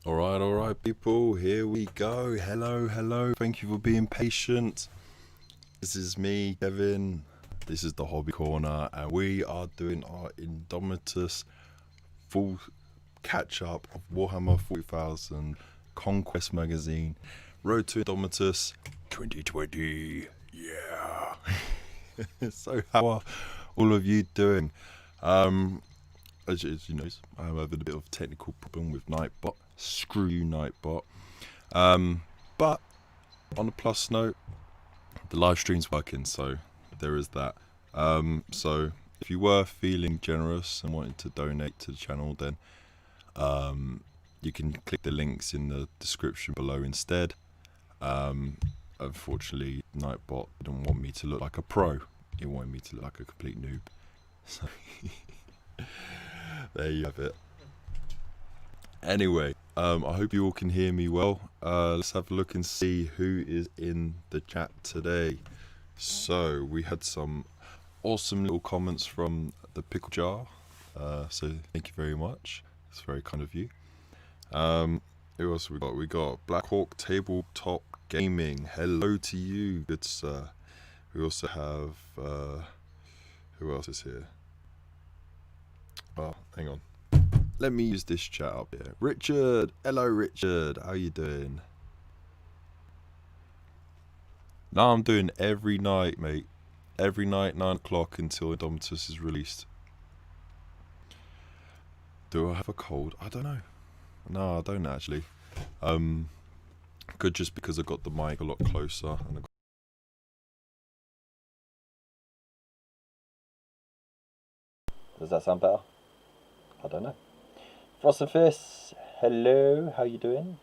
All right, people. Here we go. Hello. Thank you for being patient. This is me, Kevin. This is the Hobby Corner, and we are doing our Indomitus full catch-up of Warhammer 40,000 Conquest magazine. Road to Indomitus 2020. Yeah. So how are all of you doing? As you know, I'm having a bit of technical problem with Nightbot. Screw you, Nightbot. But on a plus note, the live stream's working, so there is that. So if you were feeling generous and wanting to donate to the channel, then you can click the links in the description below instead. Unfortunately, Nightbot didn't want me to look like a pro. He wanted me to look like a complete noob. So there you have it. Anyway, I hope you all can hear me well. Let's have a look and see who is in the chat today. So we had some awesome little comments from the Pickle Jar. So thank you very much. It's very kind of you. Who else we got? We got Blackhawk Tabletop Gaming. Hello to you, good sir. We also have who else is here? Oh, hang on. Let me use this chat up here. Richard! Hello, Richard. How you doing? Now I'm doing every night, mate. Every night, 9 o'clock until Indomitus is released. Do I have a cold? I don't know. No, I don't actually. Could just because I got the mic a lot closer. And does that sound better? I don't know. Frostophists, hello, how you doing?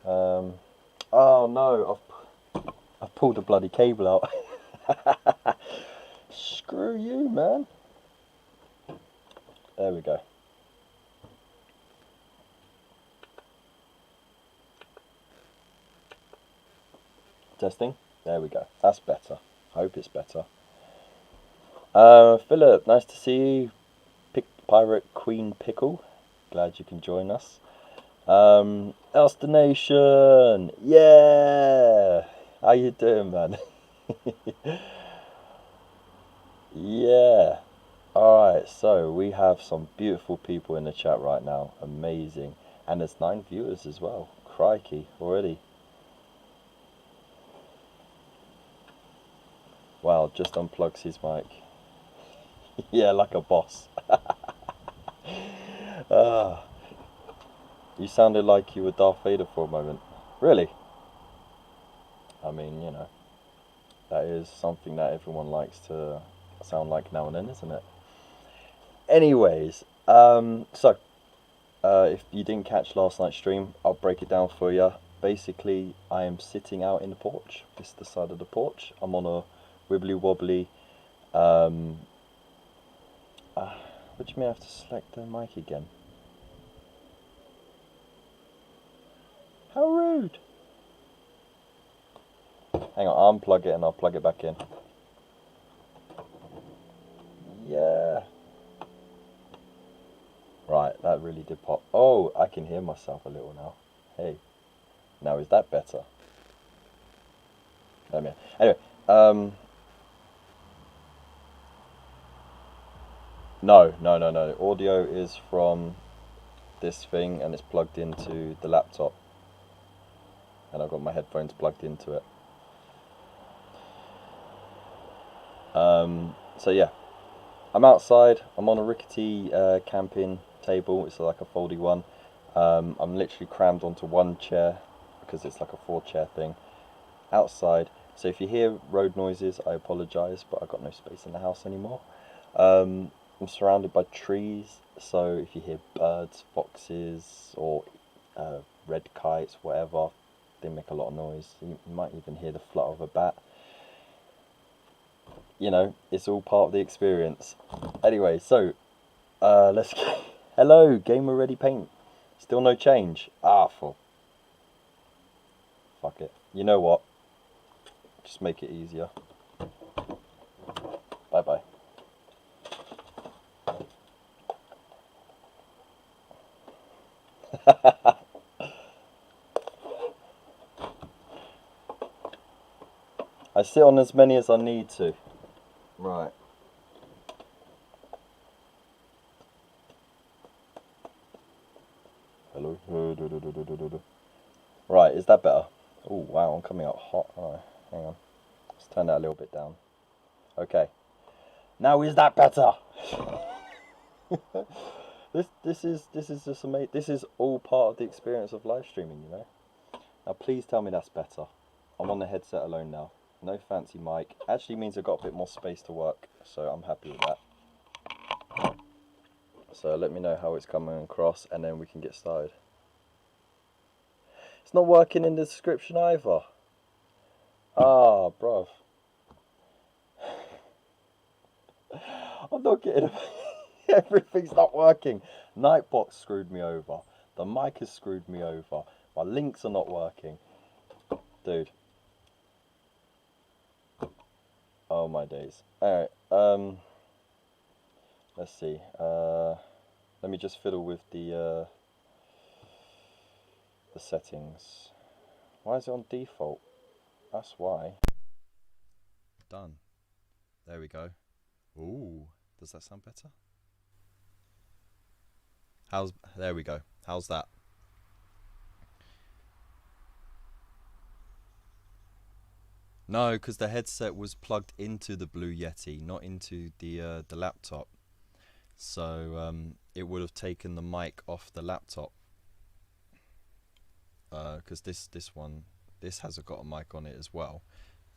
Oh no, I've pulled a bloody cable out. Screw you, man. There we go. Testing. There we go. That's better. Hope it's better. Philip, nice to see you. Pirate Queen Pickle, glad you can join us. Elster Nation, yeah, how you doing, man? Yeah. Alright, so we have some beautiful people in the chat right now, amazing, and there's 9 viewers as well. Crikey, already. Wow, just unplugs his mic. Yeah, like a boss. You sounded like you were Darth Vader for a moment. Really? I mean, you know, that is something that everyone likes to sound like now and then, isn't it? Anyways, if you didn't catch last night's stream, I'll break it down for you. Basically, I am sitting out in the porch. This is the side of the porch. I'm on a wibbly wobbly. What do you mean I have to select the mic again? How rude! Hang on, I'll unplug it and I'll plug it back in. Yeah. Right, that really did pop. Oh, I can hear myself a little now. Hey. Now is that better? Anyway, No. Audio is from this thing and it's plugged into the laptop. And I've got my headphones plugged into it. So yeah, I'm outside. I'm on a rickety camping table. It's like a foldy one. I'm literally crammed onto one chair because it's like a 4-chair thing outside. So if you hear road noises, I apologise, but I've got no space in the house anymore. I'm surrounded by trees, so if you hear birds, foxes, or red kites, whatever, they make a lot of noise. You might even hear the flutter of a bat. You know, it's all part of the experience. Anyway, so let's go. Hello, Gamer Ready Paint. Still no change. Fuck it. You know what? Just make it easier. Bye bye. I sit on as many as I need to. Right. Hello. Right, is that better? Oh wow, I'm coming out hot. Oh, hang on. Let's turn that a little bit down. Okay. Now is that better? This is just amazing. This is all part of the experience of live streaming, you know. Now please tell me that's better. I'm on the headset alone now. No fancy mic. Actually means I've got a bit more space to work, so I'm happy with that. So let me know how it's coming across and then we can get started. It's not working in the description either. Ah, bruv. I'm not getting everything's not working. Nightbox screwed me over. The mic has screwed me over. My links are not working. Dude. Oh my days. Alright, let's see. Let me just fiddle with the settings. Why is it on default? That's why. Done. There we go. Ooh, does that sound better? There we go. How's that? No, because the headset was plugged into the Blue Yeti, not into the laptop. So it would have taken the mic off the laptop. Because this hasn't got a mic on it as well.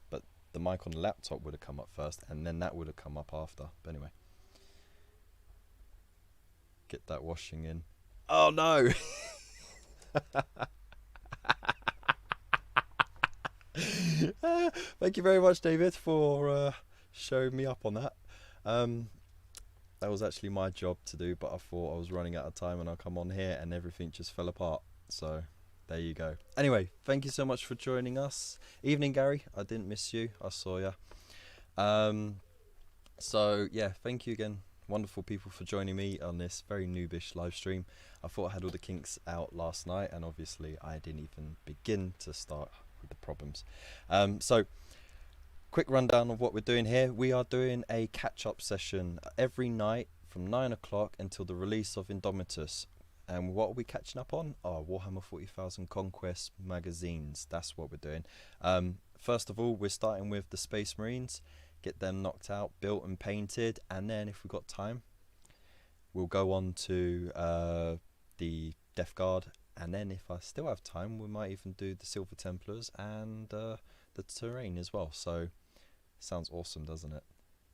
But the mic on the laptop would have come up first, and then that would have come up after. But anyway. Get that washing in. Oh no! Thank you very much, David, for showing me up on that. That was actually my job to do, but I thought I was running out of time and I'll come on here and everything just fell apart. So there you go. Anyway, thank you so much for joining us. Evening, Gary. I didn't miss you. I saw ya. So yeah, thank you again, wonderful people, for joining me on this very noobish live stream. I thought I had all the kinks out last night, and obviously I didn't even begin to start with the problems. So quick rundown of what we're doing here. We are doing a catch-up session every night from 9 o'clock until the release of Indomitus. And what are we catching up on? Oh, Warhammer 40,000 Conquest magazines. That's what we're doing. First of all, we're starting with the Space Marines. Get them knocked out, built and painted, and then if we've got time, we'll go on to the Death Guard, and then if I still have time, we might even do the Silver Templars and the terrain as well. So sounds awesome, doesn't it?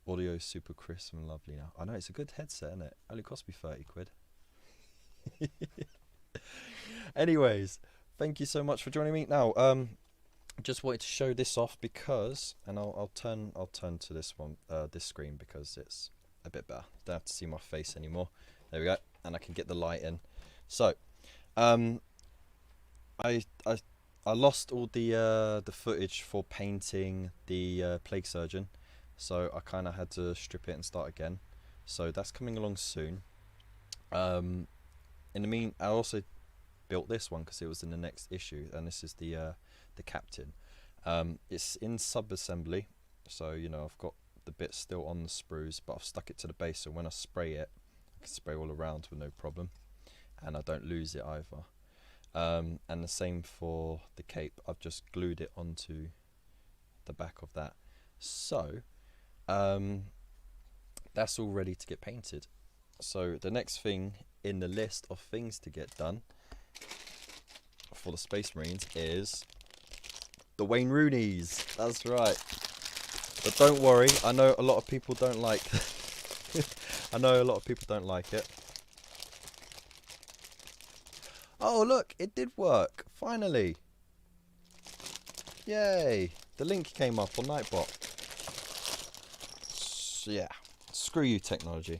Audio super crisp and lovely now. I know, it's a good headset, isn't it? Only cost me 30 quid. Anyways, thank you so much for joining me. Now just wanted to show this off because, and I'll turn to this one, this screen, because it's a bit better. Don't have to see my face anymore. There we go, and I can get the light in. So I lost all the footage for painting the Plague Surgeon, so I kind of had to strip it and start again. So that's coming along soon. In the I also built this one because it was in the next issue, and this is the captain. It's in sub-assembly, so you know I've got the bit still on the sprues, but I've stuck it to the base, so when I spray it, I can spray all around with no problem, and I don't lose it either. And the same for the cape. I've just glued it onto the back of that. So that's all ready to get painted. So the next thing in the list of things to get done for the Space Marines is the Wayne Roonies. That's right. But don't worry, I know a lot of people don't like I know a lot of people don't like it. Oh look, it did work, finally. Yay, the link came up on Nightbot. Yeah, screw you technology.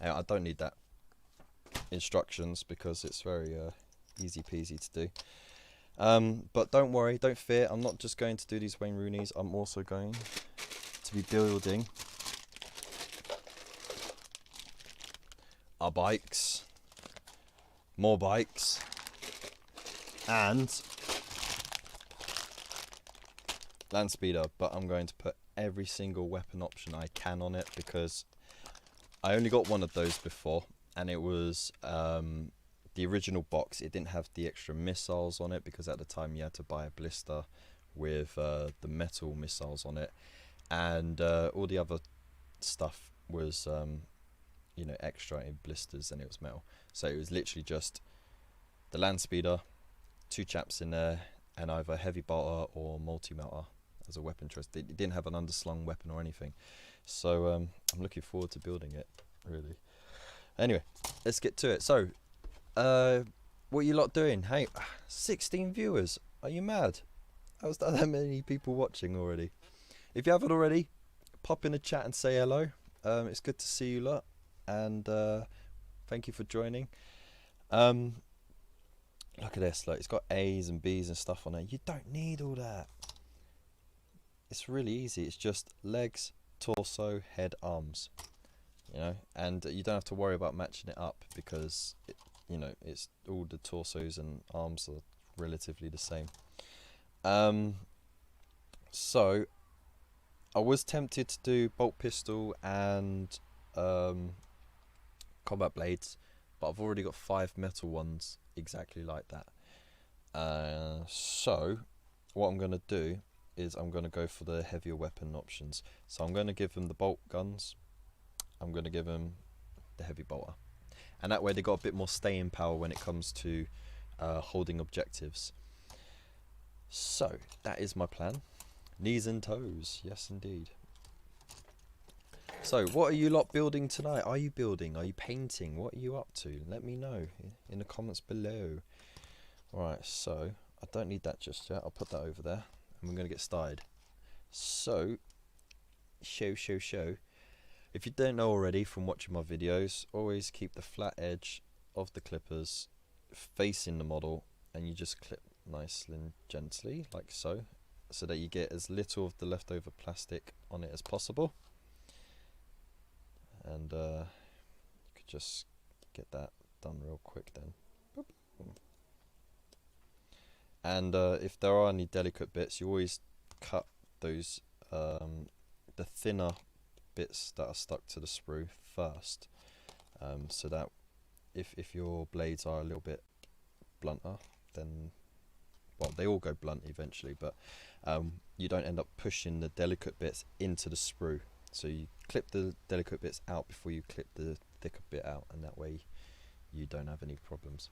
I don't need that instructions because it's very easy peasy to do. But don't worry, don't fear, I'm not just going to do these Wayne Roonies, I'm also going to be building our bikes more bikes, and land speeder, but I'm going to put every single weapon option I can on it because I only got one of those before, and it was the original box. It didn't have the extra missiles on it because at the time you had to buy a blister with the metal missiles on it, and all the other stuff was you know, extra in blisters, and it was metal. So it was literally just the land speeder, 2 chaps in there, and either heavy bolter or multi-melter as a weapon choice. It didn't have an underslung weapon or anything, so I'm looking forward to building it, really. Anyway, let's get to it. So what are you lot doing? Hey, 16 viewers, are you mad? How's that many people watching already? If you haven't already, pop in the chat and say hello. It's good to see you lot, and thank you for joining. Look at this, like, it's got A's and B's and stuff on it. You don't need all that. It's really easy. It's just legs, torso, head, arms, you know, and you don't have to worry about matching it up because it, you know, it's all the torsos and arms are relatively the same. So I was tempted to do bolt pistol and combat blades, but I've already got 5 metal ones exactly like that. So what I'm going to do is I'm going to go for the heavier weapon options. So I'm going to give them the bolt guns, I'm going to give them the heavy bolter, and that way they got a bit more staying power when it comes to holding objectives. So that is my plan. Knees and toes, yes indeed. So what are you lot building tonight? Are you building? Are you painting? What are you up to? Let me know in the comments below. Alright, so I don't need that just yet. I'll put that over there and we're going to get started. So, show. If you don't know already from watching my videos, always keep the flat edge of the clippers facing the model, and you just clip nicely and gently like so, so that you get as little of the leftover plastic on it as possible. And you could just get that done real quick then. And if there are any delicate bits, you always cut those the thinner bits that are stuck to the sprue first, so that if your blades are a little bit blunter, then, well, they all go blunt eventually, but you don't end up pushing the delicate bits into the sprue. So you clip the delicate bits out before you clip the thicker bit out, and that way you don't have any problems.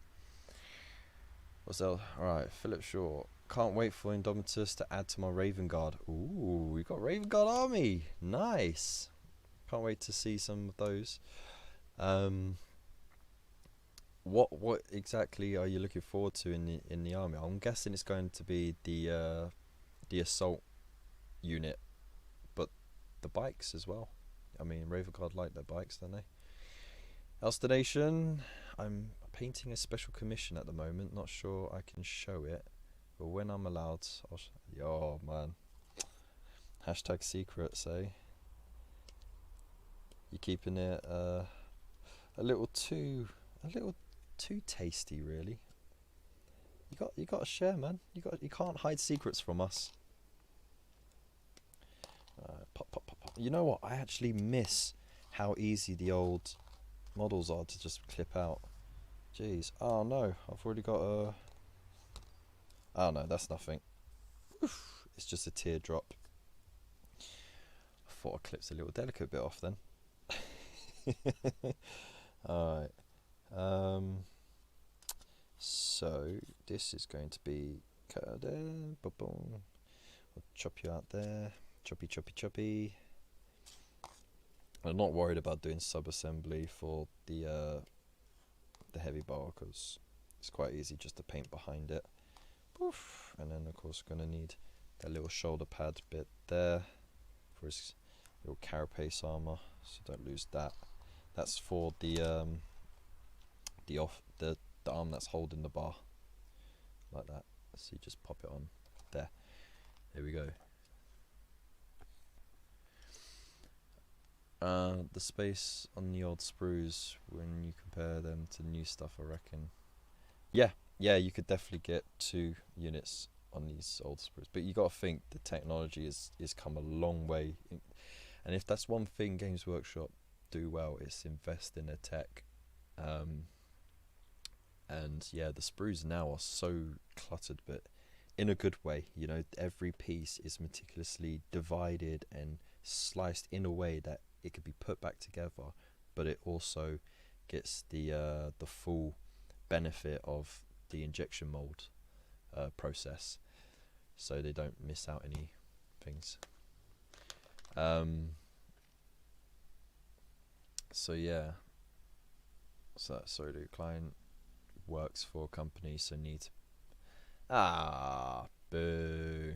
What's else? Alright, Philip Shaw. Can't wait for Indomitus to add to my Raven Guard. Ooh, we got Raven Guard army. Nice. Can't wait to see some of those. What exactly are you looking forward to in the army? I'm guessing it's going to be the assault unit, but the bikes as well. I mean, Raven Guard like their bikes, don't they? Elstonation. I'm painting a special commission at the moment. Not sure I can show it, but when I'm allowed, oh man. Hashtag secrets, eh? You're keeping it a little too tasty, really. You got to share, man. You can't hide secrets from us. Pop. You know what? I actually miss how easy the old models are to just clip out. Jeez. Oh no, I've already got a... Oh no, that's nothing. Oof, it's just a teardrop. I thought I clipped a little delicate bit off then. Alright. So, this is going to be cut out there. Boom, boom. I'll chop you out there. Choppy. I'm not worried about doing sub-assembly for the heavy bar, because it's quite easy just to paint behind it. Poof. And then of course we're going to need that little shoulder pad bit there for his little carapace armor, so don't lose that. That's for the arm that's holding the bar, like that. So you just pop it on there. There we go. The space on the old sprues, when you compare them to new stuff, I reckon Yeah, you could definitely get 2 units on these old sprues, but you got to think the technology is come a long way, and if that's one thing Games Workshop do well, it's invest in their tech. And yeah, the sprues now are so cluttered, but in a good way. You know, every piece is meticulously divided and sliced in a way that it could be put back together, but it also gets the full benefit of the injection mold process, so they don't miss out any things. So yeah, so the client works for a company, so need boo.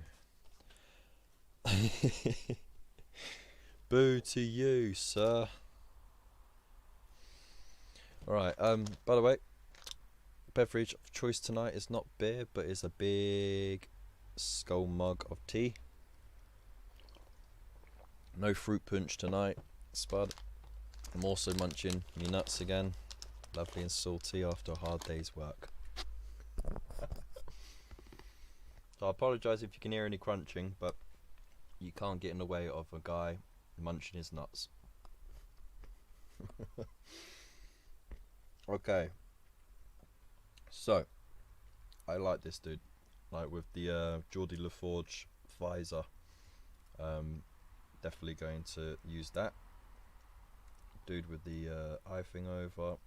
Boo to you, sir. Alright, by the way, beverage of choice tonight is not beer, but is a big skull mug of tea. No fruit punch tonight, Spud. I'm also munching me nuts again. Lovely and salty after a hard day's work. So I apologise if you can hear any crunching, but you can't get in the way of a guy munching his nuts. Okay. So, I like this dude. Like with the Geordie LaForge visor. Definitely going to use that. Dude with the eye thing over.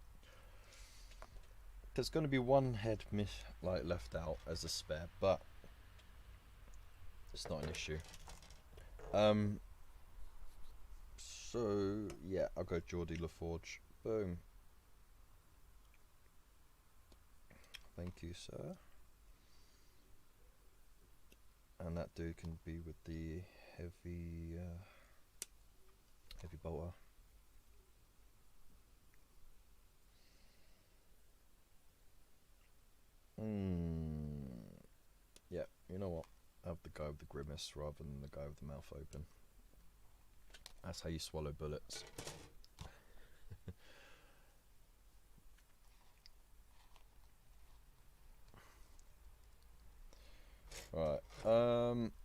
There's going to be one head left out as a spare, but it's not an issue. So yeah, I'll go Geordie LaForge. Boom. Thank you, sir. And that dude can be with the heavy bolter. Yeah, you know what? I'll have the guy with the grimace rather than the guy with the mouth open. That's how you swallow bullets. Right,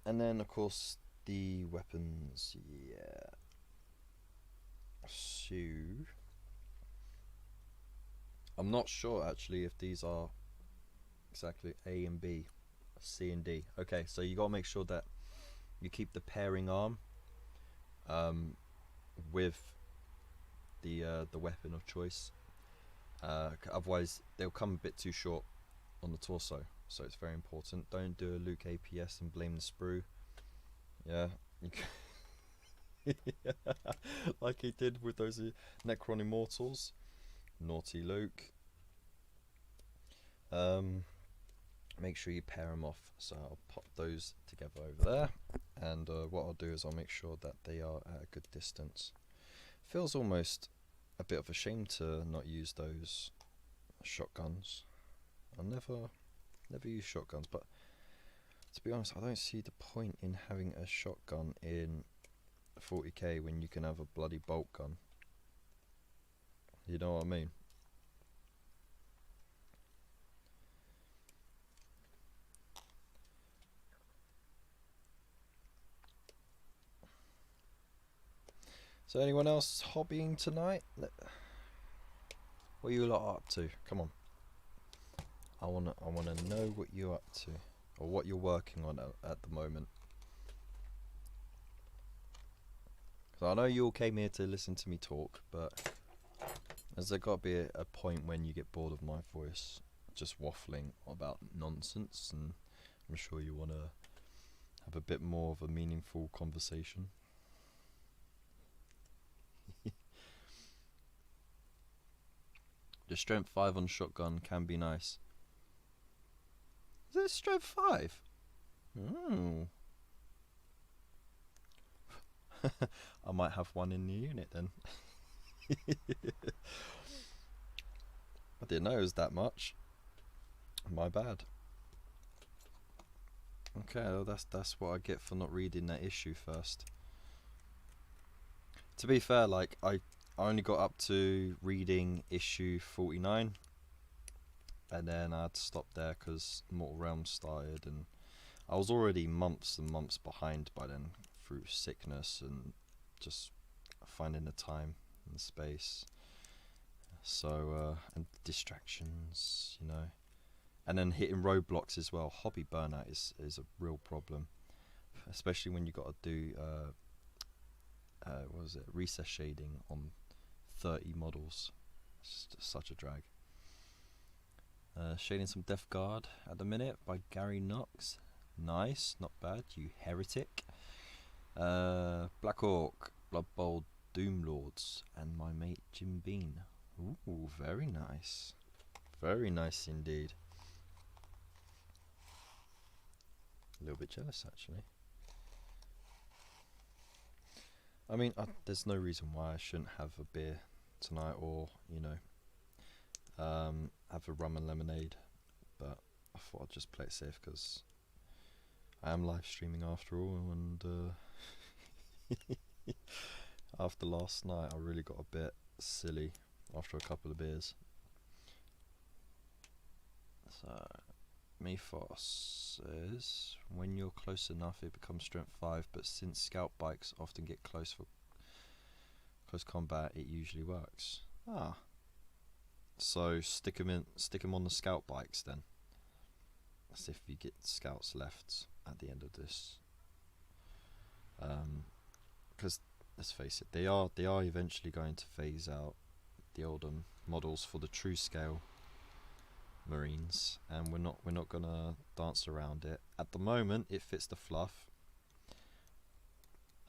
and then of course the weapons, yeah. So, I'm not sure actually if these are exactly A and B, C and D. Okay, so you gotta make sure that you keep the pairing arm with the weapon of choice. Otherwise they'll come a bit too short on the torso, so it's very important. Don't do a Luke APS and blame the sprue. Yeah, like he did with those Necron Immortals. Naughty Luke. Make sure you pair them off, so I'll pop those together over there, and what I'll do is I'll make sure that they are at a good distance. Feels almost a bit of a shame to not use those shotguns. I never use shotguns, but to be honest, I don't see the point in having a shotgun in 40k when you can have a bloody bolt gun. You know what I mean? So anyone else hobbying tonight? What are you lot up to? Come on. I wanna know what you're up to, or what you're working on at the moment. So I know you all came here to listen to me talk, but there's got to be a point when you get bored of my voice just waffling about nonsense, and I'm sure you want to have a bit more of a meaningful conversation. The strength 5 on shotgun can be nice. Is it strength 5? Oh. I might have one in the unit then. I didn't know it was that much. My bad. Okay, well that's what I get for not reading that issue first. To be fair, like I only got up to reading issue 49, and then I had to stop there because Mortal Realms started, and I was already months and months behind by then through sickness and just finding the time and space. So and distractions, you know, and then hitting roadblocks as well. Hobby burnout is a real problem, especially when you got to do what was it, recess shading on 30 models. It's just such a drag. Shading some Death Guard at the minute by Gary Knox. Nice, not bad, you heretic. Black Hawk, Blood Bowl, Doom Lords, and my mate Jim Bean. Ooh, very nice. Very nice indeed. A little bit jealous, actually. I mean, there's no reason why I shouldn't have a beer tonight, or, you know, have a rum and lemonade, but I thought I'd just play it safe because I am live streaming after all, and after last night I really got a bit silly after a couple of beers. So Mythos says, when you're close enough it becomes strength 5, but since scout bikes often get close for close combat, it usually works. Ah, so stick 'em on the scout bikes then. That's if you get scouts left at the end of this. Because let's face it, they are eventually going to phase out the older models for the true scale Marines, and we're not gonna dance around it. At the moment, it fits the fluff.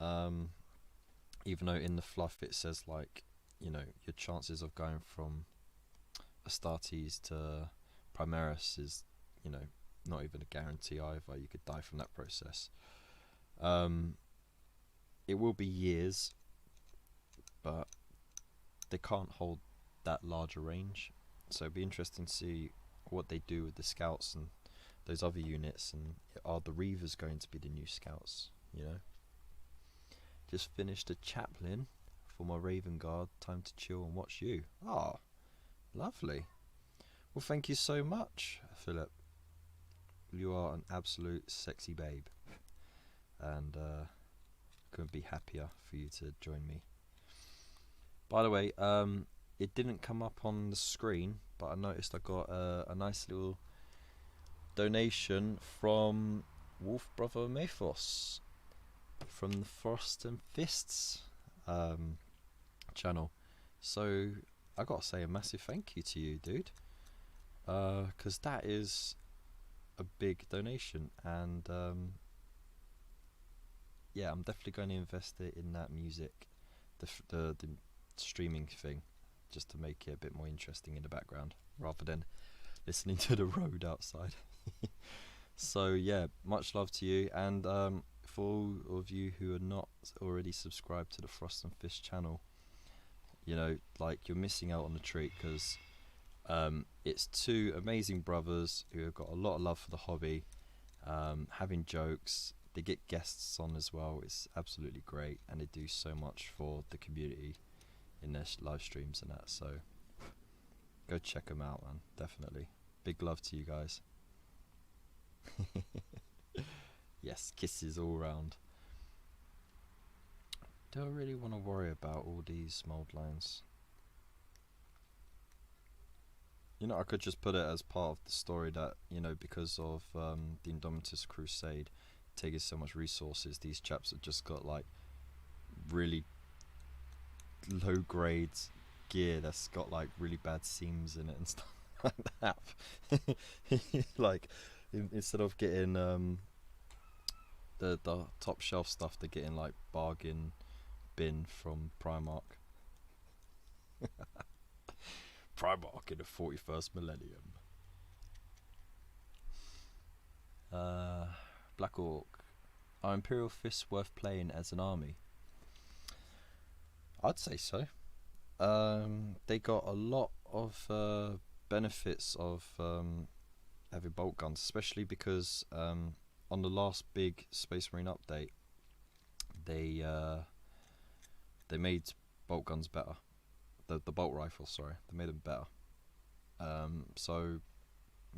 Even though in the fluff it says, like, you know, your chances of going from Astartes to Primaris is, you know, not even a guarantee either. You could die from that process. It will be years, but they can't hold that larger range, so it'd be interesting to see what they do with the scouts and those other units, and are the Reavers going to be the new scouts, you know? Just finished a chaplain for my Raven Guard, time to chill and watch you. Ah, lovely. Well, thank you so much, Philip. You are an absolute sexy babe, and couldn't be happier for you to join me. By the way, it didn't come up on the screen, but I noticed I got a nice little donation from Wolf Brother Mythos from the Frost and Fists channel. So I gotta say a massive thank you to you, dude, because that is a big donation, and yeah, I'm definitely going to invest it in that music, the streaming thing, just to make it a bit more interesting in the background rather than listening to the road outside. So yeah, much love to you, and for all of you who are not already subscribed to the Frost and Fist channel, you know, like, you're missing out on the treat, because it's two amazing brothers who have got a lot of love for the hobby, having jokes. They get guests on as well. It's absolutely great, and they do so much for the community in their live streams and that, so go check them out, man. Definitely. Big love to you guys. Yes, kisses all round. Do I really want to worry about all these mold lines? You know, I could just put it as part of the story that, you know, because of the Indomitus crusade taking so much resources, these chaps have just got like really low grade gear that's got like really bad seams in it and stuff like that. Like, instead of getting the top shelf stuff, they're getting like bargain bin from Primark. Primark in the 41st millennium. Black Orc. Are Imperial Fists worth playing as an army? I'd say so. They got a lot of benefits of having bolt guns, especially because on the last big Space Marine update, they made bolt guns better. The bolt rifles, sorry, they made them better. So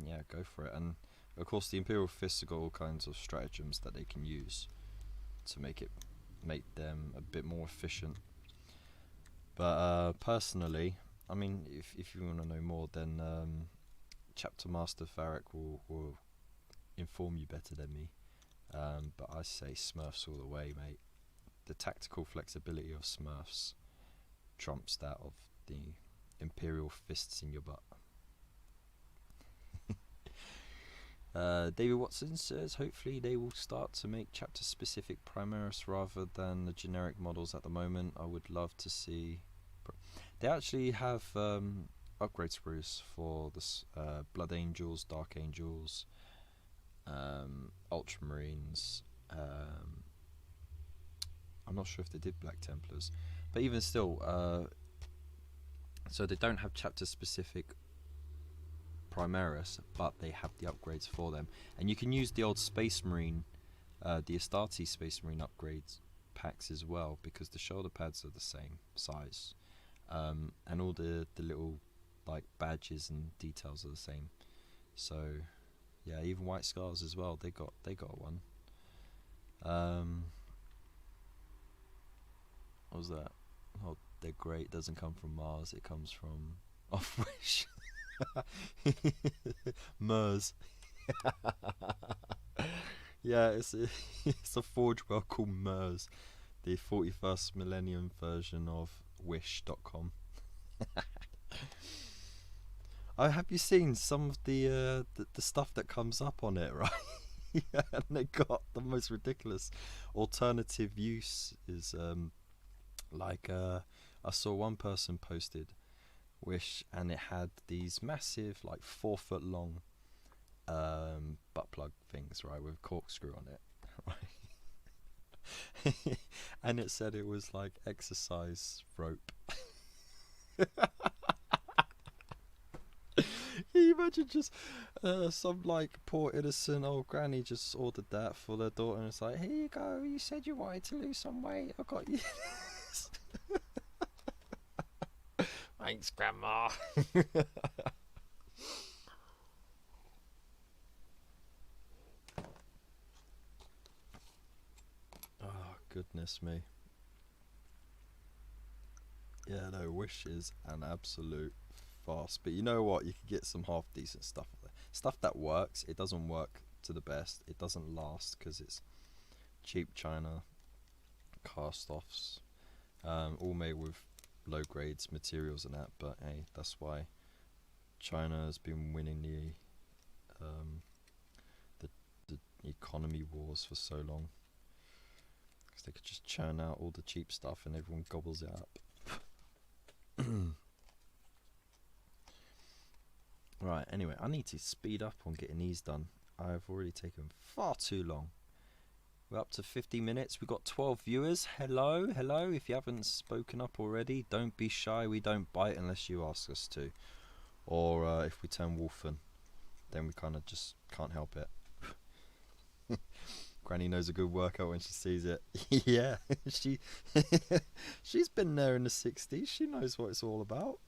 yeah, go for it. And of course, the Imperial Fists have got all kinds of stratagems that they can use to make them a bit more efficient. But personally, I mean, if you want to know more, then Chapter Master Varric will inform you better than me. But I say Smurfs all the way, mate. The tactical flexibility of Smurfs trumps that of the Imperial Fists in your butt. David Watson says, hopefully they will start to make chapter-specific Primaris rather than the generic models at the moment. I would love to see... They actually have upgrade sprues for the Blood Angels, Dark Angels, Ultramarines. I'm not sure if they did Black Templars. But even still, so they don't have chapter-specific Primaris, but they have the upgrades for them, and you can use the old Space Marine, the Astarte Space Marine upgrades packs as well, because the shoulder pads are the same size, and all the little like badges and details are the same. So yeah, even White Scars as well, they got one. What was that? Oh, they're great. Doesn't come from Mars, it comes from Off-Wish. Mers. Yeah, it's a forge well called Mers, the 41st millennium version of Wish.com. Have you seen some of the stuff that comes up on it, right? Yeah, and they got the most ridiculous alternative use. Is I saw one person posted Wish, and it had these massive, like 4 foot long butt plug things, right, with corkscrew on it, right? And it said it was like exercise rope. Can you imagine just some like poor innocent old granny just ordered that for their daughter, and it's like, here you go, you said you wanted to lose some weight, I got you. Thanks, Grandma. Oh, goodness me. Yeah, no, Wish is an absolute farce. But you know what? You can get some half decent stuff there. Stuff that works. It doesn't work to the best. It doesn't last because it's cheap China cast-offs, all made with low grades materials and that. But hey, that's why China has been winning the economy wars for so long, because they could just churn out all the cheap stuff and everyone gobbles it up. Right, anyway, I need to speed up on getting these done. I've already taken far too long. We're up to 50 minutes. We've got 12 viewers. Hello. If you haven't spoken up already, don't be shy. We don't bite unless you ask us to. Or if we turn wolfen, then we kind of just can't help it. Granny knows a good workout when she sees it. Yeah, she's been there in the 60s. She knows what it's all about.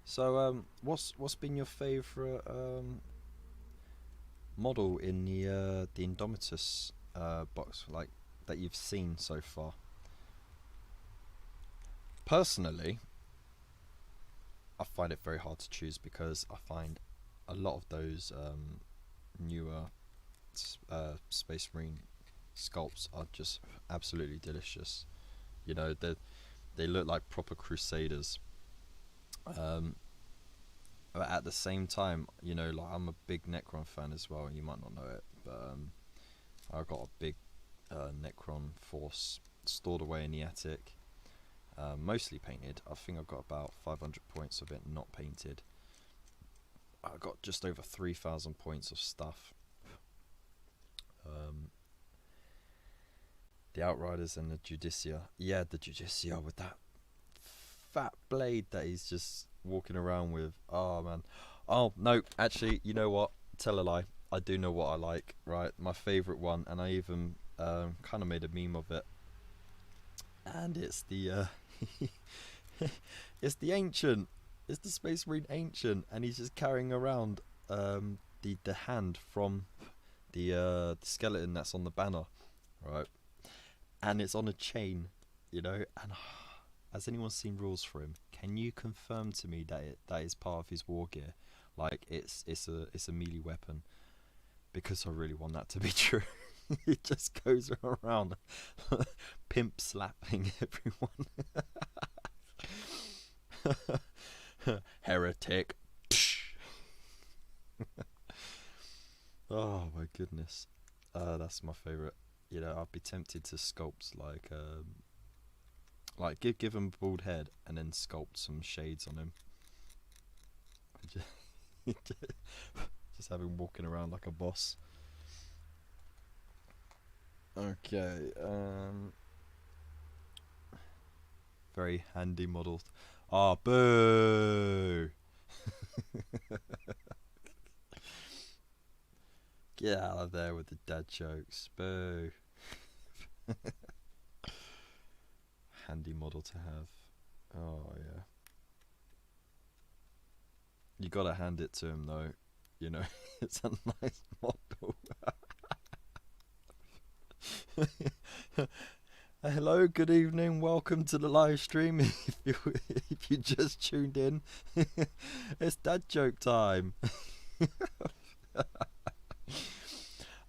So, what's been your favourite model in the Indomitus box, like that you've seen so far? Personally, I find it very hard to choose, because I find a lot of those newer Space Marine sculpts are just absolutely delicious. You know, they look like proper crusaders. But at the same time, you know, like, I'm a big Necron fan as well, and you might not know it, but I've got a big Necron force stored away in the attic, mostly painted. I think I've got about 500 points of it not painted. I've got just over 3,000 points of stuff. The Outriders and the Judicia. Yeah, the Judicia with that fat blade that he's just walking around with. Oh man. Oh no, actually, you know what? Tell a lie. I do know what I like, right? My favourite one, and I even kind of made a meme of it. And it's the it's the ancient. It's the Space Marine ancient, and he's just carrying around the hand from the skeleton that's on the banner, right? And it's on a chain, you know. And has anyone seen rules for him? Can you confirm to me that that is part of his war gear? Like it's a melee weapon, because I really want that to be true. He just goes around pimp slapping everyone. Heretic. Oh my goodness. That's my favourite. You know, I'd be tempted to sculpt like give him a bald head and then sculpt some shades on him. Just have him walking around like a boss. Okay, very handy model. Ah, boo! Get out of there with the dad jokes, boo! Handy model to have. Oh yeah. You gotta hand it to him though. You know, it's a nice model. Hello, good evening, welcome to the live stream. If you just tuned in, it's dad joke time.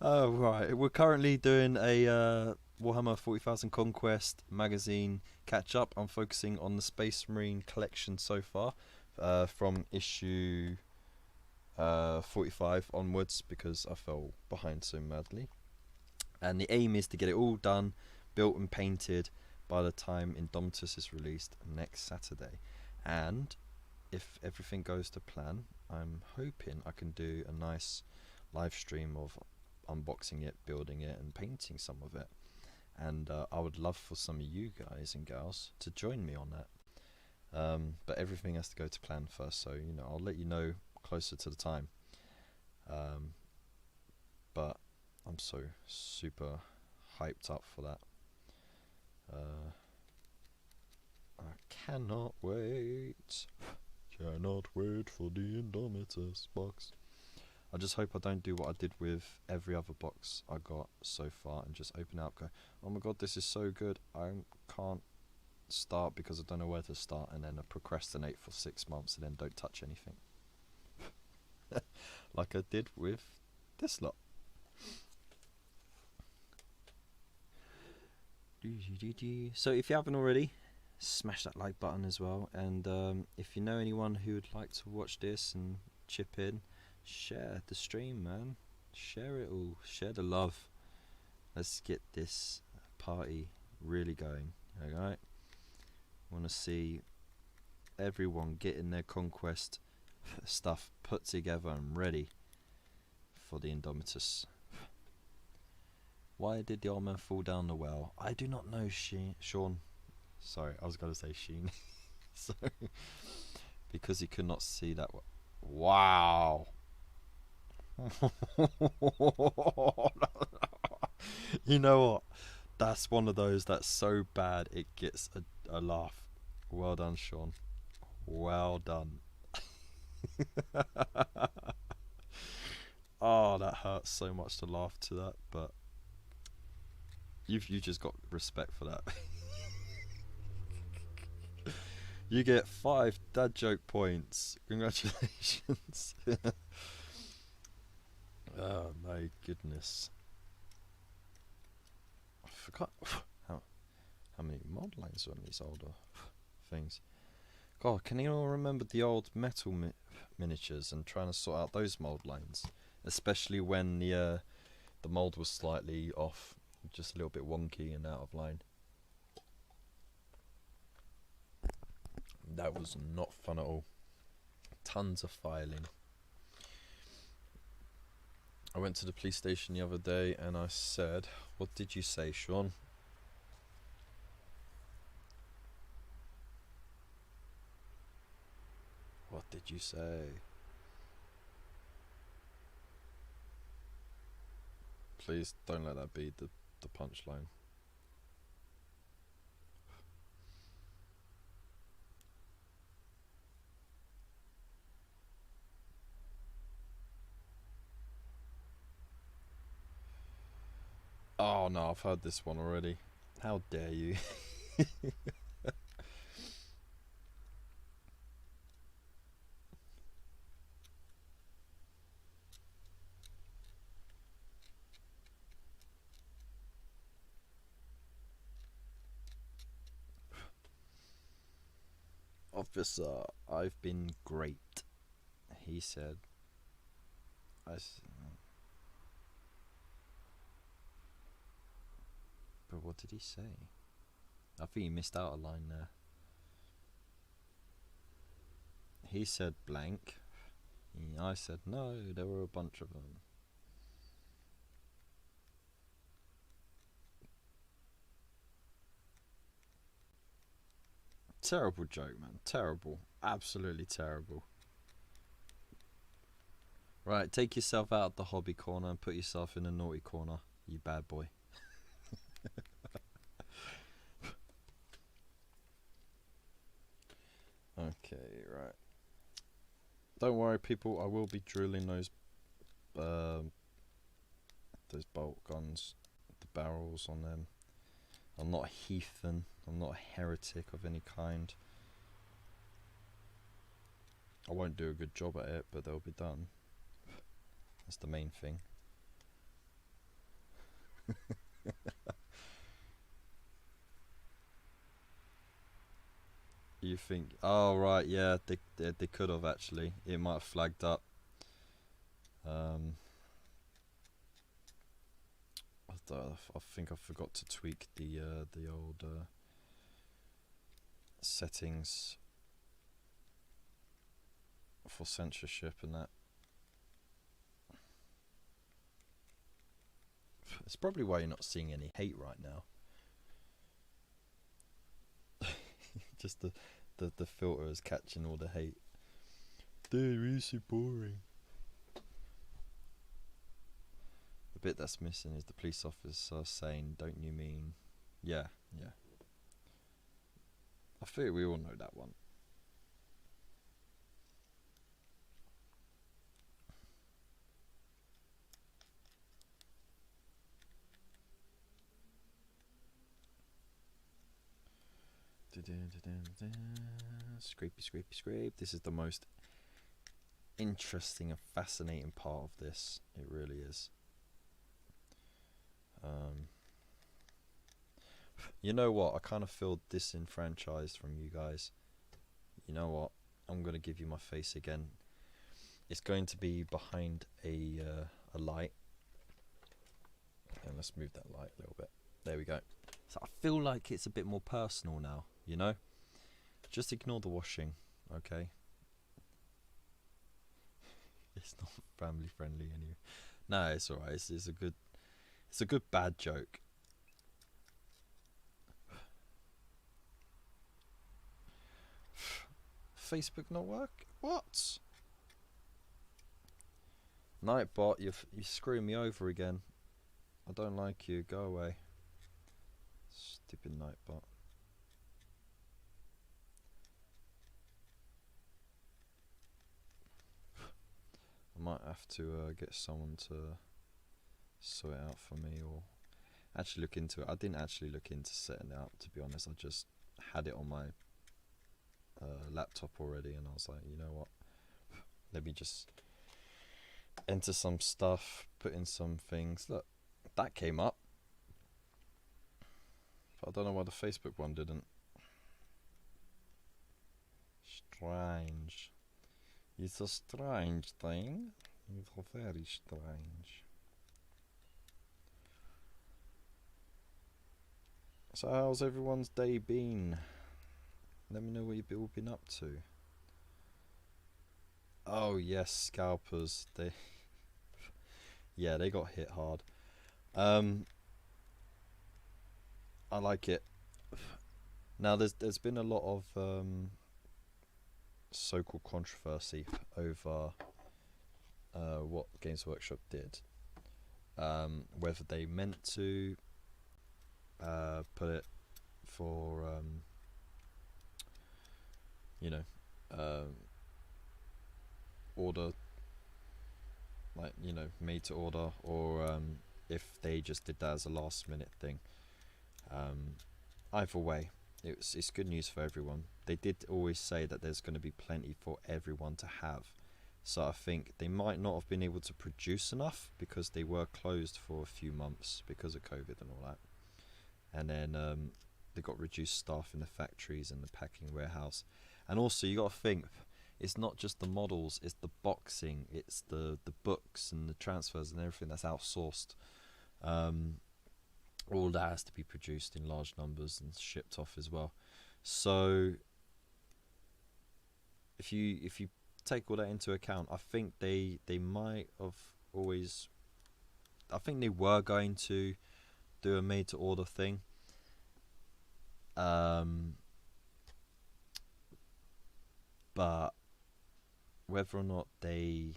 Oh right, we're currently doing a Warhammer 40,000 Conquest magazine catch up. I'm focusing on the Space Marine collection so far, from issue 45 onwards, because I fell behind so madly. And the aim is to get it all done, built and painted by the time Indomitus is released next Saturday. And if everything goes to plan, I'm hoping I can do a nice live stream of unboxing it, building it and painting some of it. And I would love for some of you guys and gals to join me on that. But everything has to go to plan first, so you know, I'll let you know closer to the time. But I'm so super hyped up for that. I cannot wait. Cannot wait for the Indomitus box. I just hope I don't do what I did with every other box I got so far and just open it up, go, oh my god, this is so good, I can't start because I don't know where to start, and then I procrastinate for 6 months and then don't touch anything. Like I did with this lot. So if you haven't already, smash that like button as well, and if you know anyone who would like to watch this and chip in, share the stream, man. Share it all. Share the love. Let's get this party really going. Alright? Want to see everyone getting their conquest stuff put together and ready for the Indomitus. Why did the old man fall down the well? I do not know, Sean. Sorry, I was going to say Sheen. Sorry. Because he could not see that. Wow. You know what? That's one of those that's so bad it gets a laugh. Well done, Sean. Well done. Oh, that hurts so much to laugh to that, but you just got respect for that. You get 5 dad joke points. Congratulations. Oh my goodness. I forgot how many mod lines are on these older things. God, can you all remember the old metal miniatures and trying to sort out those mold lines? Especially when the mold was slightly off, just a little bit wonky and out of line. That was not fun at all. Tons of filing. I went to the police station the other day and I said, what did you say, Sean? What did you say? Please don't let that be the punchline. Oh no, I've heard this one already. How dare you? Officer, I've been great, he said. But what did he say? I think he missed out a line there. He said blank. I said no, there were a bunch of them. Terrible joke, man. Terrible. Absolutely terrible. Right, take yourself out of the hobby corner and put yourself in the naughty corner, you bad boy. Okay, right. Don't worry, people. I will be drilling those bolt guns, the barrels on them. I'm not a heathen. I'm not a heretic of any kind. I won't do a good job at it, but they'll be done. That's the main thing. You think? Oh right, yeah, they could have actually. It might have flagged up. I think I forgot to tweak the old settings for censorship and that. It's probably why you're not seeing any hate right now. Just the filter is catching all the hate. They're really so boring. The bit that's missing is the police officer saying, "Don't you mean?" Yeah, yeah. I feel we all know that one. Scrapey, scrapey, scrape. This is the most interesting and fascinating part of this. It really is. You know what? I kind of feel disenfranchised from you guys. You know what? I'm going to give you my face again. It's going to be behind a light. And let's move that light a little bit. There we go. So I feel like it's a bit more personal now, you know? Just ignore the washing, okay? It's not family friendly anyway. No, it's alright. It's a good bad joke. Facebook not work? What? Nightbot, you're screwing me over again. I don't like you. Go away. Stupid Nightbot. I might have to get someone to sort it out for me, or actually look into it. I didn't actually look into setting it up, to be honest. I just had it on my laptop already, and I was like, you know what? Let me just enter some stuff, put in some things. Look, that came up. But I don't know why the Facebook one didn't. Strange. It's a strange thing. It's very strange. So how's everyone's day been? Let me know what you've all been up to. Oh yes, scalpers. Yeah, they got hit hard. I like it. Now there's been a lot of so-called controversy over what Games Workshop did. whether they meant to put it for you know, order, like, you know, made to order, or if they just did that as a last minute thing. Either way, it's good news for everyone. They did always say that there's going to be plenty for everyone to have, so I think they might not have been able to produce enough because they were closed for a few months because of COVID and all that, and then they got reduced staff in the factories and the packing warehouse. And also, you got to think, it's not just the models, it's the boxing, it's the books and the transfers and everything that's outsourced. All that has to be produced in large numbers and shipped off as well. So if you take all that into account, I think they might have always, I think they were going to do a made to order thing. But whether or not they,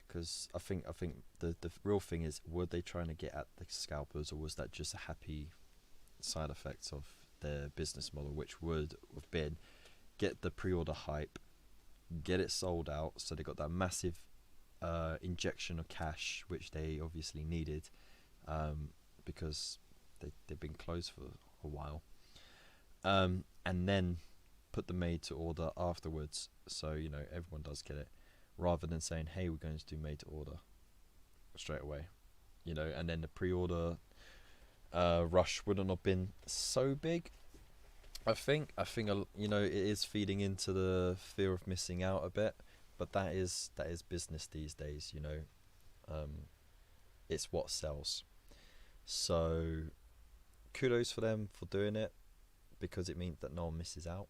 because I think the real thing is, were they trying to get at the scalpers, or was that just a happy side effect of their business model, which would have been get the pre-order hype, get it sold out, so they got that massive injection of cash, which they obviously needed, because they've been closed for a while, and then put the made to order afterwards, so you know everyone does get it, rather than saying, hey, we're going to do made to order straight away, you know, and then the pre-order rush wouldn't have been so big. I think you know, it is feeding into the fear of missing out a bit, but that is business these days, you know. It's what sells. So kudos for them for doing it, because it means that no one misses out.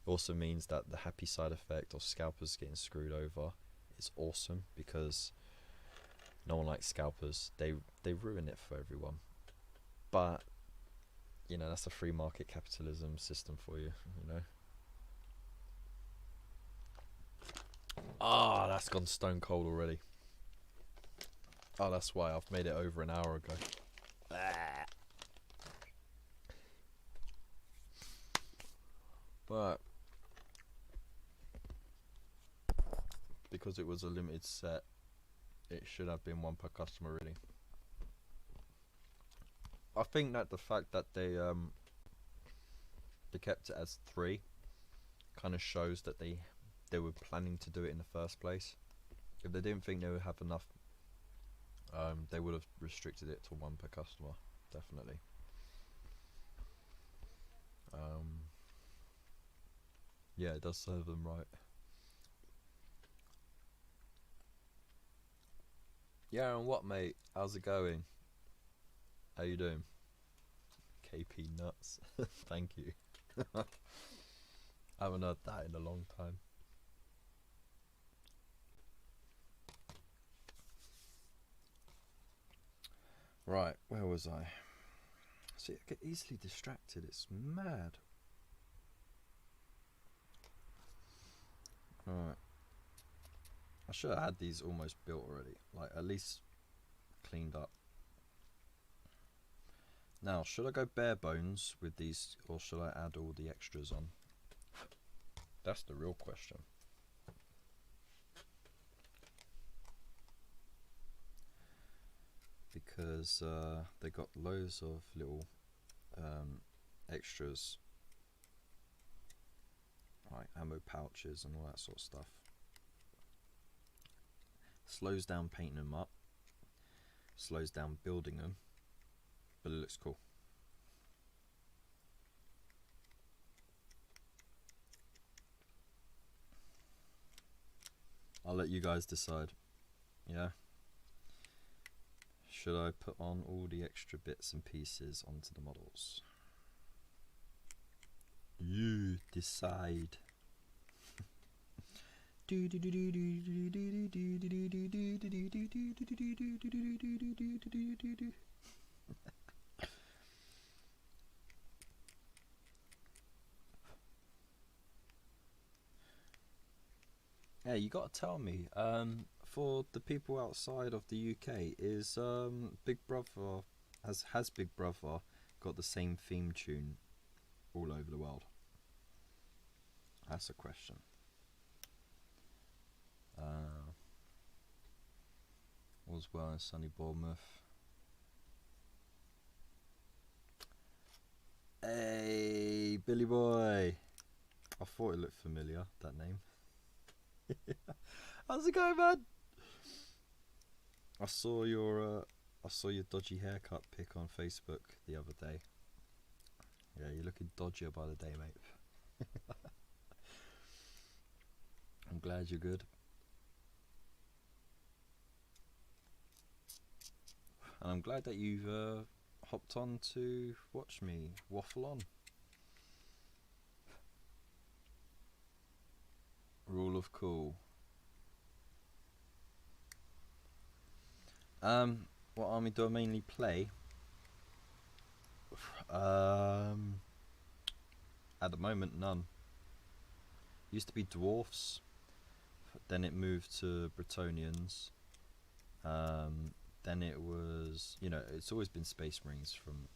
It also means that the happy side effect of scalpers getting screwed over is awesome, because no one likes scalpers. They ruin it for everyone. But you know, that's a free market capitalism system for you, you know. Ah, that's gone stone cold already. Oh, that's why I've made it over an hour ago. But because it was a limited set, it should have been one per customer, really. I think that the fact that they kept it as 3 kind of shows that they were planning to do it in the first place. If they didn't think they would have enough, they would have restricted it to 1 per customer, definitely. Yeah, it does serve them right. Yeah, and what, mate? How's it going? How you doing? KP nuts. Thank you. I haven't heard that in a long time. Right, where was I? See, I get easily distracted. It's mad. Right. I should have had these almost built already. Like, at least cleaned up. Now, should I go bare bones with these, or should I add all the extras on? That's the real question. Because they got loads of little extras, like ammo pouches and all that sort of stuff. Slows down painting them up, slows down building them, but it looks cool. I'll let you guys decide. Yeah? Should I put on all the extra bits and pieces onto the models? You decide. Yeah, you gotta tell me. for the people outside of the UK, is Big Brother has Big Brother got the same theme tune all over the world? That's a question. All's well in sunny Bournemouth. Hey, Billy boy. I thought it looked familiar, that name. How's it going, man? I saw your dodgy haircut pic on Facebook the other day. Yeah, you're looking dodgier by the day, mate. I'm glad you're good. And I'm glad that you've hopped on to watch me waffle on. Rule of cool. What army do I mainly play? At the moment, none. Used to be dwarfs, then it moved to Bretonnians. Then it was, it's always been Space Marines from,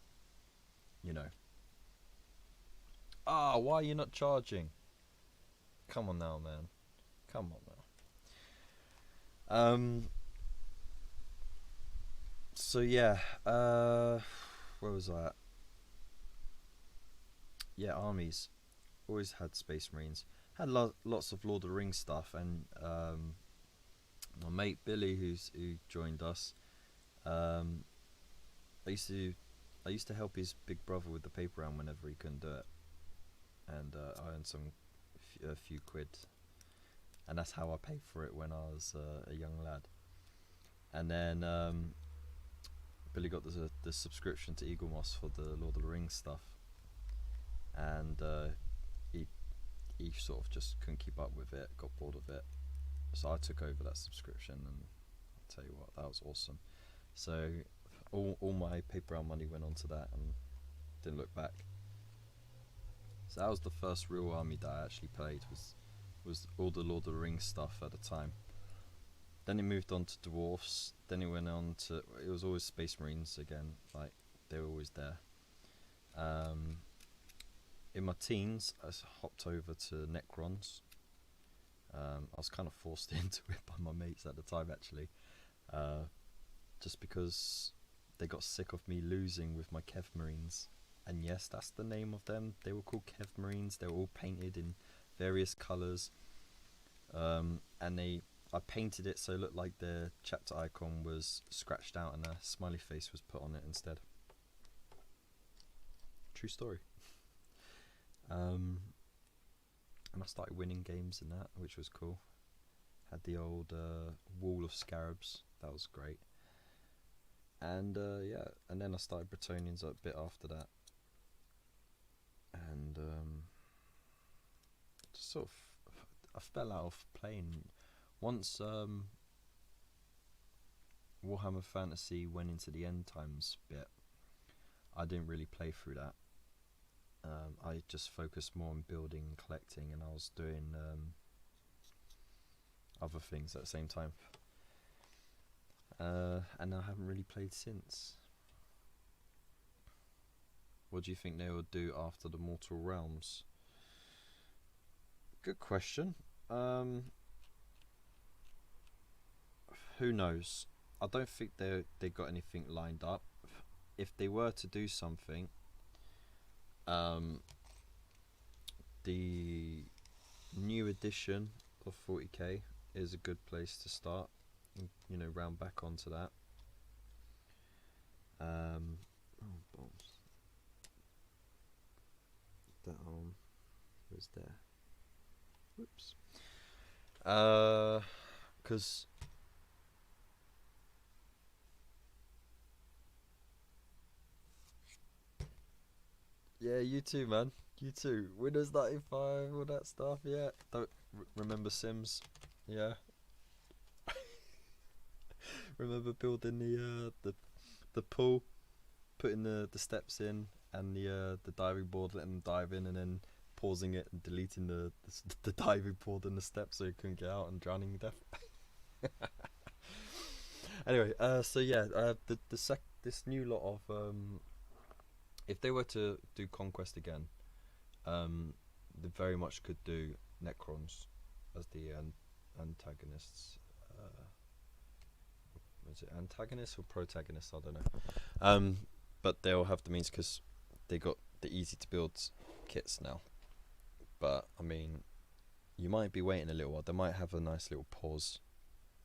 Ah, why are you not charging? Come on now, man. Come on now. So yeah, where was I at? Yeah, armies. Always had Space Marines. Had lots of Lord of the Rings stuff, and my mate Billy, who joined us, I used to help his big brother with the paper round whenever he couldn't do it, and I earned a few quid, and that's how I paid for it when I was a young lad. And then Billy got the subscription to Eagle Moss for the Lord of the Rings stuff, and he sort of just couldn't keep up with it, got bored of it, so I took over that subscription, and I'll tell you what, that was awesome. So all my paper round money went onto that and didn't look back. So that was the first real army that I actually played, was all the Lord of the Rings stuff at the time. Then it moved on to dwarfs, then it went on to, it was always Space Marines again, like they were always there. In my teens, I hopped over to Necrons. I was kind of forced into it by my mates at the time, actually, just because they got sick of me losing with my Kev Marines. And yes, that's the name of them. They were called Kev Marines. They were all painted in various colours, and I painted it so it looked like the chapter icon was scratched out and a smiley face was put on it instead. True story. And I started winning games in that, which was cool. Had the old wall of scarabs, that was great. And yeah, and then I started Bretonnians a bit after that. And just sort of, I fell out of playing. Once Warhammer Fantasy went into the end times bit, I didn't really play through that. I just focused more on building and collecting, and I was doing other things at the same time. And I haven't really played since. What do you think they will do after the Mortal Realms? Good question. Who knows? I don't think they got anything lined up. If they were to do something, the new edition of 40k is a good place to start. Round back onto that. Oh, bombs. That arm was there. Whoops. Because yeah, you too, man. You too. Windows 95, all that stuff. Yeah. Don't remember Sims. Yeah. Remember building the pool, putting the steps in, and the diving board, letting them dive in, and then pausing it and deleting the diving board and the steps so you couldn't get out and drowning to death. Anyway, so yeah, this new lot of if they were to do Conquest again, they very much could do Necrons as the antagonists. Was it antagonists or protagonists? I don't know. But they'll have the means because they got the easy to build kits now. But I mean, you might be waiting a little while. They might have a nice little pause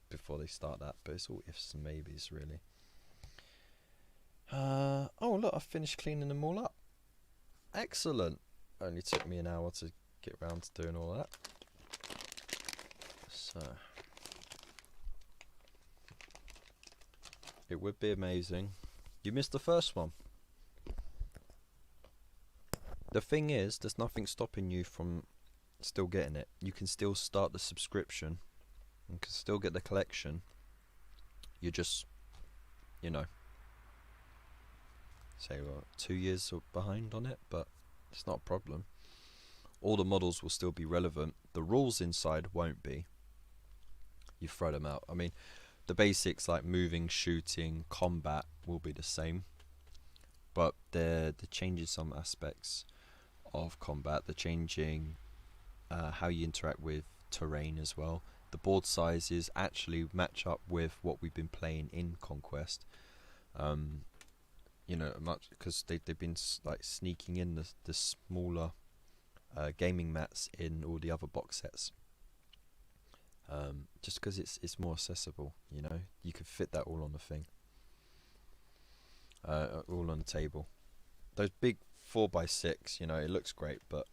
before they start that, but it's all ifs and maybes, really. Oh look, I finished cleaning them all up. Excellent. Only took me an hour to get around to doing all that. So it would be amazing. You missed the first one. The thing is, there's nothing stopping you from still getting it. You can still start the subscription and can still get the collection. You're just, you know, say what, 2 years behind on it, but it's not a problem. All the models will still be relevant. The rules inside won't be. You throw them out. I mean, the basics like moving, shooting, combat will be the same, but they're changing some aspects of combat. They're changing how you interact with terrain as well. The board sizes actually match up with what we've been playing in Conquest. You know, much because they've been like sneaking in the smaller gaming mats in all the other box sets. Just because it's more accessible, you know, you could fit that all on the thing, all on the table. Those big 4x6, you know, it looks great, but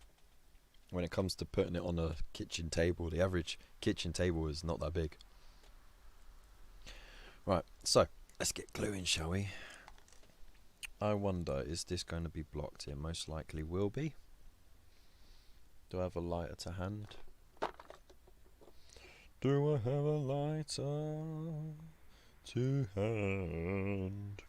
when it comes to putting it on a kitchen table, the average kitchen table is not that big. Right, so let's get gluing, shall we? I wonder, is this going to be blocked? It most likely will be. Do I have a lighter to hand? Do I have a lighter to hand?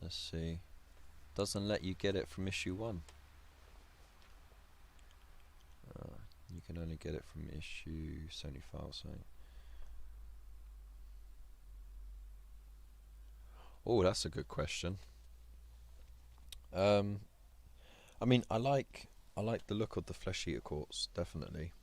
Let's see. Doesn't let you get it from issue 1. You can only get it from issue 75, so. Oh, that's a good question. I mean, I like the look of the Flesh Eater Quartz, definitely.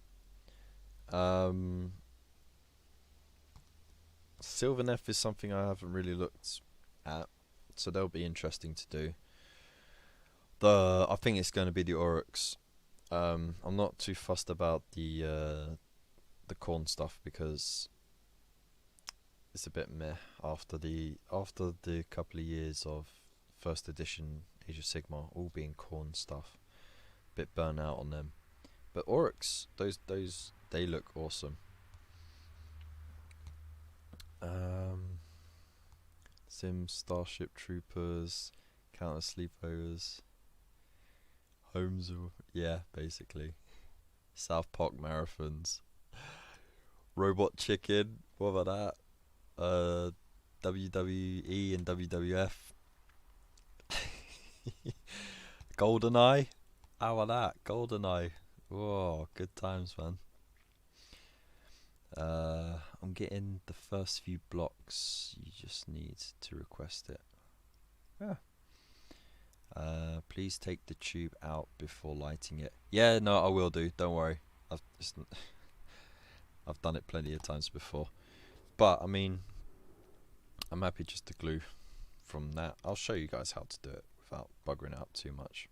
Sylvaneth is something I haven't really looked at, so they'll be interesting to do. I think it's going to be the Oryx. I'm not too fussed about the corn stuff because it's a bit meh after the couple of years of first edition Age of Sigmar all being corn stuff. Bit burnt out on them. But Oryx, those they look awesome. Sim Starship Troopers, Counter Sleepovers, Homes, yeah, basically. South Park marathons, Robot Chicken. What about that? WWE and WWF. GoldenEye. How about that? GoldenEye. Whoa, good times, man. I'm getting the first few blocks. You just need to request it. Yeah. Please take the tube out before lighting it. Yeah, no, I will do. Don't worry. I've done it plenty of times before. But I mean, I'm happy just to glue from that. I'll show you guys how to do it without buggering out too much.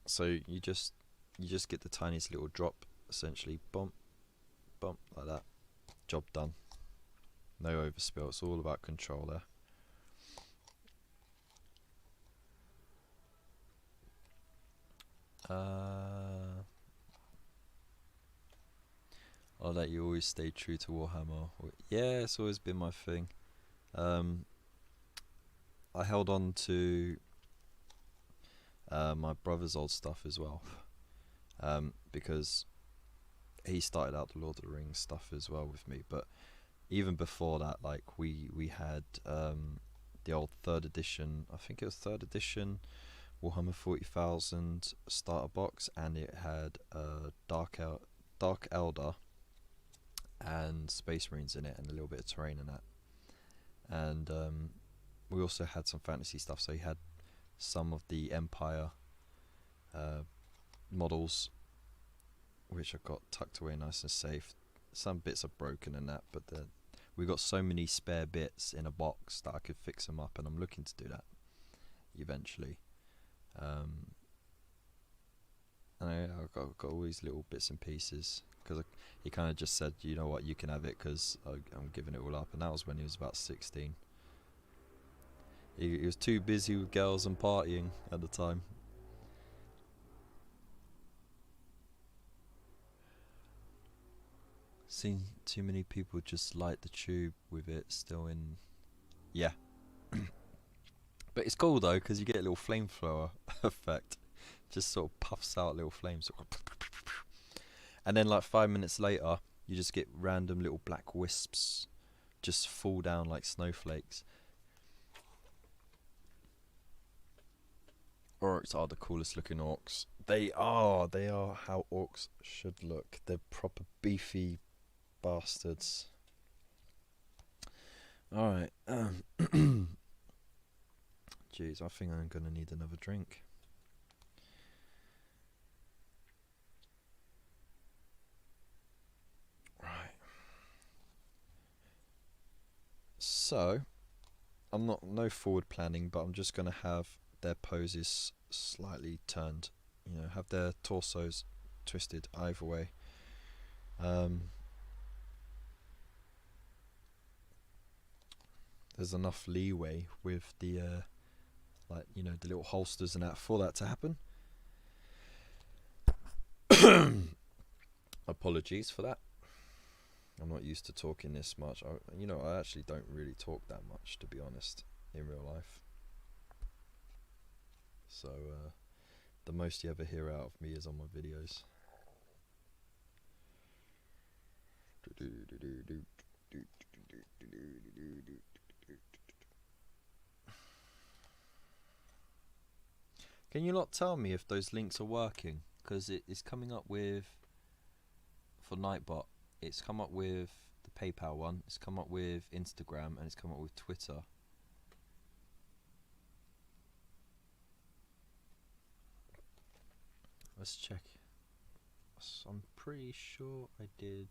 So you just get the tiniest little drop, essentially, bump, bump, like that. Job done. No overspill. It's all about control there. I'll let you always stay true to Warhammer. Yeah, it's always been my thing. I held on to my brother's old stuff as well, because he started out the Lord of the Rings stuff as well with me. But even before that, like we had the old 3rd edition, I think it was 3rd edition Warhammer 40,000 starter box, and it had Dark Elder and Space Marines in it, and a little bit of terrain in that. And we also had some fantasy stuff, so you had some of the Empire models, which I got tucked away nice and safe. Some bits are broken and that, but we got so many spare bits in a box that I could fix them up, and I'm looking to do that eventually. And I've got all these little bits and pieces, because he kind of just said, you know what, you can have it, because I'm giving it all up. And that was when he was about 16. He was too busy with girls and partying at the time. Seen too many people just light the tube with it still in. Yeah. But it's cool though, because you get a little flamethrower effect. Just sort of puffs out little flames. And then like 5 minutes later, you just get random little black wisps just fall down like snowflakes. Orcs are the coolest looking orcs. They are how orcs should look. They're proper beefy bastards. Alright. Jeez, I think I'm gonna need another drink. Right. So, no forward planning, but I'm just gonna have their poses slightly turned, you know, have their torsos twisted either way. There's enough leeway with the like, you know, the little holsters and that for that to happen. Apologies for that. I'm not used to talking this much. I actually don't really talk that much, to be honest, in real life. So the most you ever hear out of me is on my videos. Can you not tell me if those links are working? Because it is coming up with, for Nightbot, it's come up with the PayPal one, it's come up with Instagram, and it's come up with Twitter. Let's check. I'm pretty sure I did.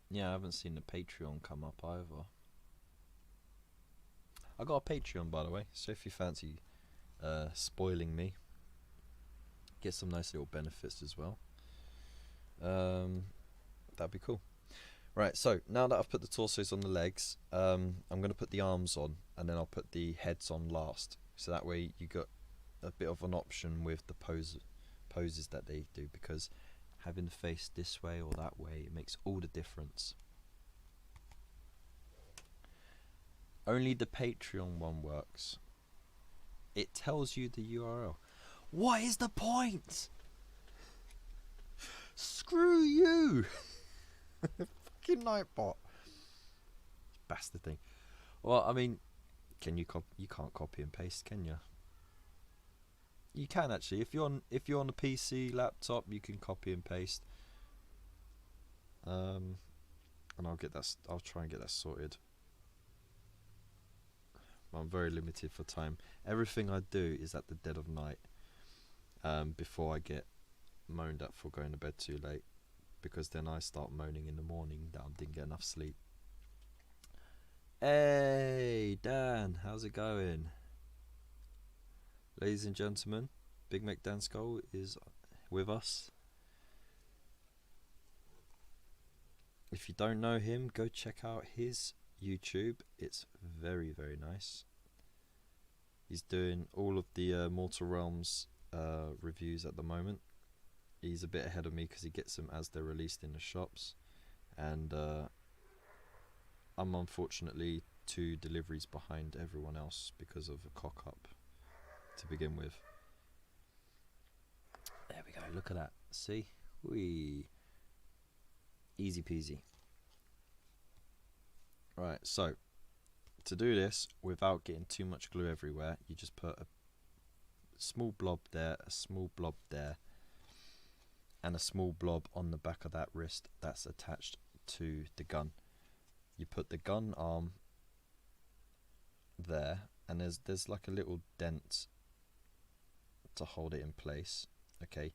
Yeah, I haven't seen the Patreon come up either. I got a Patreon, by the way, so if you fancy spoiling me, get some nice little benefits as well. That'd be cool. Right, so now that I've put the torsos on the legs, I'm going to put the arms on, and then I'll put the heads on last. So that way you got a bit of an option with the poses that they do, because having the face this way or that way, it makes all the difference. Only the Patreon one works. It tells you the URL. What is the point? Screw you! Fucking Nightbot. Bastard thing. Well, I mean, you can't copy and paste, can you? You can actually. If you're on a PC laptop, you can copy and paste. And I'll try and get that sorted. I'm very limited for time. Everything I do is at the dead of night, before I get moaned at for going to bed too late, because then I start moaning in the morning that I didn't get enough sleep. Hey Dan, how's it going? Ladies and gentlemen, Big Mac Dan Skull is with us. If you don't know him, go check out his YouTube. It's very, very nice. He's doing all of the Mortal Realms reviews at the moment. He's a bit ahead of me because he gets them as they're released in the shops, and I'm unfortunately 2 deliveries behind everyone else because of a cock up to begin with. There we go, look at that. See? Whee. Easy peasy. Right, so to do this without getting too much glue everywhere, you just put a small blob there, a small blob there, and a small blob on the back of that wrist that's attached to the gun. You put the gun arm there, and there's like a little dent to hold it in place. Okay,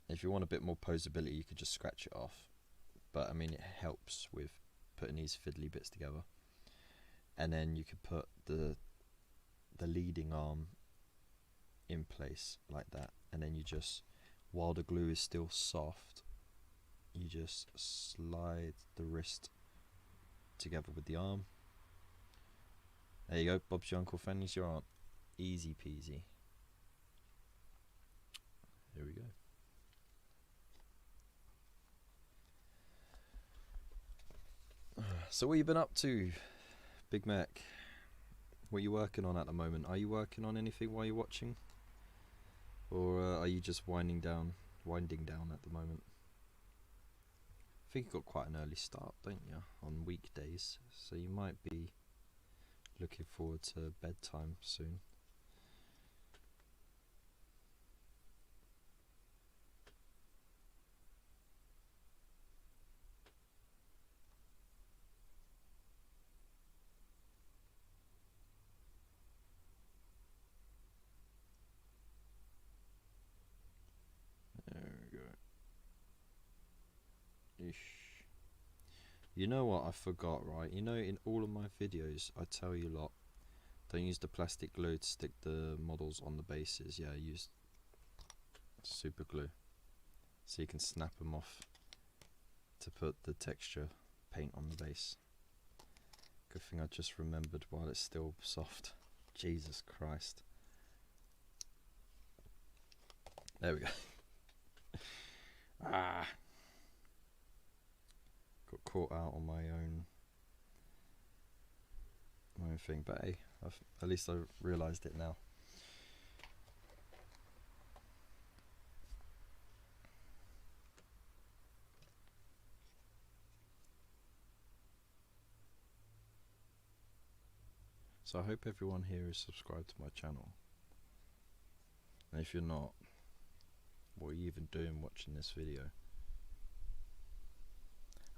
if you want a bit more posability, you could just scratch it off, but I mean it helps with putting these fiddly bits together. And then you could put the leading arm in place like that, and then you just, while the glue is still soft, you just slide the wrist together with the arm. There you go, Bob's your uncle, Fanny's your aunt. Easy peasy. Here we go. So what you been up to, Big Mac? What are you working on at the moment? Are you working on anything while you're watching? Or are you just winding down at the moment? I think you got quite an early start, don't you, on weekdays? So you might be looking forward to bedtime soon. There we go. Ish. You know what I forgot, right? You know, in all of my videos I tell you lot, don't use the plastic glue to stick the models on the bases. Yeah, use super glue so you can snap them off to put the texture paint on the base. Good thing I just remembered while it's still soft. Jesus Christ. There we go. Ah, got caught out on my own thing, but hey, at least I realised it now. So I hope everyone here is subscribed to my channel, and if you're not, what are you even doing watching this video?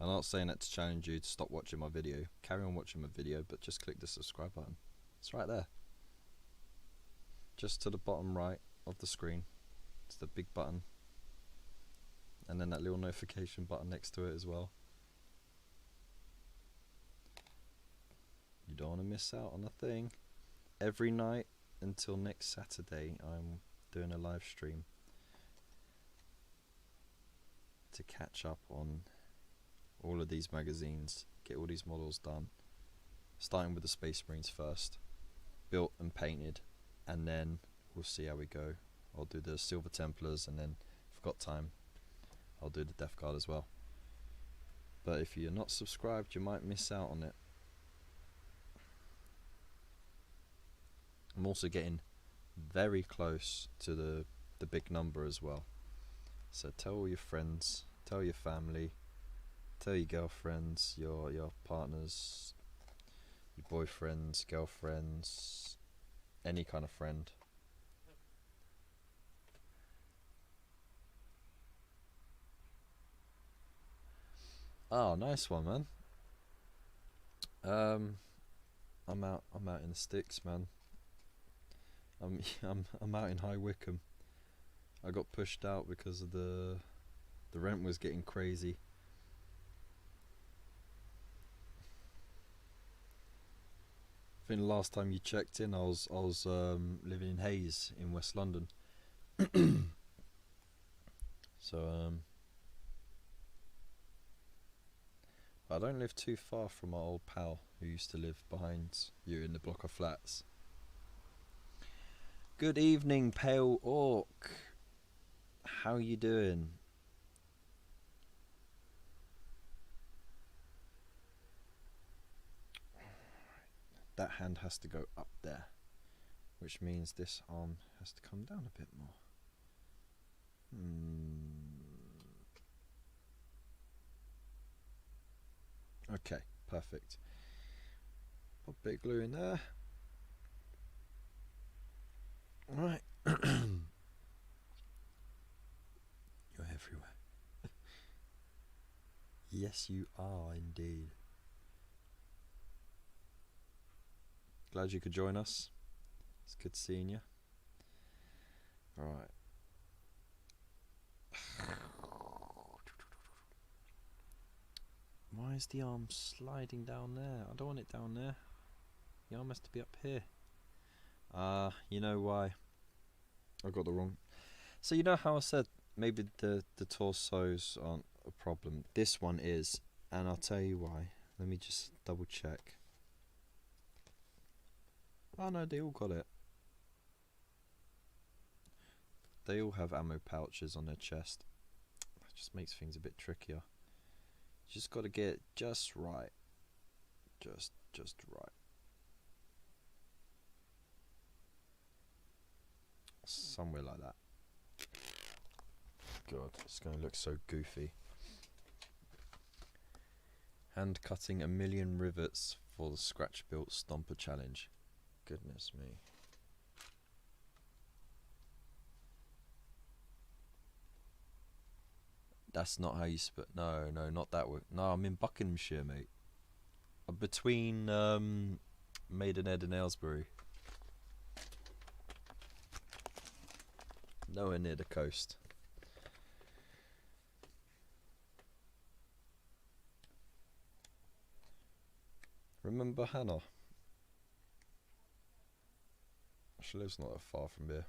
I'm not saying that to challenge you to stop watching my video. Carry on watching my video, but just click the subscribe button. It's right there. Just to the bottom right of the screen. It's the big button. And then that little notification button next to it as well. You don't want to miss out on a thing. Every night until next Saturday, I'm doing a live stream to catch up on all of these magazines, get all these models done, starting with the Space Marines first, built and painted, and then we'll see how we go. I'll do the Silver Templars, and then if I've got time, I'll do the Death Guard as well. But if you're not subscribed, you might miss out on it. I'm also getting very close to the big number as well. So tell all your friends, tell your family, tell your girlfriends, your partners, your boyfriends, girlfriends, any kind of friend. Oh, nice one, man. I'm out in the sticks, man. I'm out in High Wycombe. I got pushed out because of the rent was getting crazy. I think the last time you checked in, I was living in Hayes in West London. So I don't live too far from my old pal who used to live behind you in the block of flats. Good evening, Pale Orc. How you doing? That hand has to go up there, which means this arm has to come down a bit more. Okay, perfect. Put a bit of glue in there. Right. You're everywhere. Yes, you are indeed. Glad you could join us. It's good seeing you. Alright. Why is the arm sliding down there? I don't want it down there. The arm has to be up here. You know why? I got the wrong. So you know how I said maybe the torsos aren't a problem. This one is, and I'll tell you why. Let me just double check. Oh no, they all got it. They all have ammo pouches on their chest. That just makes things a bit trickier. You just got to get it just right. Just right. Somewhere like that. God, it's going to look so goofy. Hand cutting 1,000,000 rivets for the scratch built stomper challenge. Goodness me. That's not how you no, not that way. No, I'm in Buckinghamshire, mate. I'm between Maidenhead and Aylesbury. Nowhere near the coast. Remember Hannah? She lives not that far from here.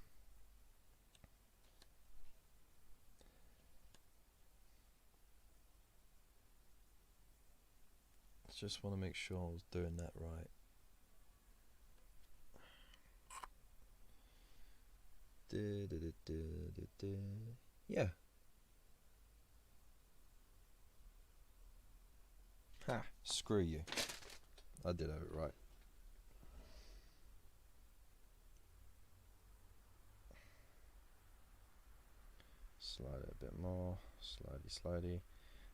Just want to make sure I was doing that right. Yeah. Ha! Screw you. I did have it right. Slide it a bit more. Slidey.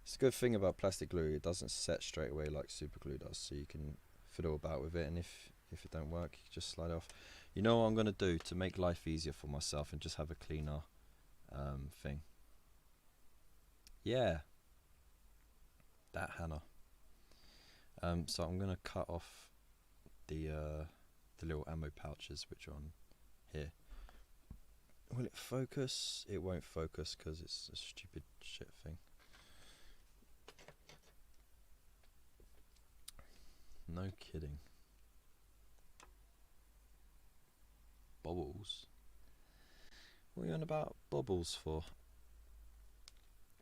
It's a good thing about plastic glue, it doesn't set straight away like super glue does, so you can fiddle about with it, and if it don't work, you can just slide it off. You know what I'm going to do to make life easier for myself and just have a cleaner thing? Yeah. That Hannah. So I'm going to cut off the little ammo pouches which are on here. Will it focus? It won't focus because it's a stupid shit thing. No kidding. Bubbles? What are you on about bubbles for?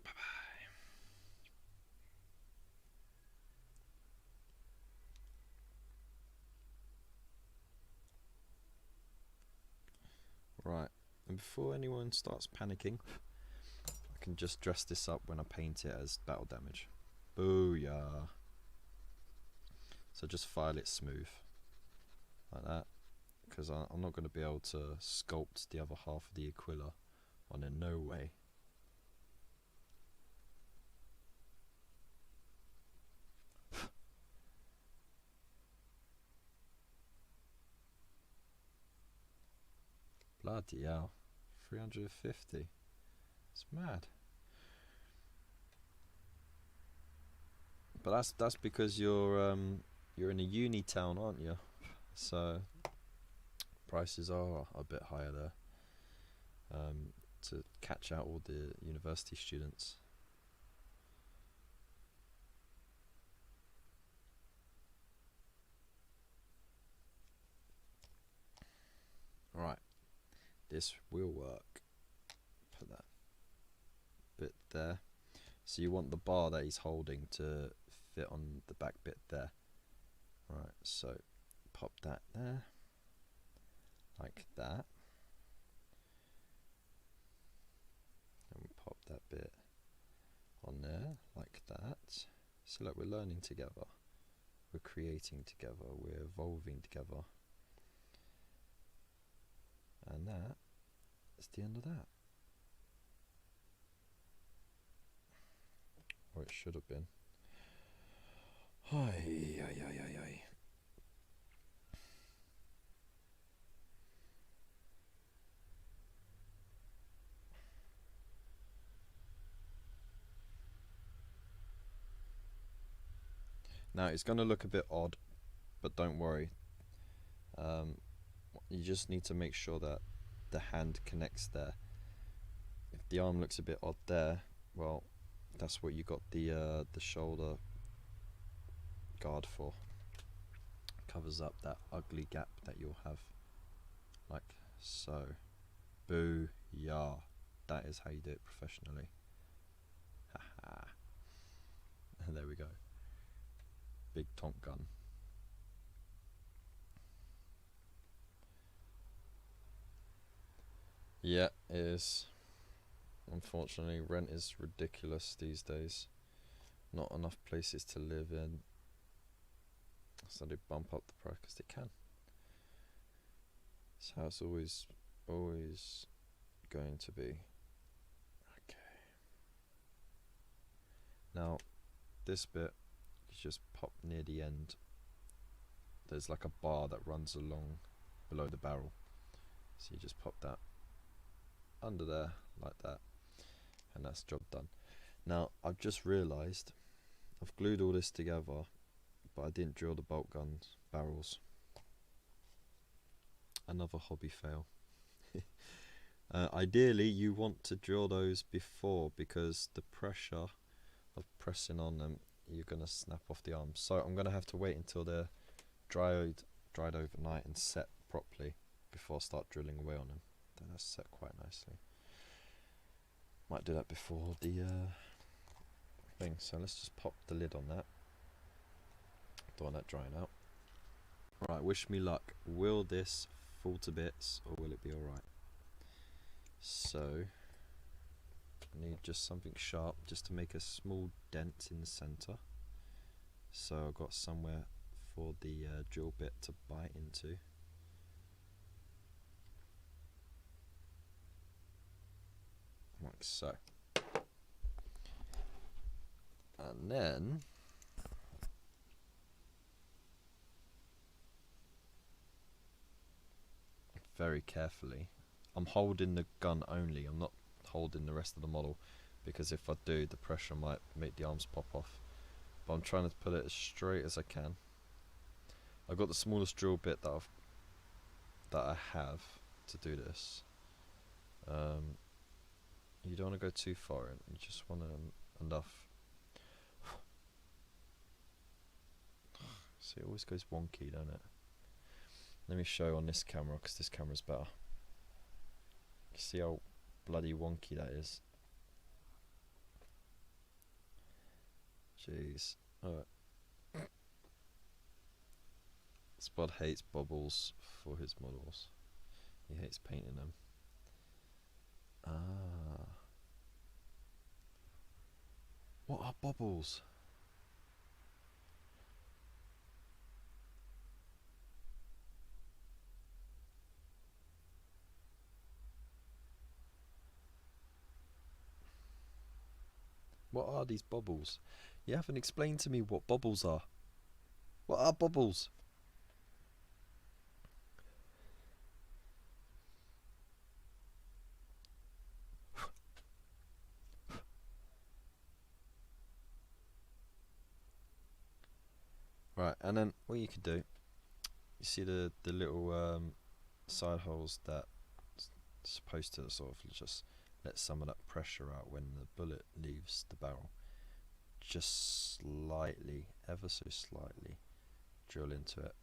Bye bye. Right, and before anyone starts panicking, I can just dress this up when I paint it as battle damage. Booyah. So just file it smooth, like that, because I'm not going to be able to sculpt the other half of the Aquila on it, no way. Bloody hell, 350, it's mad. But that's because you're in a uni town, aren't you? So prices are a bit higher there, to catch out all the university students. Right, this will work. Put that bit there. So you want the bar that he's holding to fit on the back bit there. Right, so pop that there, like that. And we pop that bit on there, like that. So look, we're learning together. We're creating together. We're evolving together. And that is the end of that. Or it should have been. Ay, ay, ay, ay, ay. Now it's going to look a bit odd, but don't worry. You just need to make sure that the hand connects there. If the arm looks a bit odd there, well, that's what you got the shoulder guard for. Covers up that ugly gap that you'll have, like so. Boo-yah. That is how you do it professionally. Haha. And there we go. Big tonk gun. Yeah, it is. Unfortunately, rent is ridiculous these days. Not enough places to live in. So they bump up the price because they can. That's how it's always going to be. Okay. Now, this bit, you just pop near the end. There's like a bar that runs along below the barrel. So you just pop that under there like that, and that's job done. Now, I've just realised I've glued all this together, but I didn't drill the bolt guns barrels. Another hobby fail. Ideally, you want to drill those before, because the pressure of pressing on them, you're going to snap off the arms. So I'm going to have to wait until they're dried overnight and set properly before I start drilling away on them. Then that's set quite nicely. Might do that before the thing. So let's just pop the lid on that. Don't want that drying out. Right, wish me luck. Will this fall to bits, or will it be alright? So I need just something sharp just to make a small dent in the centre, so I've got somewhere for the drill bit to bite into. Like so. And then very carefully, I'm holding the gun only, I'm not holding the rest of the model, because if I do, the pressure might make the arms pop off. But I'm trying to put it as straight as I can. I've got the smallest drill bit that I have to do this. You don't want to go too far in, you just want enough. See, it always goes wonky, don't it? Let me show on this camera, because this camera's better. You see how bloody wonky that is? Jeez. Alright. Spud hates bubbles for his models. He hates painting them. Ah. What are bubbles? What are these bubbles? You haven't explained to me what bubbles are. What are bubbles? Right, and then what you could do, you see the little side holes that supposed to sort of just let some of that pressure out when the bullet leaves the barrel. Just slightly, ever so slightly, drill into it.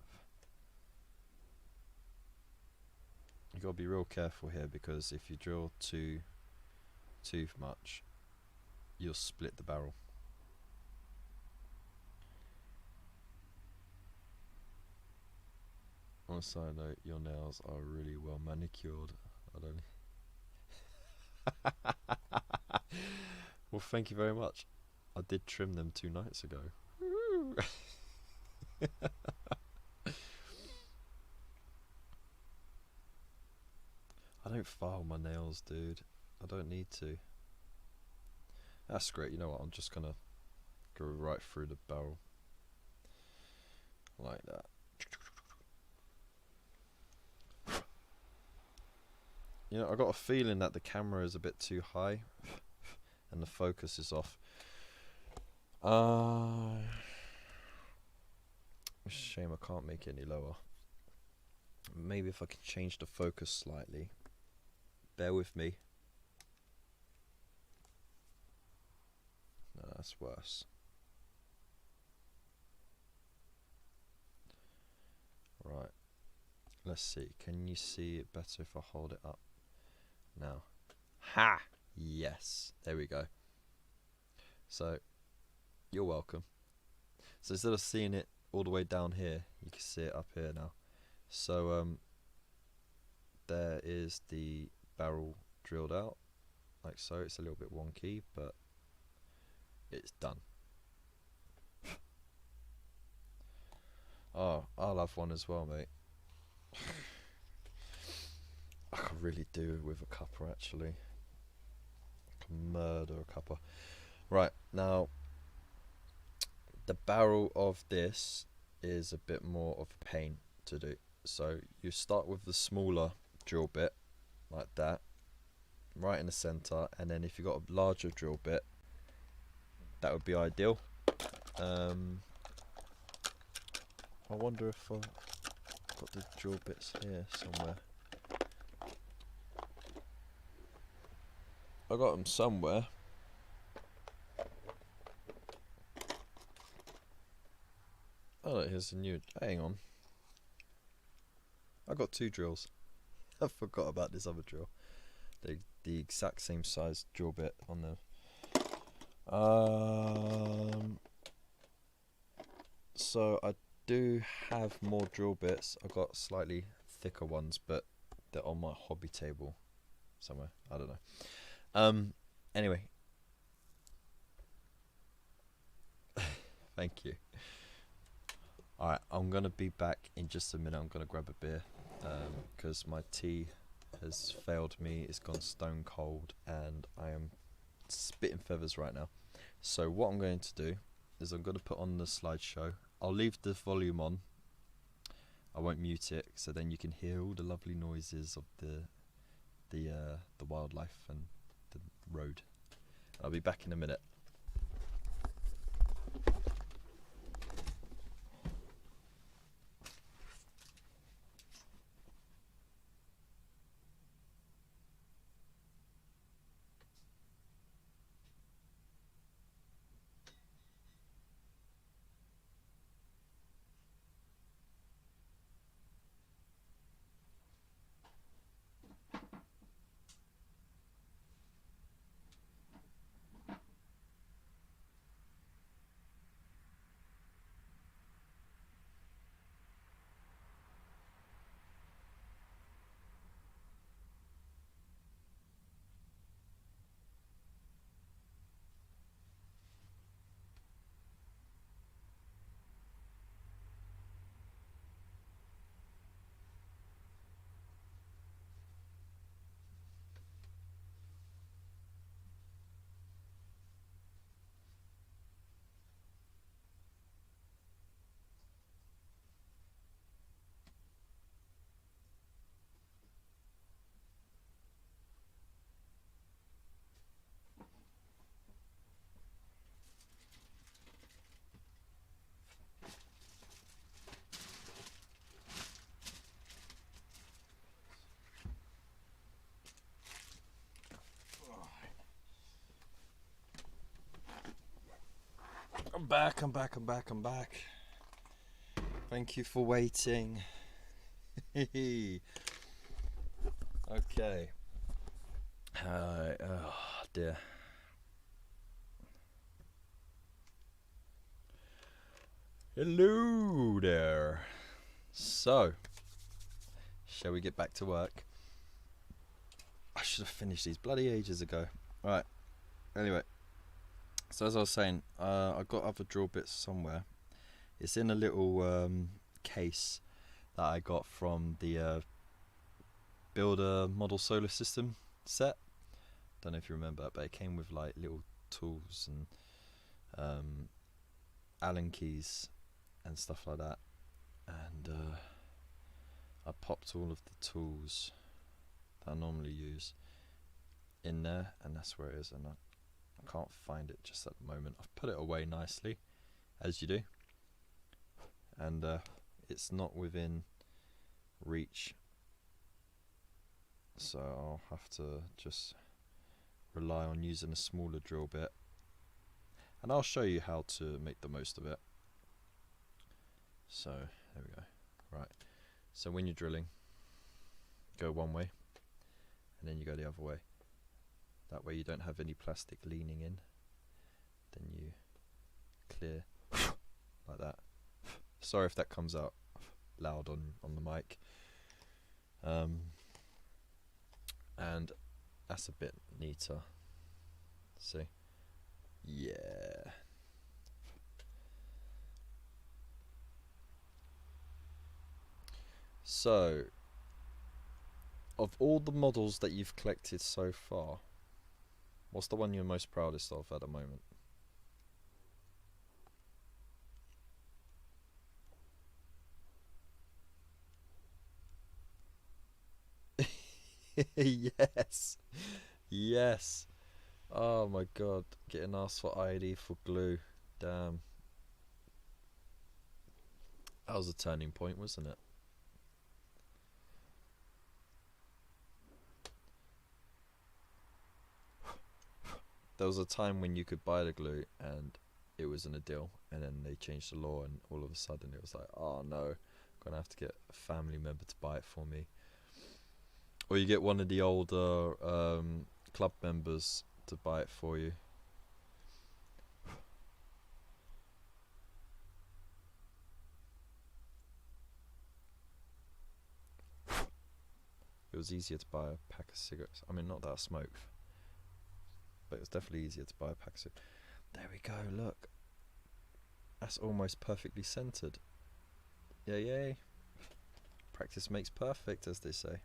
You gotta be real careful here, because if you drill too much, you'll split the barrel. On a side note, your nails are really well manicured. I don't. Well, thank you very much. I did trim them 2 nights ago. I don't file my nails, dude. I don't need to. That's great. You know what? I'm just gonna go right through the barrel. like that. You know, I got a feeling that the camera is a bit too high and the focus is off. It's a shame I can't make it any lower. Maybe if I can change the focus slightly. Bear with me. No, that's worse. Right. Let's see. Can you see it better if I hold it up now? Ha! Yes. There we go. So, you're welcome. So instead of seeing it all the way down here, you can see it up here now. So, there is the barrel drilled out, like so. It's a little bit wonky, but it's done. Oh, I'll have one as well, mate. I could really do with a cuppa, actually. I could murder a cuppa. Right, now, the barrel of this is a bit more of a pain to do. So you start with the smaller drill bit, like that, right in the center, and then if you've got a larger drill bit, that would be ideal. I wonder if I've got the drill bits here somewhere. I got them somewhere. Oh, here's a new. Hang on. I got 2 drills. I forgot about this other drill. The exact same size drill bit on the. So I do have more drill bits. I got slightly thicker ones, but they're on my hobby table somewhere. I don't know. Anyway. Thank you. Alright, I'm gonna be back in just a minute. I'm gonna grab a beer because my tea has failed me. It's gone stone cold and I am spitting feathers right now. So what I'm going to do is I'm going to put on the slideshow. I'll leave the volume on. I won't mute it, so then you can hear all the lovely noises of the wildlife and the road. I'll be back in a minute. I'm back. Thank you for waiting. Okay. Oh dear. Hello there. So, shall we get back to work? I should have finished these bloody ages ago. Right. Anyway. So as I was saying, I got other drill bits somewhere. It's in a little case that I got from the Builder Model Solar System set. Don't know if you remember, but it came with like little tools and Allen keys and stuff like that. and I popped all of the tools that I normally use in there, and that's where it is, and I can't find it just at the moment. I've put it away nicely, as you do, and it's not within reach, so I'll have to just rely on using a smaller drill bit, and I'll show you how to make the most of it. So there we go. Right, so when you're drilling, go one way and then you go the other way. That way you don't have any plastic leaning in. Then you clear like that. Sorry if that comes out loud on the mic. And that's a bit neater. See? Yeah. So, of all the models that you've collected so far, what's the one you're most proudest of at the moment? Yes. Yes. Oh my god. Getting asked for ID for glue. Damn. That was a turning point, wasn't it? There was a time when you could buy the glue and it wasn't a deal, and then they changed the law, and all of a sudden it was like, oh no, I'm gonna have to get a family member to buy it for me. Or you get one of the older club members to buy it for you. It was easier to buy a pack of cigarettes. I mean, not that I smoke, but it was definitely easier to buy a pack of cigarettes. There we go, look. That's almost perfectly centered. Yeah, yay. Practice makes perfect, as they say.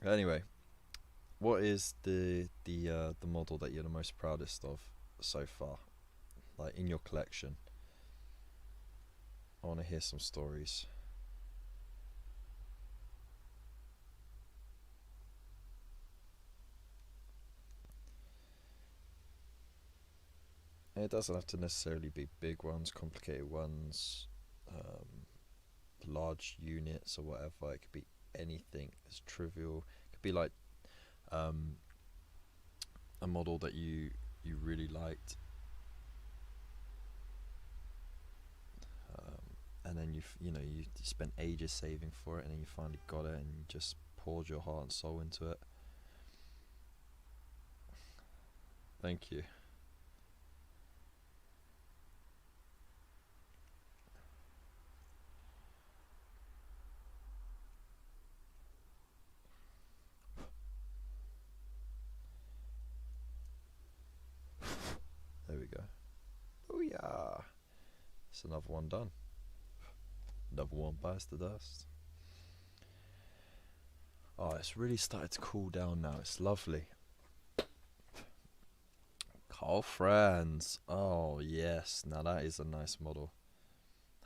Anyway, what is the model that you're the most proudest of so far, like in your collection? I want to hear some stories. It doesn't have to necessarily be big ones, complicated ones, large units or whatever. It could be anything as trivial. It could be like a model that you really liked, and then you spent ages saving for it, and then you finally got it, and you just poured your heart and soul into it. Thank you. There we go. Oh yeah. It's another one done. Another one bites the dust. Oh, it's really started to cool down now. It's lovely. Call friends. Oh yes, now that is a nice model.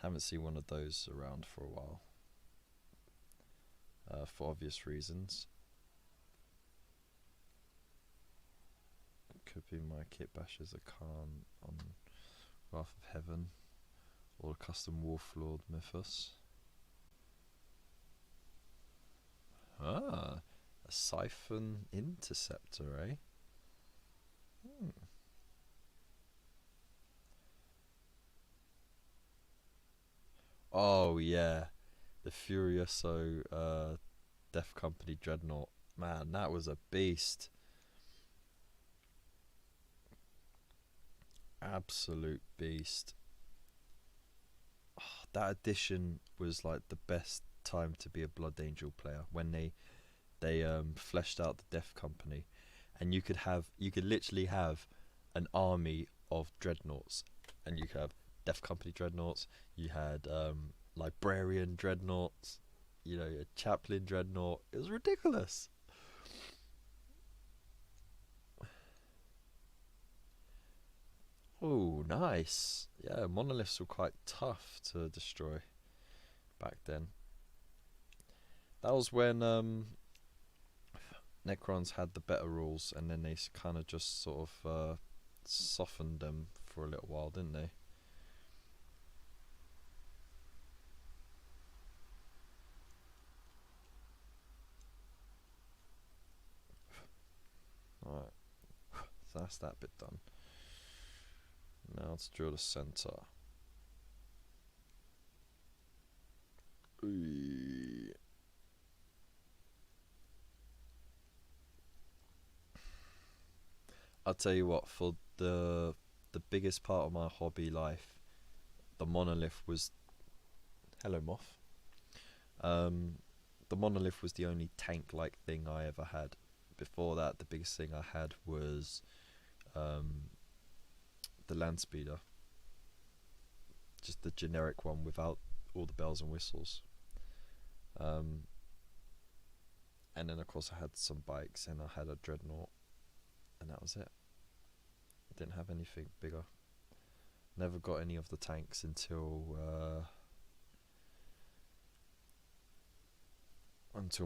Haven't seen one of those around for a while. For obvious reasons. Could be my kit bashes a Khan on Wrath of Heaven, or a custom Wolflord Mythos. Ah, a Siphon Interceptor, eh? Oh yeah, the Furioso Death Company Dreadnought. Man, that was a beast. Absolute beast. Oh, that edition was like the best time to be a Blood Angel player, when they fleshed out the Death Company, and you could literally have an army of dreadnoughts, and you could have Death Company dreadnoughts, you had Librarian dreadnoughts, a Chaplain dreadnought. It was ridiculous. Oh, nice. Yeah, monoliths were quite tough to destroy back then. That was when Necrons had the better rules, and then they kind of just sort of softened them for a little while, didn't they? Alright, so that's that bit done. Now let's drill the center. I'll tell you what, for the biggest part of my hobby life, the monolith was... Hello, moth. The monolith was the only tank-like thing I ever had. Before that, the biggest thing I had was the land speeder. Just the generic one without all the bells and whistles. And then of course I had some bikes, and I had a dreadnought, and that was it. I didn't have anything bigger. Never got any of the tanks until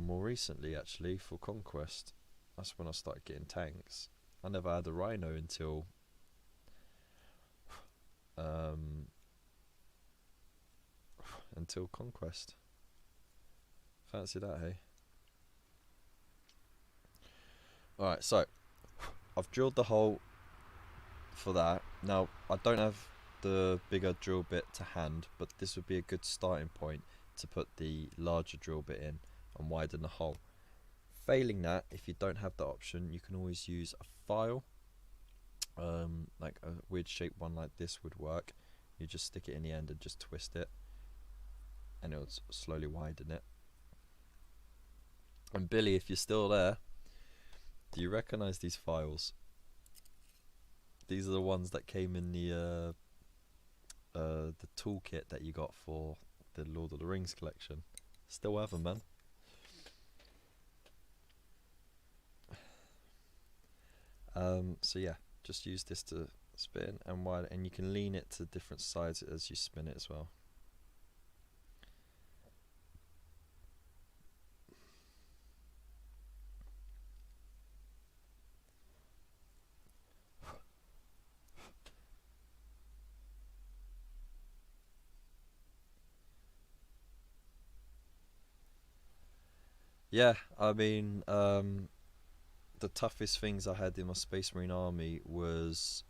more recently, actually, for Conquest. That's when I started getting tanks. I never had a Rhino until Conquest. Fancy that, hey? Alright, so I've drilled the hole for that. Now, I don't have the bigger drill bit to hand, but this would be a good starting point to put the larger drill bit in and widen the hole. Failing that, if you don't have the option, you can always use a file. Like a weird shaped one like this would work. You just stick it in the end and just twist it, and it'll slowly widen it. And Billy, if you're still there, do you recognise these files? These are the ones that came in the toolkit that you got for the Lord of the Rings collection. Still have them, man. So yeah, just use this to spin and widen, and you can lean it to different sides as you spin it as well. Yeah, I mean, the toughest things I had in my Space Marine army was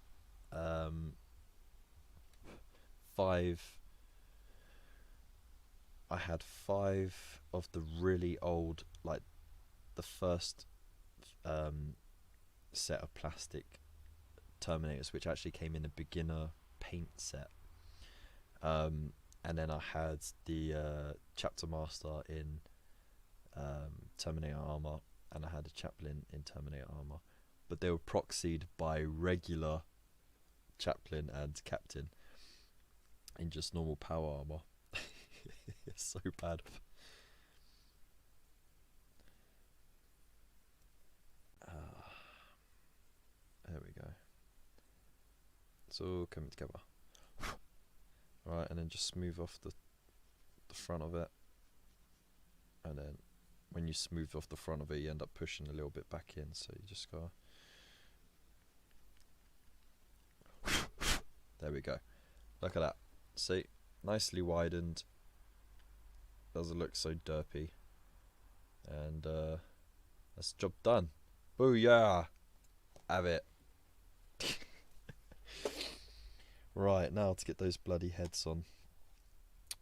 5. I had 5 of the really old, like the first set of plastic Terminators, which actually came in a beginner paint set. And then I had the Chapter Master in Terminator armor, and I had a Chaplain in Terminator armor, but they were proxied by regular Chaplain and Captain in just normal power armor. It's so bad. There we go. It's all coming together. Right, and then just smooth off the front of it, and then when you smooth off the front of it, you end up pushing a little bit back in, so you just gotta... There we go. Look at that. See? Nicely widened. Doesn't look so derpy. And that's the job done. Booyah! Have it. Right, now to get those bloody heads on.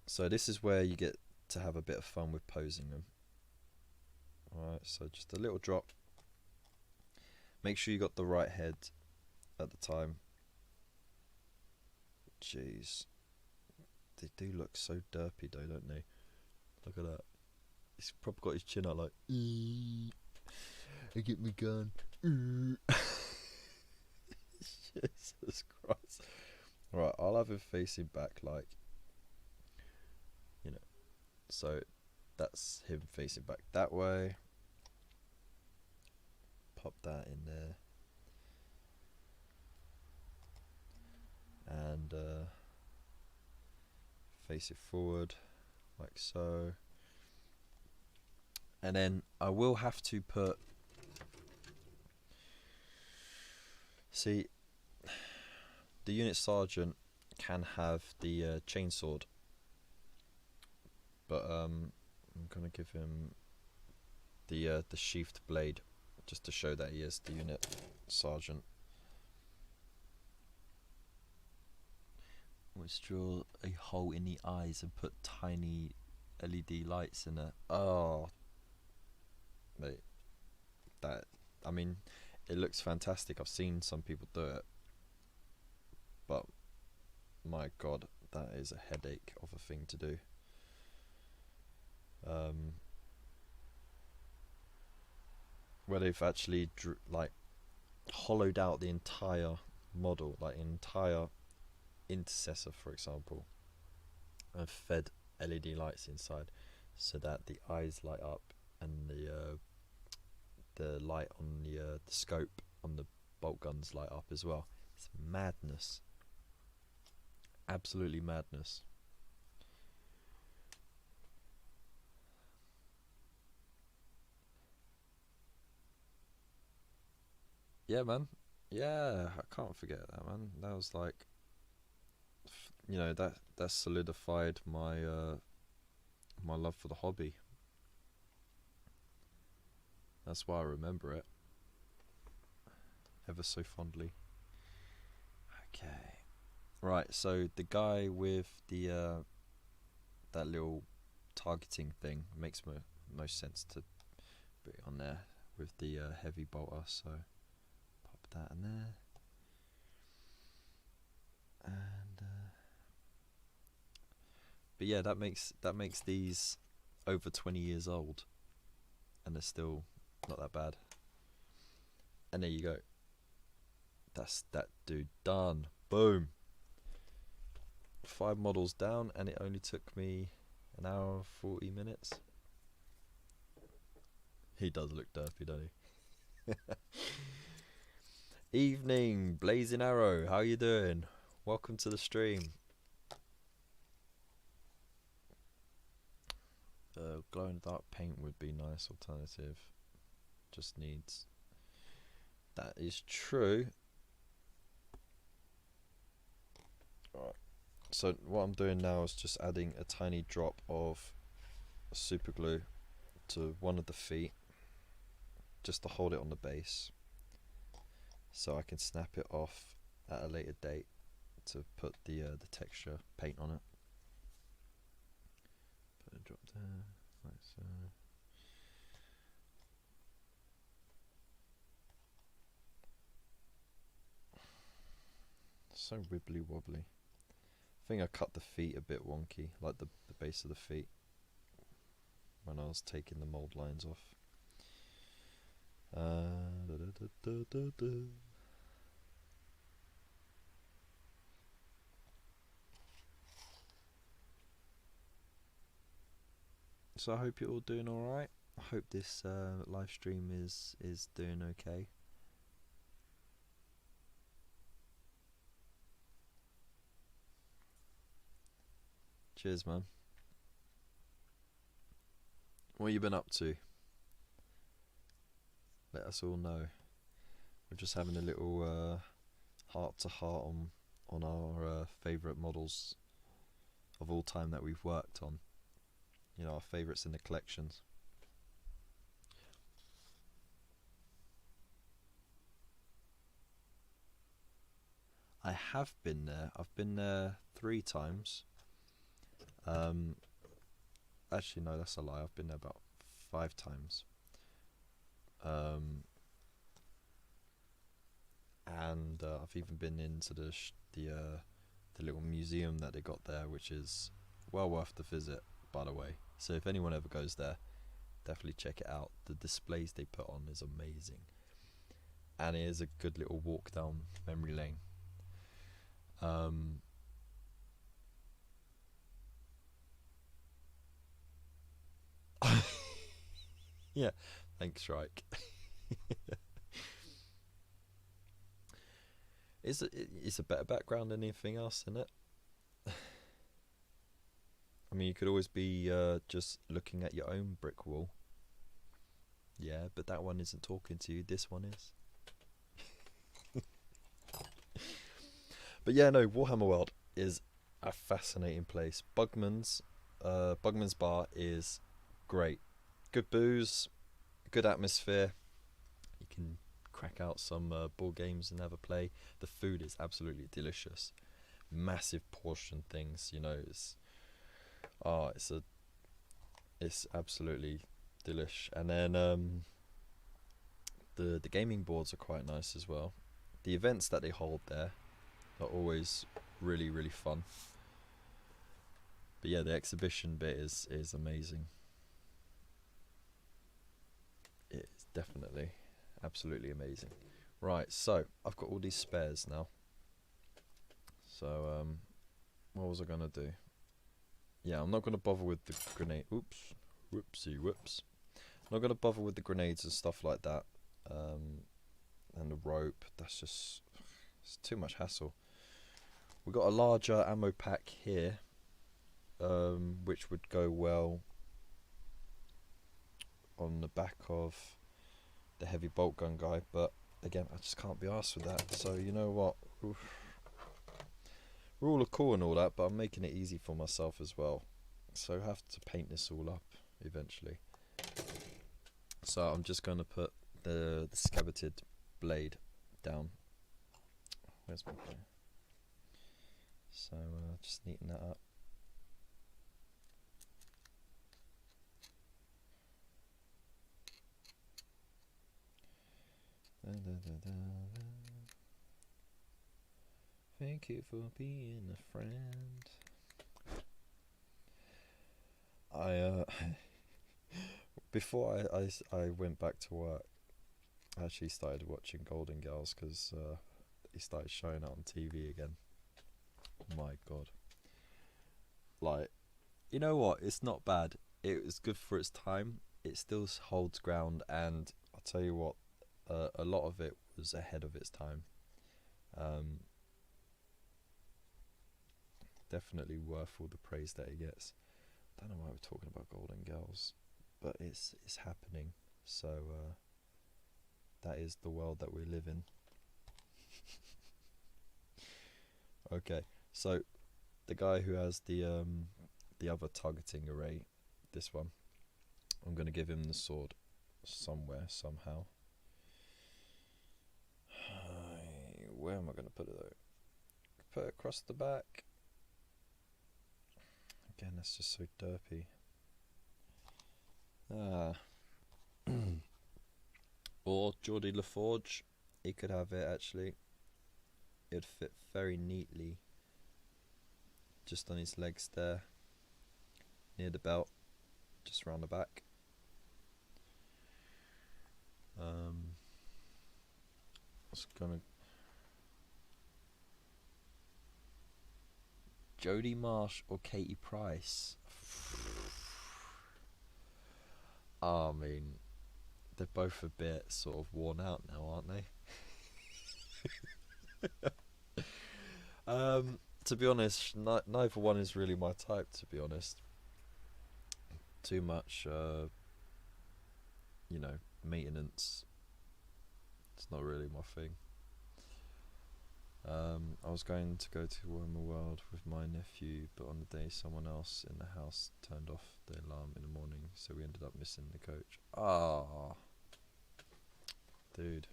So this is where you get to have a bit of fun with posing them. Alright, so just a little drop. Make sure you got the right head at the time. Jeez. They do look so derpy though, don't they? Look at that. He's probably got his chin out like, I get my gun. Jesus Christ. Right, I'll have him facing back like, you know, so that's him facing back that way. Pop that in there. face it forward like so, and then I will have to put, see, the unit sergeant can have the chainsword, but I'm gonna give him the sheathed blade just to show that he is the unit sergeant. Let's draw a hole in the eyes and put tiny LED lights in it. Oh, mate, that, I mean, it looks fantastic. I've seen some people do it, but my god, that is a headache of a thing to do. Where they've actually like hollowed out the entire model, like entire intercessor, for example, and fed LED lights inside, so that the eyes light up and the light on the scope on the bolt guns light up as well. It's madness, absolutely madness. Yeah, man. Yeah, I can't forget that, man. That was like, you know, that solidified my my love for the hobby. That's why I remember it ever so fondly. Okay, right. So the guy with the that little targeting thing makes most sense to put it on there with the heavy bolter. So pop that in there, and but yeah, that makes these over 20 years old, and they're still not that bad. And there you go. That's that dude done. Boom. 5 models down, and it only took me an hour and 40 minutes. He does look derpy, doesn't he? Evening, Blazing Arrow. How you doing? Welcome to the stream. Glow in the dark paint would be nice alternative. Just needs. That is true. Alright. So what I'm doing now is just adding a tiny drop of super glue to one of the feet, just to hold it on the base, so I can snap it off at a later date to put the texture paint on it. Put a drop there, like so. So wibbly wobbly. I think I cut the feet a bit wonky, like the base of the feet, when I was taking the mold lines off. So I hope you're all doing alright. I hope this live stream is doing okay. Cheers, man. What you been up to? Let us all know. We're just having a little heart to heart on our favourite models of all time that we've worked on. You know, our favourites in the collections. I have been there. I've been there 3 times. Actually, no, that's a lie. I've been there about 5 times. And I've even been into the little museum that they got there, which is well worth the visit, by the way. So if anyone ever goes there, definitely check it out. The displays they put on is amazing, and it is a good little walk down memory lane. Yeah, thanks, Shrike. It's a better background than anything else, isn't it? I mean, you could always be just looking at your own brick wall. Yeah, but that one isn't talking to you. This one is. But yeah, no, Warhammer World is a fascinating place. Bugman's Bar is great. Good booze, good atmosphere. You can crack out some board games and have a play. The food is absolutely delicious. Massive portion things, you know. It's absolutely delish. And then the gaming boards are quite nice as well. The events that they hold there are always really, really fun. But yeah, the exhibition bit is amazing. It's definitely absolutely amazing. Right, so I've got all these spares now. So what was I gonna do? Yeah, I'm not gonna bother with the grenade. Oops, whoops. I'm not gonna bother with the grenades and stuff like that. And the rope. That's just, it's too much hassle. We've got a larger ammo pack here, which would go well on the back of the heavy bolt gun guy, but again, I just can't be arsed with that. So you know what? Oof. We're all cool and all that, but I'm making it easy for myself as well. So I have to paint this all up eventually. So I'm just going to put the scabbarded blade down. Where's my blade? So just neaten that up. Thank you for being a friend. Before I went back to work, I actually started watching Golden Girls because it started showing up on TV again. My God. Like, you know what? It's not bad. It was good for its time. It still holds ground, and I'll tell you what, a lot of it was ahead of its time. Definitely worth all the praise that it gets. I don't know why we're talking about Golden Girls, but it's happening. So that is the world that we live in. Okay, so the guy who has the other targeting array, this one, I'm gonna give him the sword somewhere, somehow. Where am I gonna put it though? Put it across the back. Again, that's just so derpy. Or Geordie LaForge, he could have it actually. It'd fit very neatly just on his legs there, near the belt, just around the back. It's gonna Jodie Marsh or Katie Price. I mean, they're both a bit sort of worn out now, aren't they? To be honest, neither one is really my type, to be honest. Too much, maintenance. It's not really my thing. I was going to go to Warhammer World with my nephew, but on the day someone else in the house turned off the alarm in the morning, so we ended up missing the coach. Ah, dude.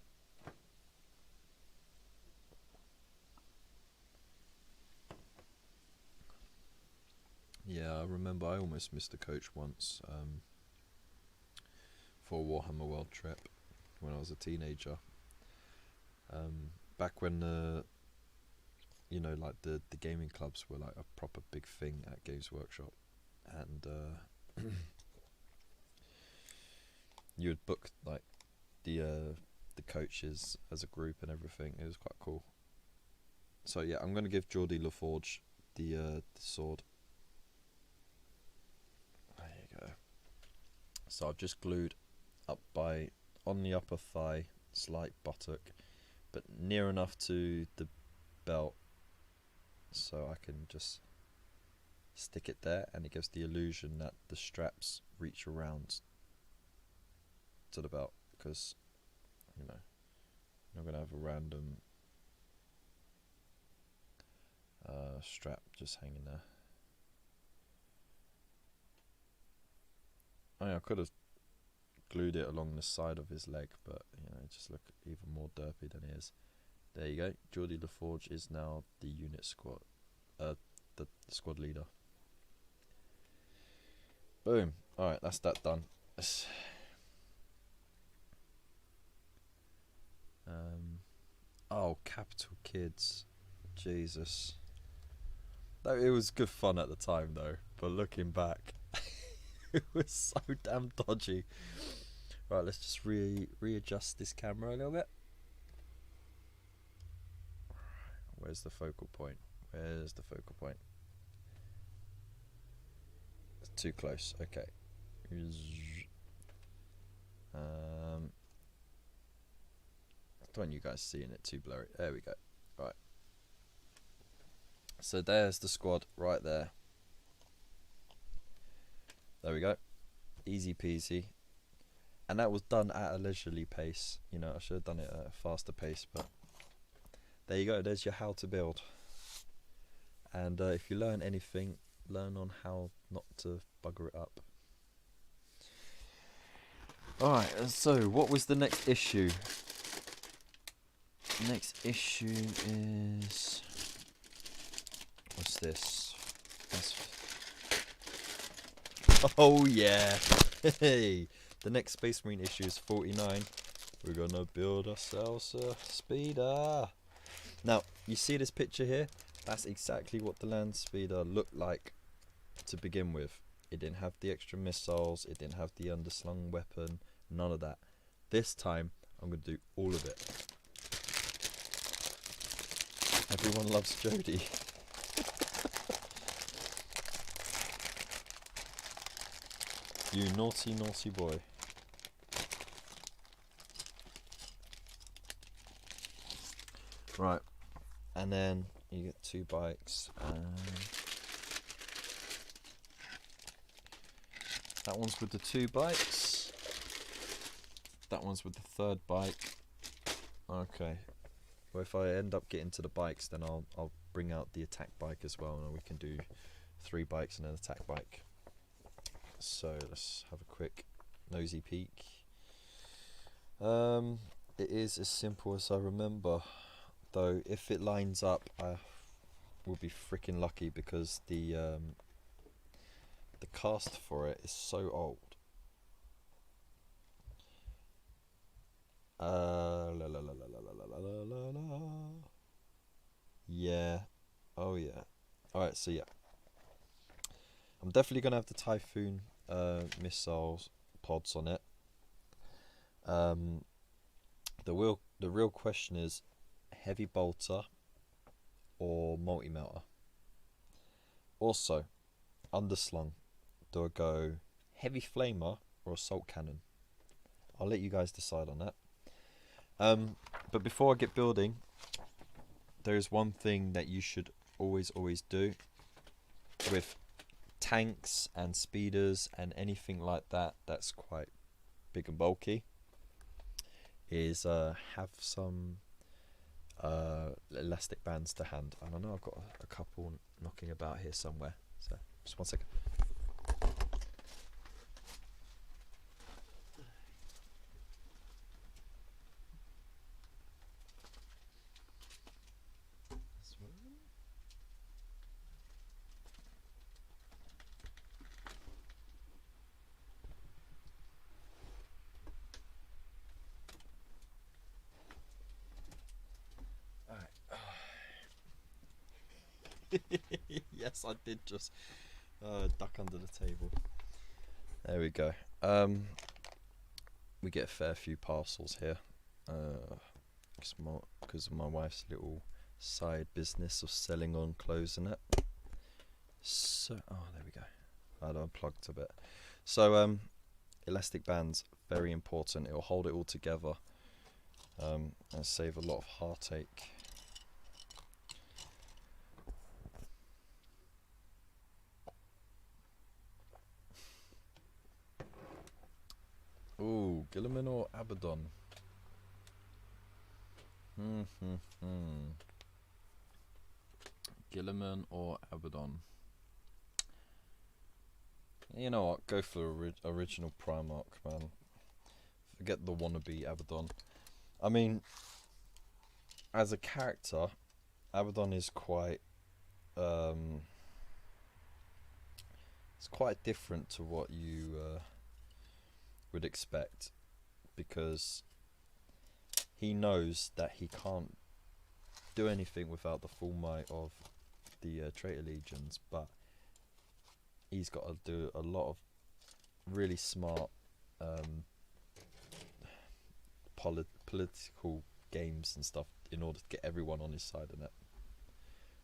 Yeah, I remember I almost missed the coach once for a Warhammer World trip when I was a teenager. Back when the gaming clubs were like a proper big thing at Games Workshop, and you would book like the coaches as a group and everything. It was quite cool. So yeah, I'm gonna give Geordie LaForge the sword. There you go. So I've just glued up on the upper thigh, slight buttock, but near enough to the belt so I can just stick it there, and it gives the illusion that the straps reach around to the belt, because, you know, you're not going to have a random strap just hanging there. I mean, I could have glued it along the side of his leg, but, you know, it just look even more derpy than it is. There you go. Geordie LaForge is now the unit squad, the squad leader. Boom. Alright, that's that done. Oh, Capital Kids. Jesus. It was good fun at the time, though, but looking back, it was so damn dodgy. Right, let's just readjust this camera a little bit. Where's the focal point? Where's the focal point? It's too close. Okay. I don't want you guys seeing it too blurry. There we go. Right. So there's the squad right there. There we go. Easy peasy. And that was done at a leisurely pace. You know, I should have done it at a faster pace, but there you go. There's your how to build. And if you learn anything, learn on how not to bugger it up. Alright, so what was the next issue? Next issue is... what's this? Oh yeah! Hey! The next Space Marine issue is 49. We're gonna build ourselves a speeder. Now, you see this picture here? That's exactly what the land speeder looked like to begin with. It didn't have the extra missiles, it didn't have the underslung weapon, none of that. This time, I'm gonna do all of it. Everyone loves Jody. You naughty, naughty boy. Right, and then you get 2 bikes, and that one's with the 2 bikes, that one's with the 3rd bike. Okay, well, if I end up getting to the bikes, then I'll bring out the attack bike as well, and we can do 3 bikes and an attack bike. So let's have a quick nosy peek. It is as simple as I remember, though if it lines up I will be freaking lucky, because the cast for it is so old. Yeah. Oh yeah. Alright, so yeah, I'm definitely gonna have the Typhoon missiles pods on it. The real question is heavy bolter or multi-melter. Also, underslung, do I go heavy flamer or assault cannon? I'll let you guys decide on that. But before I get building, there is one thing that you should always do with tanks and speeders and anything like that that's quite big and bulky, is have some elastic bands to hand. And I know I've got a couple knocking about here somewhere, so just one second. Yes, I did just duck under the table. There we go. We get a fair few parcels here, because of my wife's little side business of selling on clothes and that. So, oh, there we go. I'd unplugged a bit. So, elastic bands, very important. It will hold it all together and save a lot of heartache. Ooh, Gilliman or Abaddon? Gilliman or Abaddon? You know what? Go for original Primarch, man. Forget the wannabe Abaddon. I mean, as a character, Abaddon is quite it's quite different to what you would expect, because he knows that he can't do anything without the full might of the traitor legions, but he's got to do a lot of really smart political games and stuff in order to get everyone on his side in it.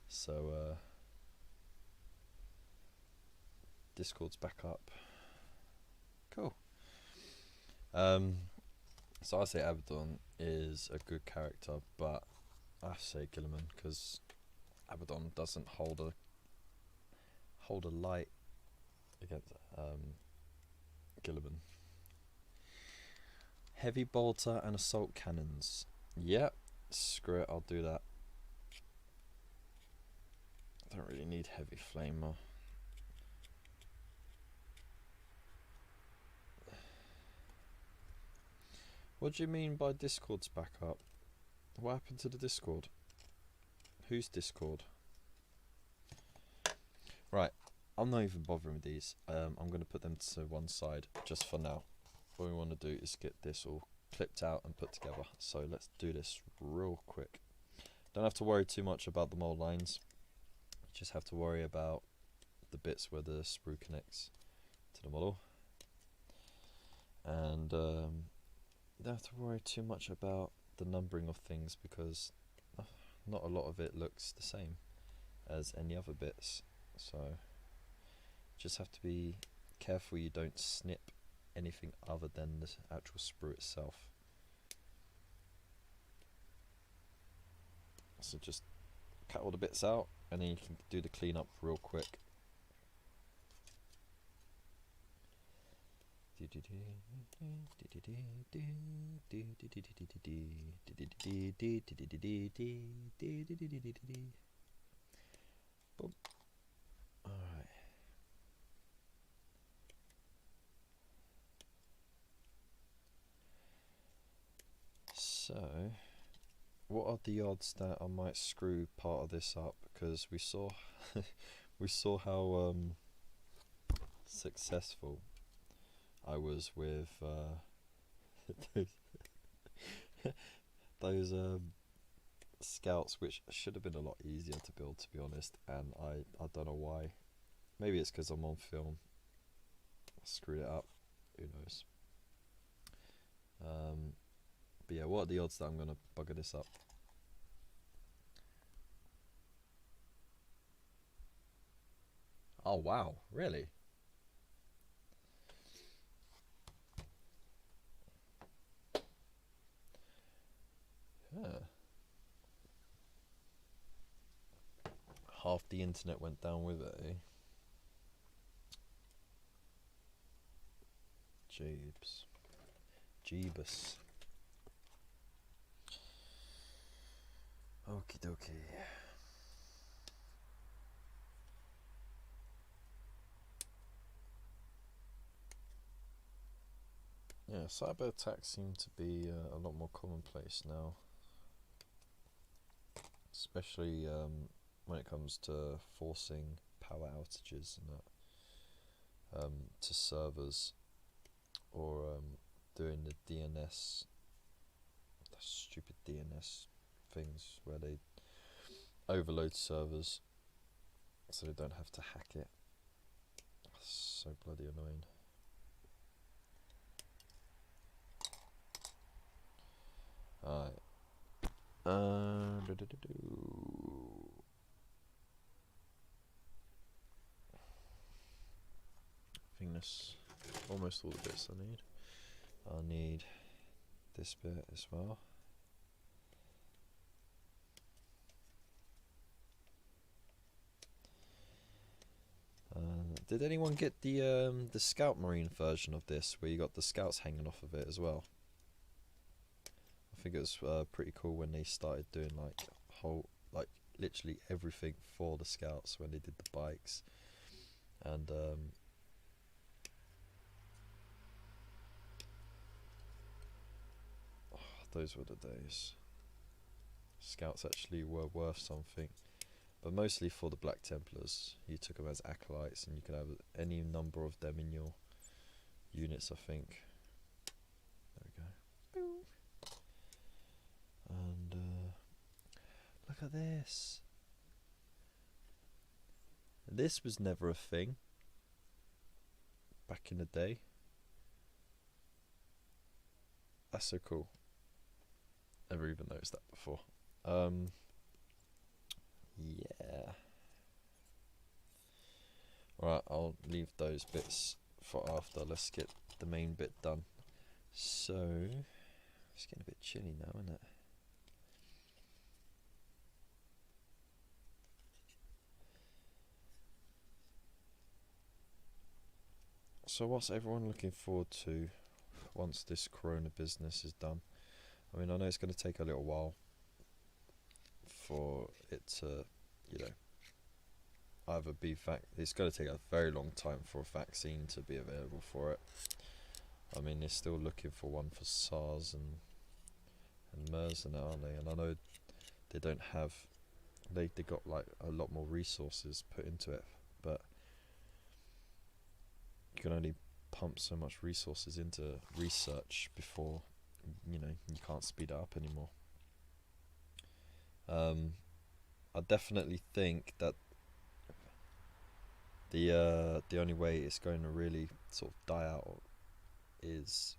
So Discord's back up. Cool. So I say Abaddon is a good character, but I say Gilliman because Abaddon doesn't hold a light against Gilliman. Heavy bolter and assault cannons. Yep, screw it, I'll do that. I don't really need heavy flamer. What do you mean by Discord's back up? What happened to the Discord? Whose Discord? Right, I'm not even bothering with these. I'm going to put them to one side just for now. What we want to do is get this all clipped out and put together. So let's do this real quick. Don't have to worry too much about the mold lines. Just have to worry about the bits where the sprue connects to the model. And don't have to worry too much about the numbering of things, because not a lot of it looks the same as any other bits. So just have to be careful you don't snip anything other than the actual sprue itself. So just cut all the bits out and then you can do the cleanup real quick. Boom. Alright. So, what are the odds that I might screw part of this up? Because we saw we saw how successful I was with those scouts, which should have been a lot easier to build, to be honest, and I don't know why. Maybe it's because I'm on film. I screwed it up, who knows. But yeah, what are the odds that I'm going to bugger this up? Oh wow, really? Yeah. Half the internet went down with it, eh? Jeebus. Okie dokie. Yeah, cyber attacks seem to be a lot more commonplace now. Especially when it comes to forcing power outages and that to servers, or doing the DNS, the stupid DNS things where they overload servers so they don't have to hack it. So bloody annoying. Alright. I think that's almost all the bits I need. I'll need this bit as well. Did anyone get the Scout Marine version of this, where you got the scouts hanging off of it as well? I think it was pretty cool when they started doing like literally everything for the scouts when they did the bikes, and those were the days. Scouts actually were worth something, but mostly for the Black Templars. You took them as acolytes, and you could have any number of them in your units, I think. There we go. And look at this. This was never a thing back in the day. That's so cool. Never even noticed that before. Yeah. Right, I'll leave those bits for after. Let's get the main bit done. So, it's getting a bit chilly now, isn't it? So what's everyone looking forward to once this Corona business is done? I mean, I know it's going to take a little while for it to, either be it's going to take a very long time for a vaccine to be available for it. I mean, they're still looking for one for SARS and MERS now, aren't they? And I know they don't have, they got like a lot more resources put into it, but you can only pump so much resources into research before you can't speed it up anymore. I definitely think that the only way it's going to really sort of die out is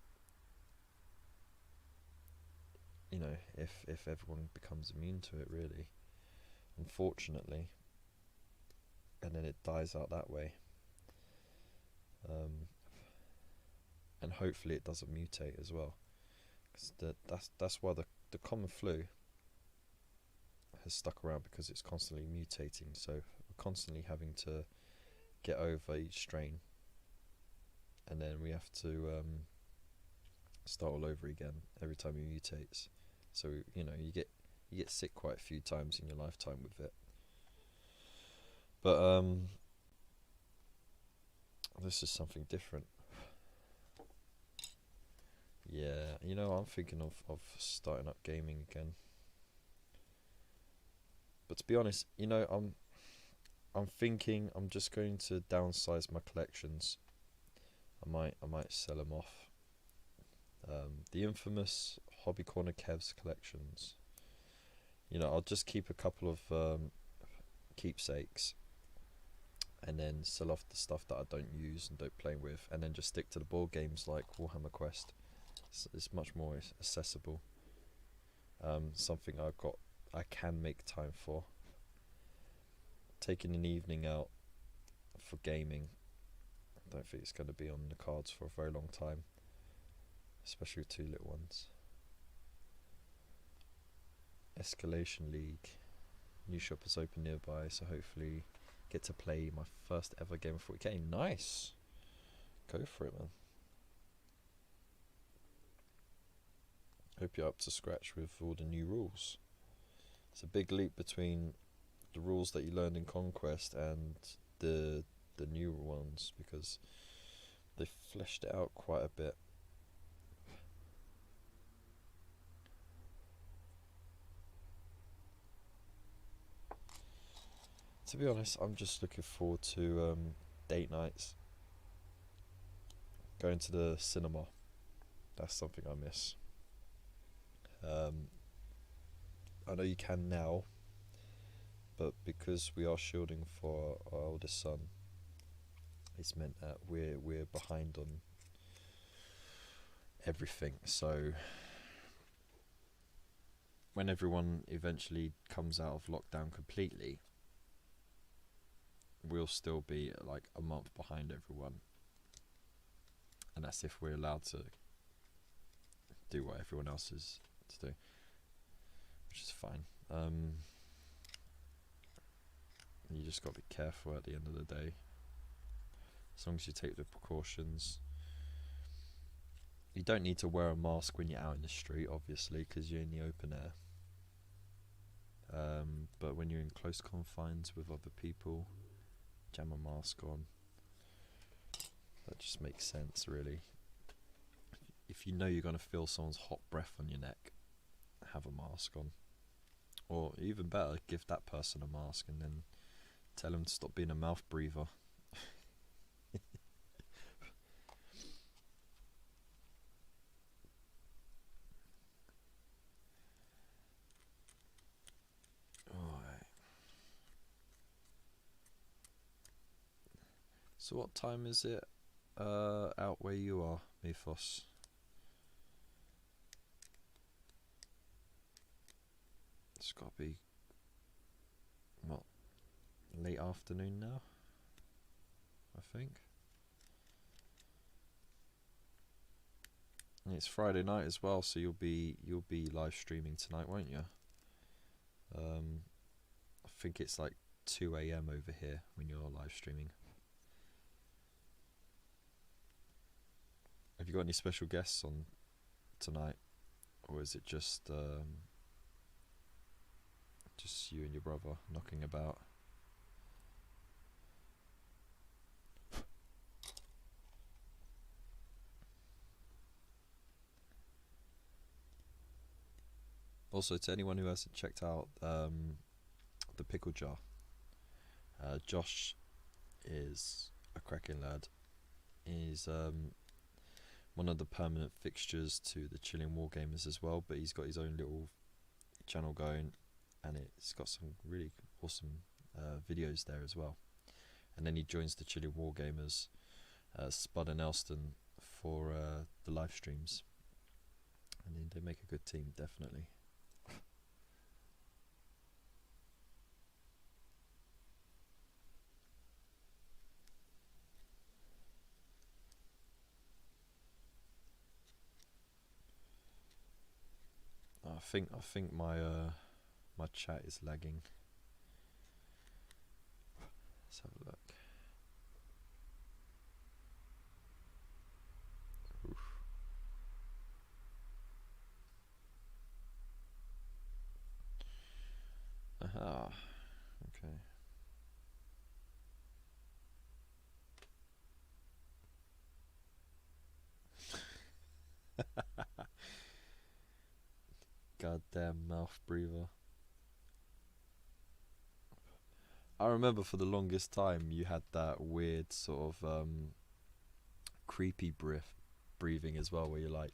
if everyone becomes immune to it, really, unfortunately, and then it dies out that way. And hopefully it doesn't mutate as well, because that's why the common flu has stuck around, because it's constantly mutating. So we're constantly having to get over each strain, and then we have to start all over again every time it mutates. So you get sick quite a few times in your lifetime with it. But this is something different. Yeah, I'm thinking of starting up gaming again. But to be honest, I'm thinking I'm just going to downsize my collections. I might sell them off. The infamous Hobby Corner Kev's collections. I'll just keep a couple of keepsakes, and then sell off the stuff that I don't use and don't play with, and then just stick to the board games like Warhammer Quest. It's much more accessible. Something I can make time for. Taking an evening out for gaming, I don't think it's going to be on the cards for a very long time, especially with two little ones. Escalation League, new shop is open nearby, so hopefully get to play my first ever game of 40k. Nice, go for it, man. Hope you're up to scratch with all the new rules. It's a big leap between the rules that you learned in Conquest and the newer ones, because they fleshed it out quite a bit. To be honest, I'm just looking forward to date nights, going to the cinema. That's something I miss. I know you can now, but because we are shielding for our oldest son, it's meant that we're behind on everything. So when everyone eventually comes out of lockdown completely, we'll still be like a month behind everyone, and that's if we're allowed to do what everyone else is to do, which is fine. You just got to be careful at the end of the day. as long as you take the precautions. You don't need to wear a mask when you're out in the street, obviously, because you're in the open air. But when you're in close confines with other people, jam a mask on. That just makes sense, really. If you know you're going to feel someone's hot breath on your neck, have a mask on. Or even better, give that person a mask and then tell them to stop being a mouth breather. Alright. So what time is it out where you are, Mythos? It's got to be, what, late afternoon now, I think. And it's Friday night as well, so you'll be live streaming tonight, won't you? I think it's like 2 AM over here when you're live streaming. Have you got any special guests on tonight, or is it just you and your brother knocking about? Also, to anyone who hasn't checked out the pickle jar, Josh is a cracking lad. He's one of the permanent fixtures to the Chilling Wargamers as well, but he's got his own little channel going, and it's got some really awesome videos there as well. And then he joins the Chilling Wargamers, Spud and Elston, for the live streams, and they make a good team, definitely. I think my my chat is lagging. Let's have a look. Oof. Aha. Okay. Goddamn mouth breather. I remember for the longest time you had that weird sort of creepy breathing as well, where you're like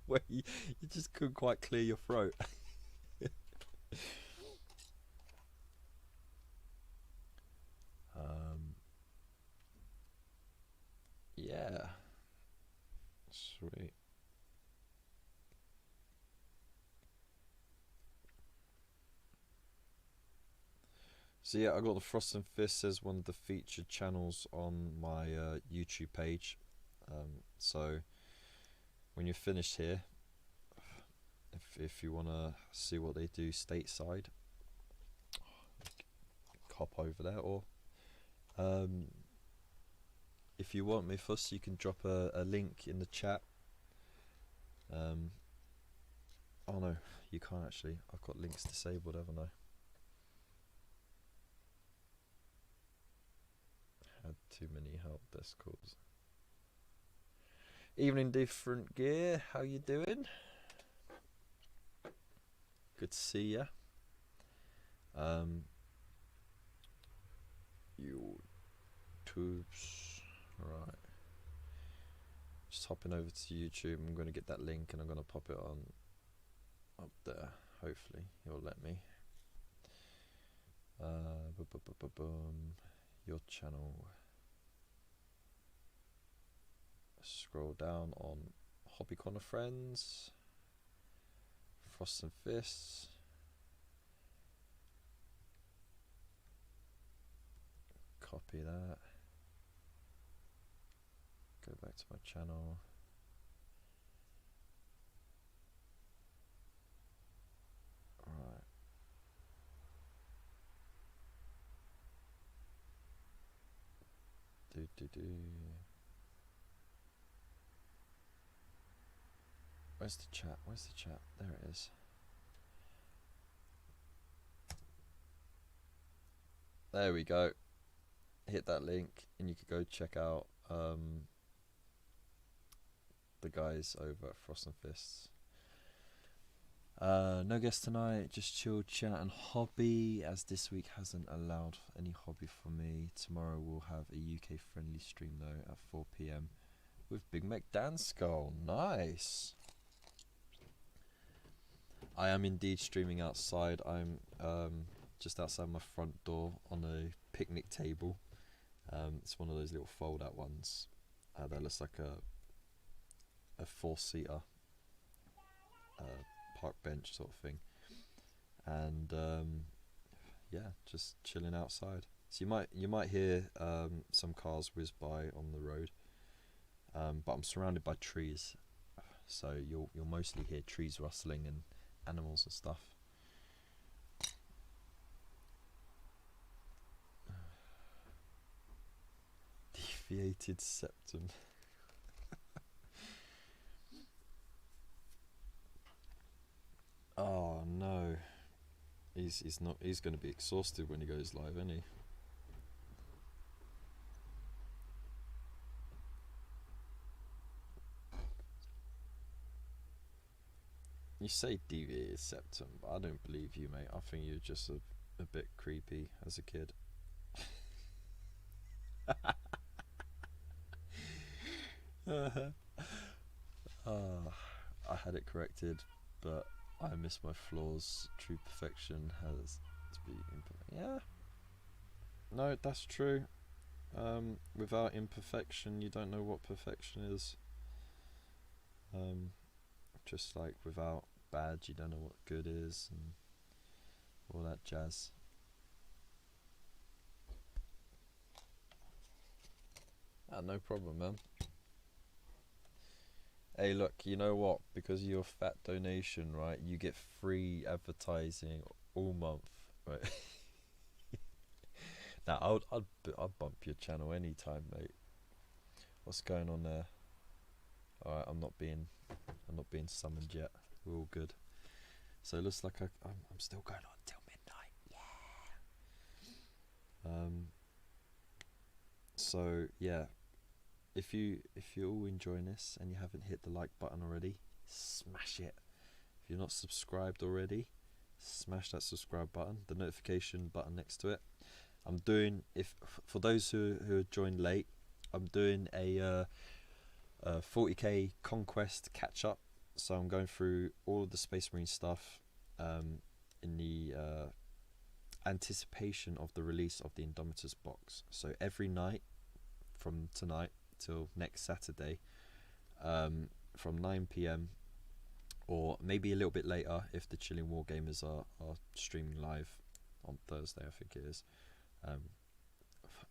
where you just couldn't quite clear your throat. Yeah. Sweet. So yeah, I got the Frost and Fist as one of the featured channels on my YouTube page. So when you're finished here, if you want to see what they do stateside, hop over there, or if you want, Mythos, you can drop a link in the chat. Oh no, you can't actually. I've got links disabled, haven't I? Had too many help desk calls. Evening, Different Gear. How you doing? Good to see ya. YouTube's right. Just hopping over to YouTube. I'm going to get that link and I'm going to pop it on up there. Hopefully you'll let me. Your channel. Scroll down on Hobby Corner Friends, Frost and Fists. Copy that. Go back to my channel. Alright. Where's the chat? Where's the chat? There it is. There we go. Hit that link and you could go check out the guys over at Frost and Fists. No guest tonight, just chill, chat and hobby, as this week hasn't allowed any hobby for me. Tomorrow we'll have a UK friendly stream though at 4 PM with Big Mac Dan Skull. Nice. I am indeed streaming outside. I'm just outside my front door on a picnic table. It's one of those little fold out ones that looks like a 4-seater park bench sort of thing, and yeah, just chilling outside. So you might hear some cars whiz by on the road, but I'm surrounded by trees, so you'll mostly hear trees rustling and animals and stuff. Deviated septum. Oh no, he's going to be exhausted when he goes live, isn't he? You say deviated septum, but I don't believe you, mate. I think you're just a bit creepy as a kid. I had it corrected, but I miss my flaws. True perfection has to be imperfect. Yeah. No, that's true. Without imperfection, you don't know what perfection is. Just like without bad, you don't know what good is, and all that jazz. No problem, man. Hey, look, you know what? Because of your fat donation, right, you get free advertising all month, right? Now, I'd bump your channel anytime, mate. What's going on there? All right, I'm not being summoned yet. We're all good. So it looks like I'm still going on till midnight. Yeah. So yeah. If you're all enjoying this and you haven't hit the like button already, smash it. If you're not subscribed already, smash that subscribe button, the notification button next to it. I'm doing, for those who joined late, I'm doing a 40k Conquest catch up. So I'm going through all of the Space Marine stuff in the anticipation of the release of the Indomitus box. So every night from tonight till next Saturday, from 9 PM or maybe a little bit later if the Chilling Wargamers are streaming live on Thursday, I think it is,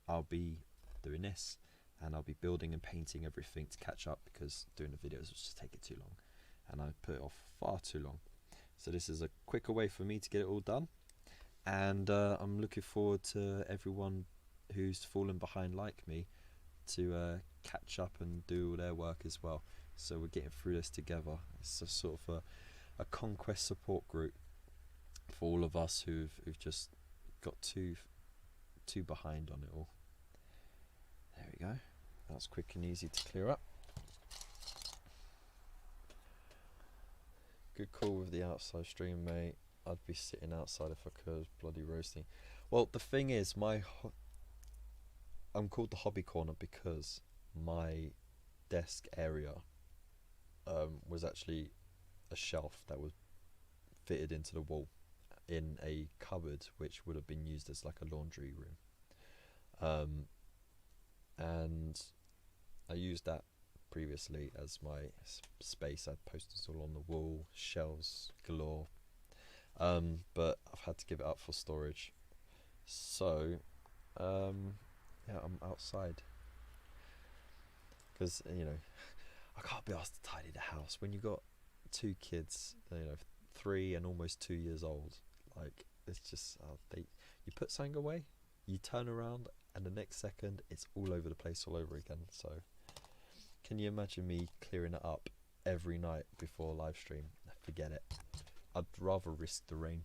I'll be doing this, and I'll be building and painting everything to catch up, because doing the videos will just take it too long and I put it off far too long. So this is a quicker way for me to get it all done, and I'm looking forward to everyone who's fallen behind like me to catch up and do all their work as well. So we're getting through this together. It's a sort of a conquest support group for all of us who've just got too behind on it all. There we go. That's quick and easy to clear up. Good call with the outside stream, mate. I'd be sitting outside if I could, bloody roasting. Well, the thing is, I'm called the hobby corner because my desk area was actually a shelf that was fitted into the wall in a cupboard, which would have been used as like a laundry room, and I used that previously as my space. I had posters all on the wall, shelves galore, but I've had to give it up for storage. So yeah, I'm outside because, you know, I can't be asked to tidy the house when you got 2 kids, you know, 3 and almost 2 years old. Like, it's just you put something away, you turn around and the next second it's all over the place all over again. So can you imagine me clearing it up every night before a live stream? Forget it. I'd rather risk the rain.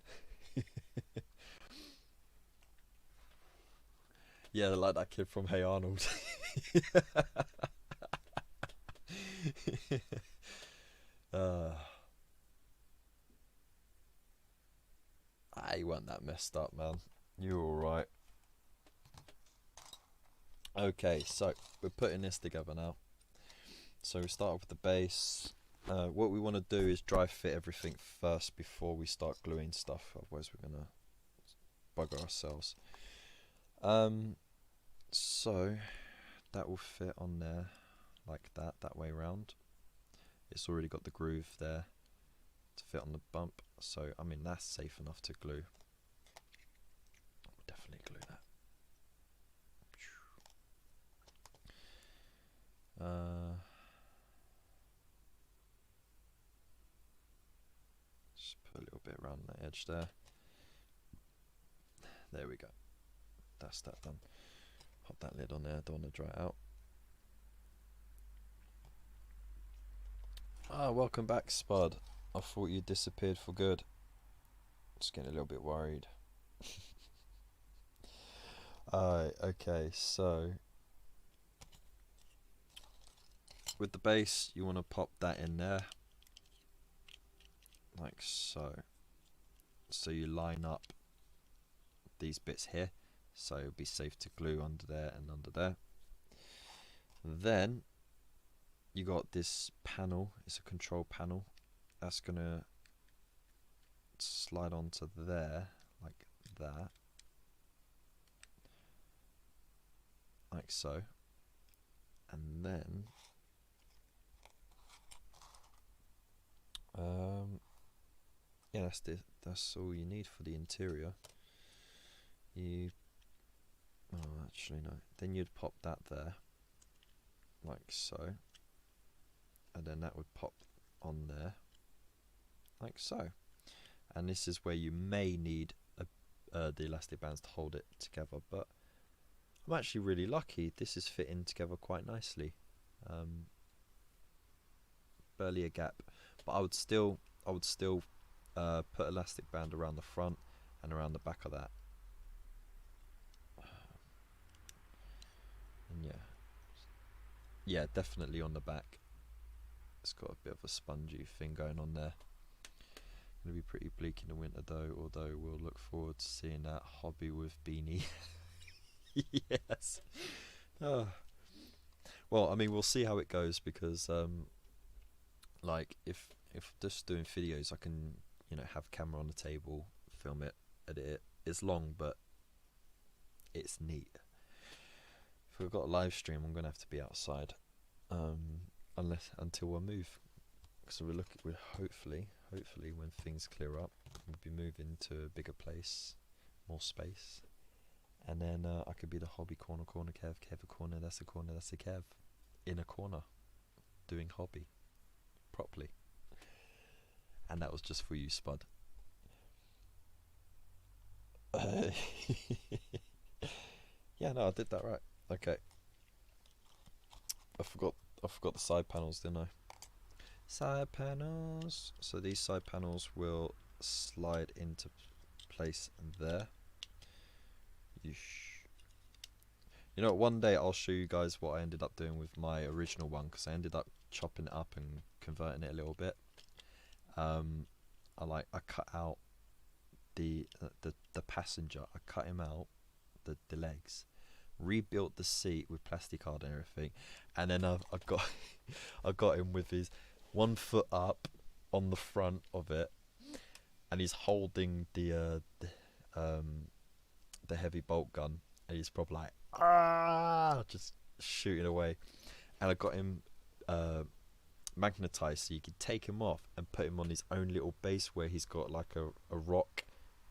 Yeah, like that kid from Hey Arnold. You weren't that messed up, man. You're alright. Okay, so we're putting this together now. So we start off with the base. What we want to do is dry fit everything first before we start gluing stuff, otherwise we're going to bugger ourselves. So that will fit on there like that, that way round. It's already got the groove there to fit on the bump, so I mean that's safe enough to glue. I'll definitely glue that. Just put a little bit around the edge there. There we go. That's that done. Pop that lid on there, don't want to dry it out. Welcome back, Spud. I thought you disappeared for good. Just getting a little bit worried. Okay, so with the base, you want to pop that in there, like so. So you line up these bits here, so it'll be safe to glue under there and under there. Then you got this panel, it's a control panel, that's gonna slide onto there, like that, like so, and then yeah, that's all you need for the interior. Actually no, then you'd pop that there, like so, and then that would pop on there, like so. And this is where you may need the elastic bands to hold it together, but I'm actually really lucky. This is fitting together quite nicely. Barely a gap, but I would still put elastic band around the front and around the back of that. And yeah, definitely on the back. It's got a bit of a spongy thing going on there. Gonna be pretty bleak in the winter though, although we'll look forward to seeing that hobby with Beanie. Yes. Well, I mean, we'll see how it goes, because like if just doing videos, I can, you know, have camera on the table, film it, edit it. It's long, but it's neat. If we've got a live stream, I'm gonna have to be outside, until we move. So we're hopefully when things clear up, we'll be moving to a bigger place, more space, and then I could be the hobby corner Kev a corner, that's a Kev, in a corner, doing hobby properly. And that was just for you, Spud. Yeah, no, I did that right. Okay. I forgot the side panels, didn't I? Side panels. So these side panels will slide into place there. You know, one day I'll show you guys what I ended up doing with my original one, because I ended up chopping it up and converting it a little bit. I cut out the passenger. I cut him out, the legs, rebuilt the seat with plastic card and everything, and then I got him with his 1 foot up on the front of it, and he's holding the heavy bolt gun, and he's probably like just shooting away. And I got him magnetized, so you could take him off and put him on his own little base where he's got like a rock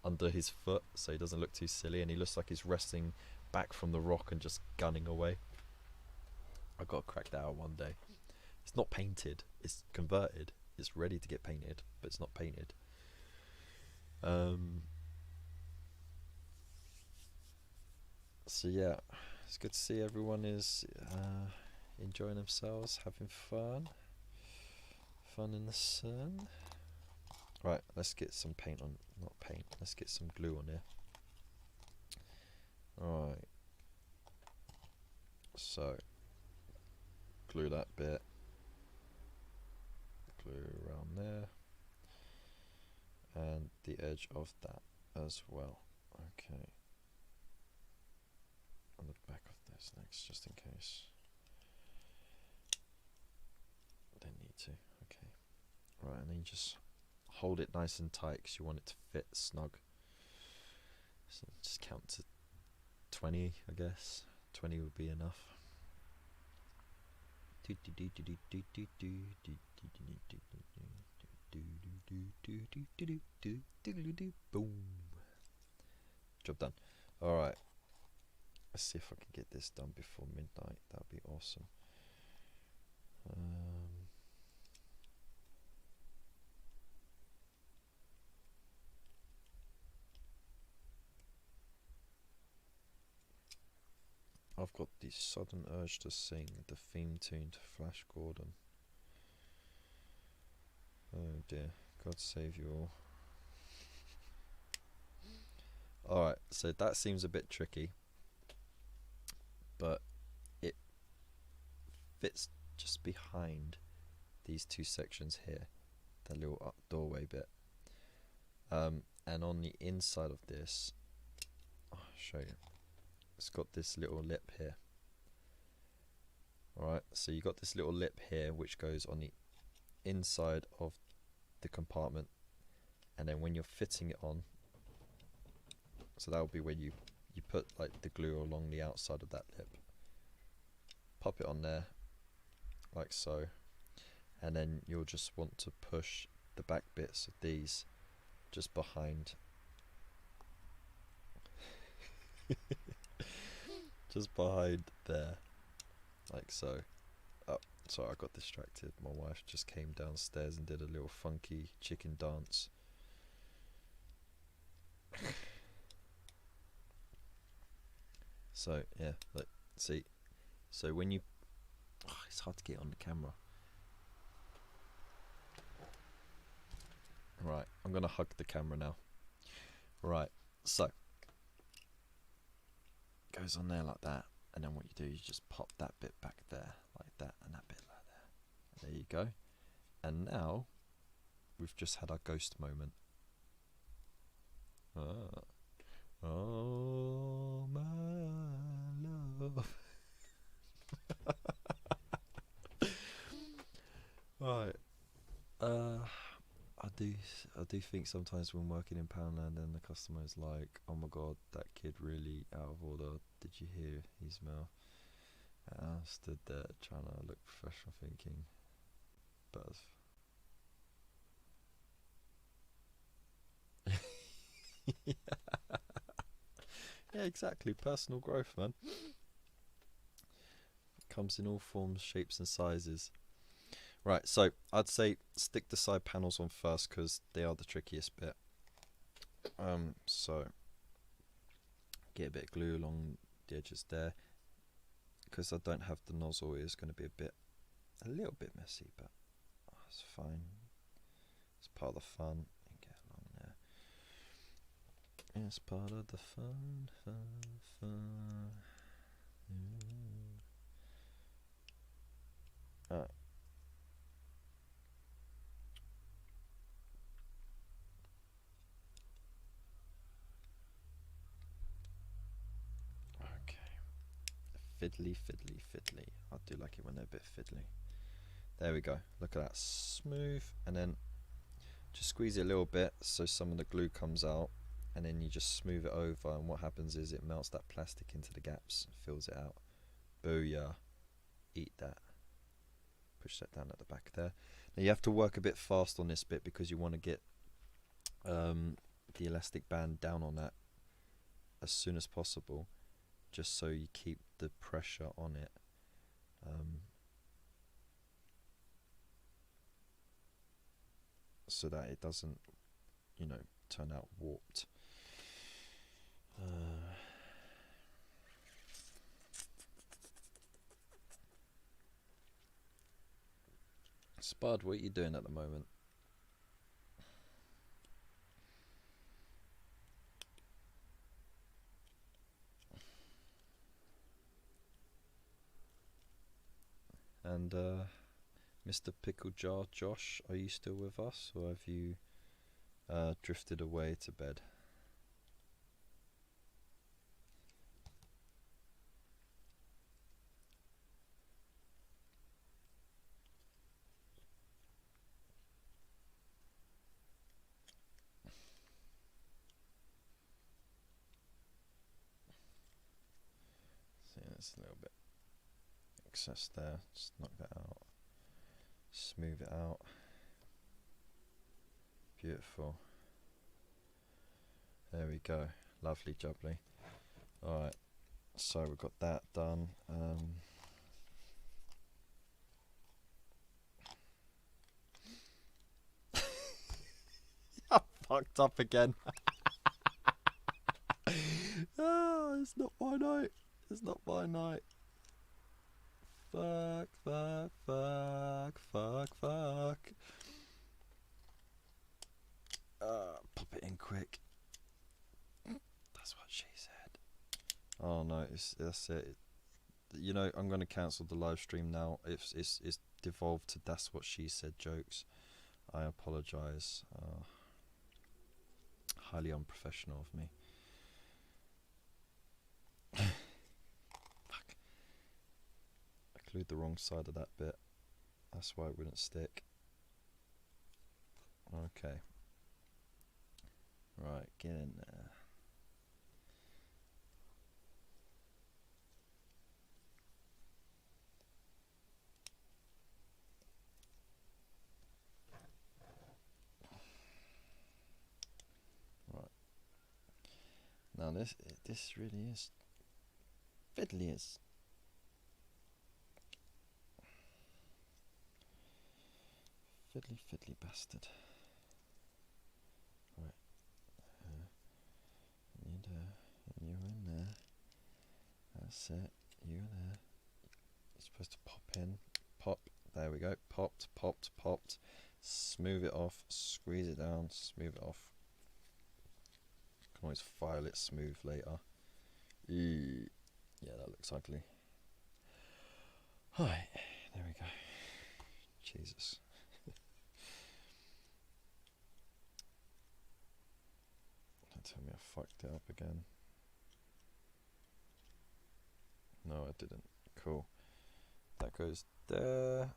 under his foot, so he doesn't look too silly, and he looks like he's resting back from the rock and just gunning away. I've got to crack that out one day. It's not painted, it's converted, it's ready to get painted, but it's not painted. So So yeah, it's good to see everyone is enjoying themselves, having fun in the sun. Right, let's get some paint on, not paint, let's get some glue on here. Alright, so glue that bit, glue around there, and the edge of that as well. Okay, on the back of this next, just in case they need to. Okay, right, and then you just hold it nice and tight because you want it to fit snug. So just count to 20, I guess. 20 would be enough. Boom. Job done. Alright. Let's see if I can get this done before midnight. That would be awesome. I've got the sudden urge to sing the theme tune to Flash Gordon. Oh dear, God save you all. Alright, so that seems a bit tricky, but it fits just behind these two sections here, that little up doorway bit. And on the inside of this, I'll show you. It's got this little lip here. Alright, so you got this little lip here which goes on the inside of the compartment, and then when you're fitting it on, so that will be where you put like the glue along the outside of that lip, pop it on there like so, and then you'll just want to push the back bits of these just behind just behind there, like so. Oh, sorry, I got distracted. My wife just came downstairs and did a little funky chicken dance. So yeah, look, see, so when you, it's hard to get on the camera. Right, I'm gonna hug the camera now. Right, so goes on there like that, and then what you do is just pop that bit back there like that, and that bit like that. There you go. And now we've just had our ghost moment. Oh my love. Right. I do think sometimes when working in Poundland and the customer is like, oh my god, that kid really out of order. Did you hear his mouth? And I stood there trying to look professional, thinking, Buzz. Yeah, exactly. Personal growth, man. Comes in all forms, shapes, and sizes. Right, so I'd say stick the side panels on first because they are the trickiest bit. So get a bit of glue along the edges there. Because I don't have the nozzle, it's going to be a little bit messy, but it's fine. It's part of the fun. And get along there. It's part of the fun. Alright. Fiddly. I do like it when they're a bit fiddly. There we go. Look at that. Smooth. And then just squeeze it a little bit so some of the glue comes out. And then you just smooth it over. And what happens is it melts that plastic into the gaps and fills it out. Booyah. Eat that. Push that down at the back there. Now you have to work a bit fast on this bit because you want to get the elastic band down on that as soon as possible. Just so you keep the pressure on it. So that it doesn't, you know, turn out warped. Bud, what are you doing at the moment? And Mr. Pickle Jar Josh, are you still with us, or have you drifted away to bed? See, there's a little bit excess there. Just knock that out. Smooth it out. Beautiful. There we go. Lovely jubbly. Alright, so we've got that done. I fucked up again. Oh, it's not my night. It's not my night. Fuck, fuck, fuck, fuck, fuck. Pop it in quick. That's what she said. Oh no, that's it. You know, I'm going to cancel the live stream now. It's devolved to that's what she said jokes. I apologise. Highly unprofessional of me. Fuck. I glued the wrong side of that bit. That's why it wouldn't stick. Okay. Right, get in there. Right. Now this really is fiddly as fiddly bastard. Right. You in there. That's it. You there. You're supposed to pop in. Pop. There we go. Popped, popped, popped. Smooth it off. Squeeze it down. Smooth it off. Can always file it smooth later. Yeah, that looks ugly. Alright, there we go. Jesus. Don't tell me I fucked it up again. No, I didn't. Cool. That goes there.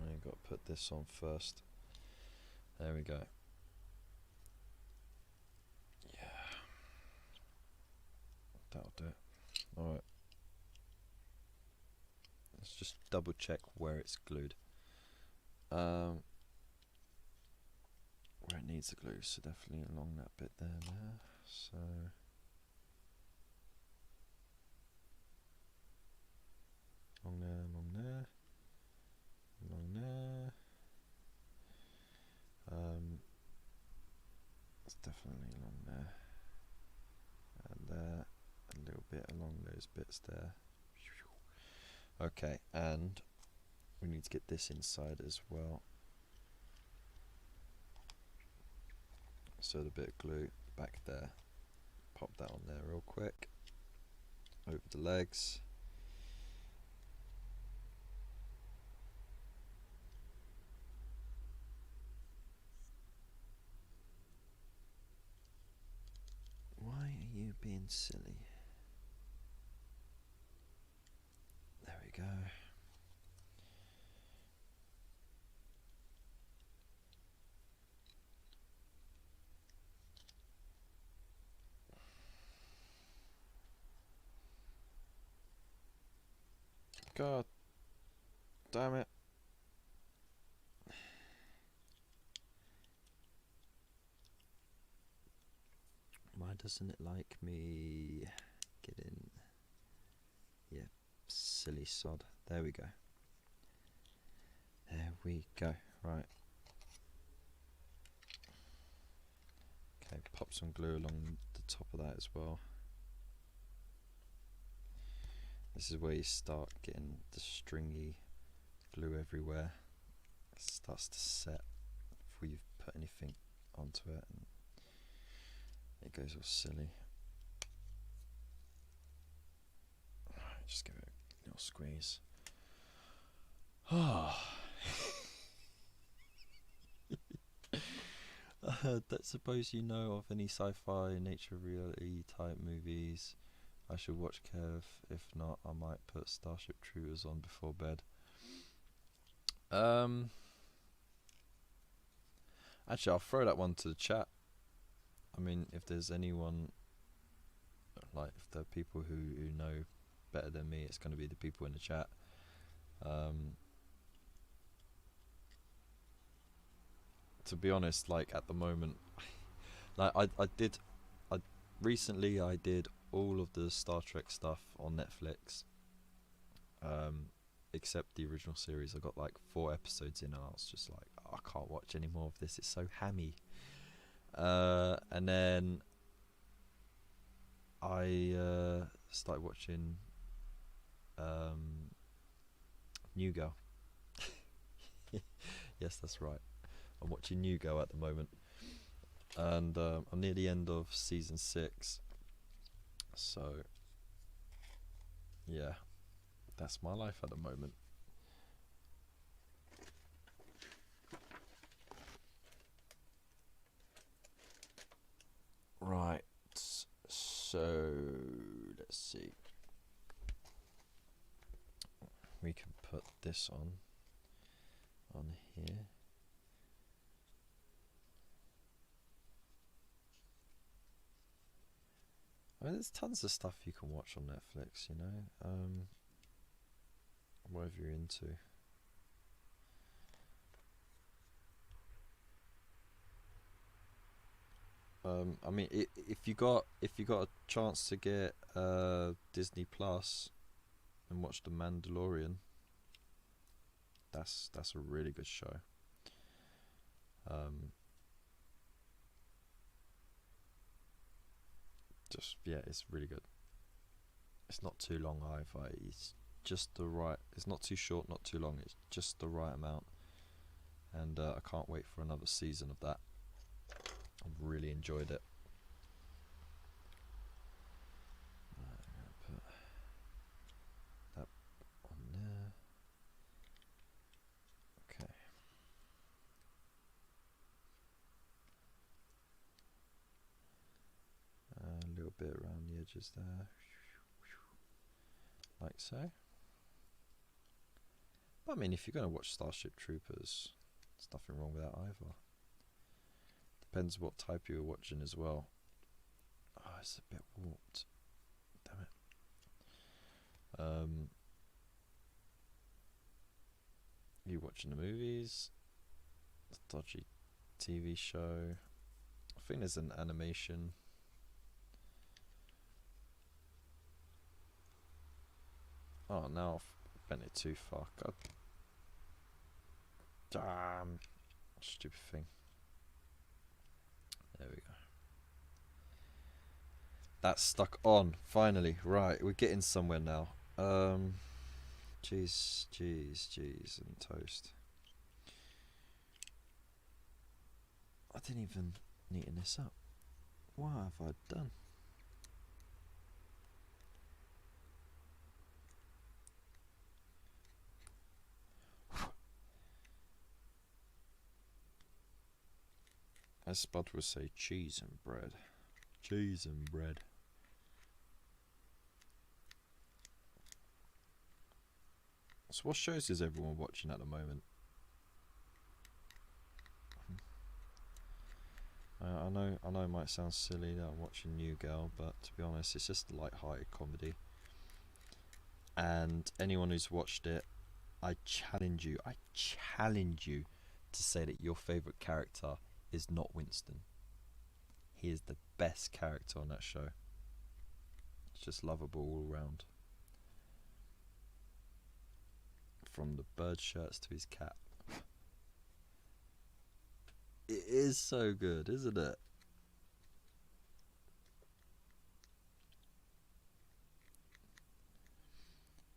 I've got to put this on first. There we go. Yeah. That'll do it. Alright. Let's just double check where it's glued. Where it needs the glue, so definitely along that bit there. So along there, along there, along there. It's definitely along there, and there, a little bit along those bits there. Okay, and we need to get this inside as well. So the bit of glue back there, pop that on there real quick, over the legs. Why are you being silly? There we go. God damn it. Why doesn't it like me? Get in. Yeah, silly sod. There we go. There we go. Right. Okay, pop some glue along the top of that as well. This is where you start getting the stringy glue everywhere. It starts to set before you've put anything onto it, and it goes all silly. Just give it a little squeeze. Ah. Don't suppose you know of any sci-fi, nature reality type movies I should watch, Kev? If not, I might put Starship Troopers on before bed. Actually, I'll throw that one to the chat. I mean, if there's anyone, like, if there are people who know better than me, it's going to be the people in the chat. To be honest, like, at the moment, like, I recently did all of the Star Trek stuff on Netflix, except the original series. I got like 4 episodes in, and I was just like, oh, I can't watch any more of this, it's so hammy. And then I started watching New Girl. Yes, that's right, I'm watching New Girl at the moment, and I'm near the end of season 6, so yeah, that's my life at the moment. Right, so let's see, we can put this on here. I mean, there's tons of stuff you can watch on Netflix, you know, whatever you're into. I mean, if you got a chance to get Disney Plus and watch The Mandalorian, that's a really good show. Just, yeah, it's really good. It's not too long either. It's just the right. It's not too short, not too long. It's just the right amount. And I can't wait for another season of that. I've really enjoyed it. I'm gonna put that on there. Okay. A little bit around the edges there, like so. But I mean, if you're going to watch Starship Troopers, there's nothing wrong with that either. Depends what type you're watching as well. Oh, it's a bit warped. Damn it. You watching the movies? Dodgy TV show. I think there's an animation. Oh, now I've bent it too far. God damn. Stupid thing. There we go. That's stuck on, finally. Right, we're getting somewhere now. Cheese and toast. I didn't even neaten this up. What have I done? As Spud would say, cheese and bread. Cheese and bread. So what shows is everyone watching at the moment? I know it might sound silly that I'm watching New Girl, but to be honest, it's just a light-hearted comedy. And anyone who's watched it, I challenge you to say that your favourite character is not Winston. He is the best character on that show. It's just lovable all round. From the bird shirts to his cap. It is so good, isn't it?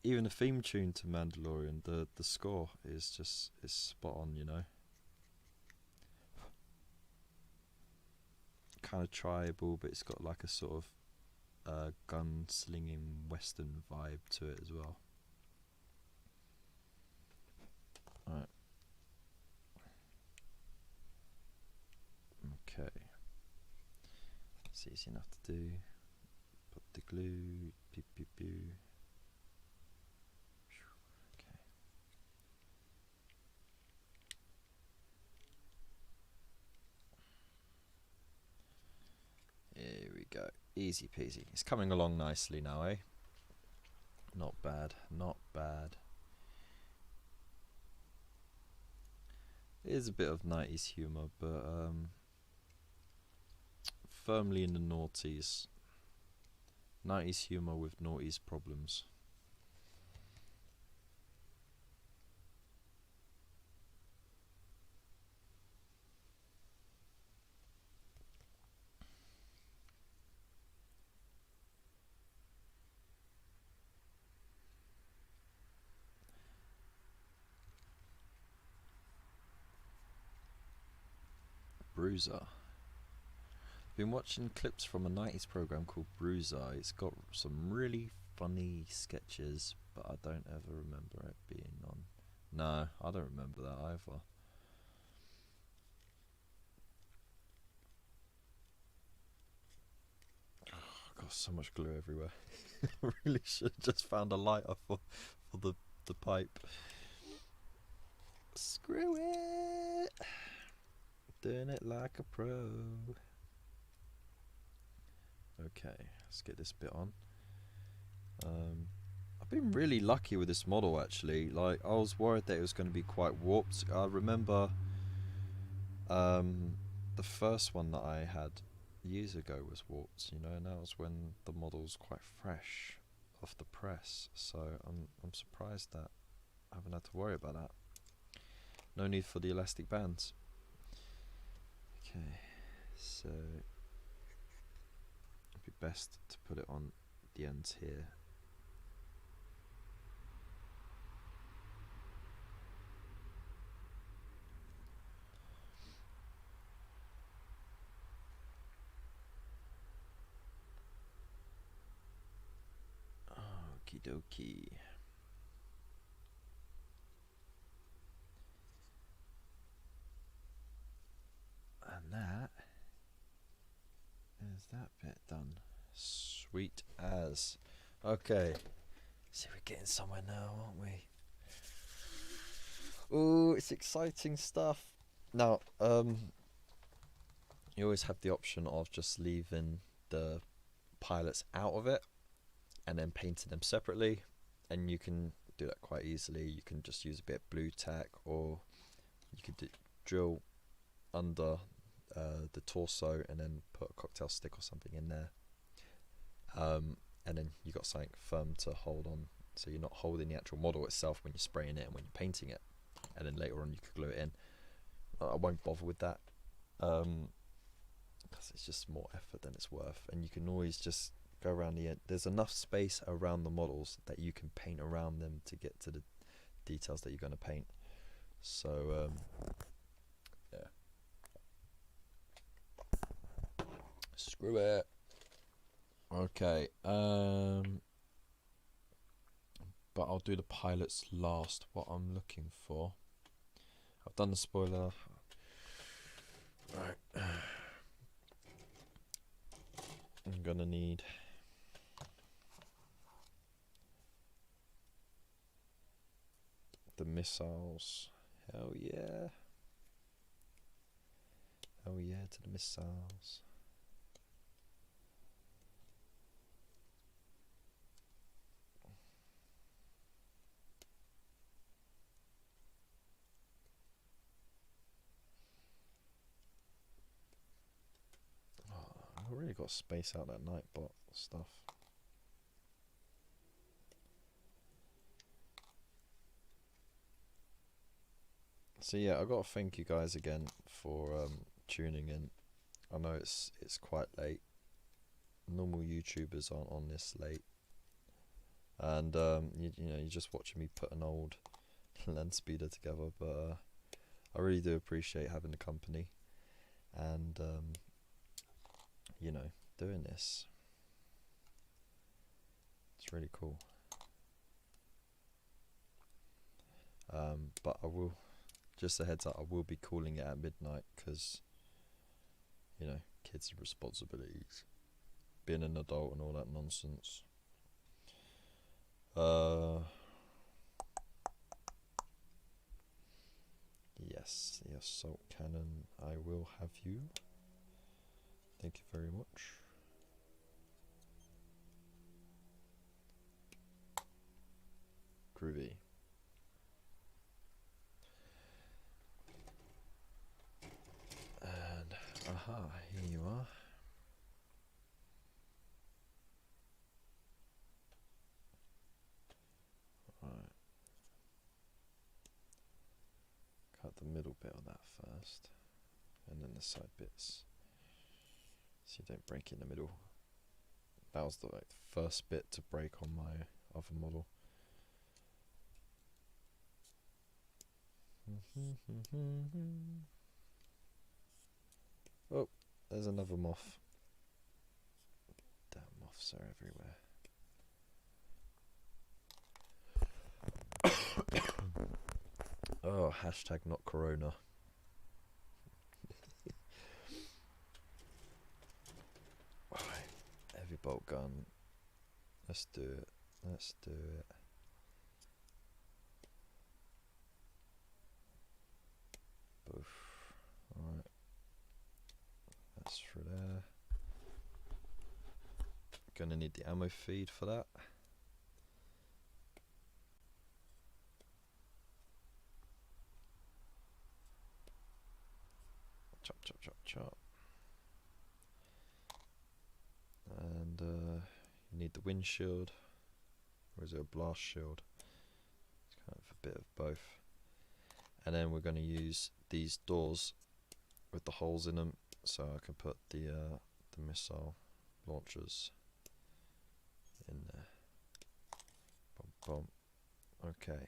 even the theme tune to Mandalorian, the score is spot on, you know. Kind of tribal, but it's got like a sort of gun-slinging western vibe to it as well. Alright. Okay. It's easy enough to do. Put the glue. Pew, pew, pew. Okay. Here we go. Easy peasy. It's coming along nicely now, eh? Not bad. Not bad. It is a bit of 90s humour, but firmly in the noughties. 90s humour with noughties problems. Bruiser. Been watching clips from a 90s program called Bruiser. It's got some really funny sketches, but I don't ever remember it being on. No, I don't remember that either. Oh, I've got so much glue everywhere. I really should have just found a lighter for the pipe. Screw it! Doing it like a pro. Okay, let's get this bit on. I've been really lucky with this model actually. Like, I was worried that it was going to be quite warped. I remember the first one that I had years ago was warped, you know, and that was when the model's quite fresh off the press. So I'm surprised that I haven't had to worry about that. No need for the elastic bands. Okay, so it'd be best to put it on the ends here. Okie dokie. And that is that bit done. Sweet as. Okay. See, we're getting somewhere now, aren't we? Oh, it's exciting stuff. Now, you always have the option of just leaving the pilots out of it and then painting them separately, and you can do that quite easily. You can just use a bit of blue tack, or you could drill under the torso and then put a cocktail stick or something in there, and then you got something firm to hold on, so you're not holding the actual model itself when you're spraying it and when you're painting it, and then later on you could glue it in. I won't bother with that because it's just more effort than it's worth, and you can always just go around the end. There's enough space around the models that you can paint around them to get to the details that you're going to paint. So yeah, screw it. Okay, but I'll do the pilots last. What I'm looking for, I've done the spoiler. Right, I'm gonna need the missiles. Hell yeah. Hell yeah to the missiles. I've already got space out that Nightbot stuff. So yeah, I gotta thank you guys again for tuning in. I know it's quite late. Normal YouTubers aren't on this late. And you know, you're just watching me put an old land speeder together, but I really do appreciate having the company, and you know, doing this. It's really cool. But I will, just a heads up, I will be calling it at midnight, because, you know, kids and responsibilities, being an adult and all that nonsense. Yes, the assault cannon, I will have you. Thank you very much. Groovy. And aha, here you are. Right. Cut the middle bit of that first, and then the side bits, so you don't break in the middle. That was the first bit to break on my other model. Oh, there's another moth. Damn, moths are everywhere. Oh, hashtag not corona. Heavy bolt gun. Let's do it. Let's do it. Boof. Alright. That's through there. Gonna need the ammo feed for that. Chop, chop, chop, chop. And you need the windshield. Or is it a blast shield? It's kind of a bit of both. And then we're going to use these doors with the holes in them, so I can put the missile launchers in there. Boom, boom. Okay.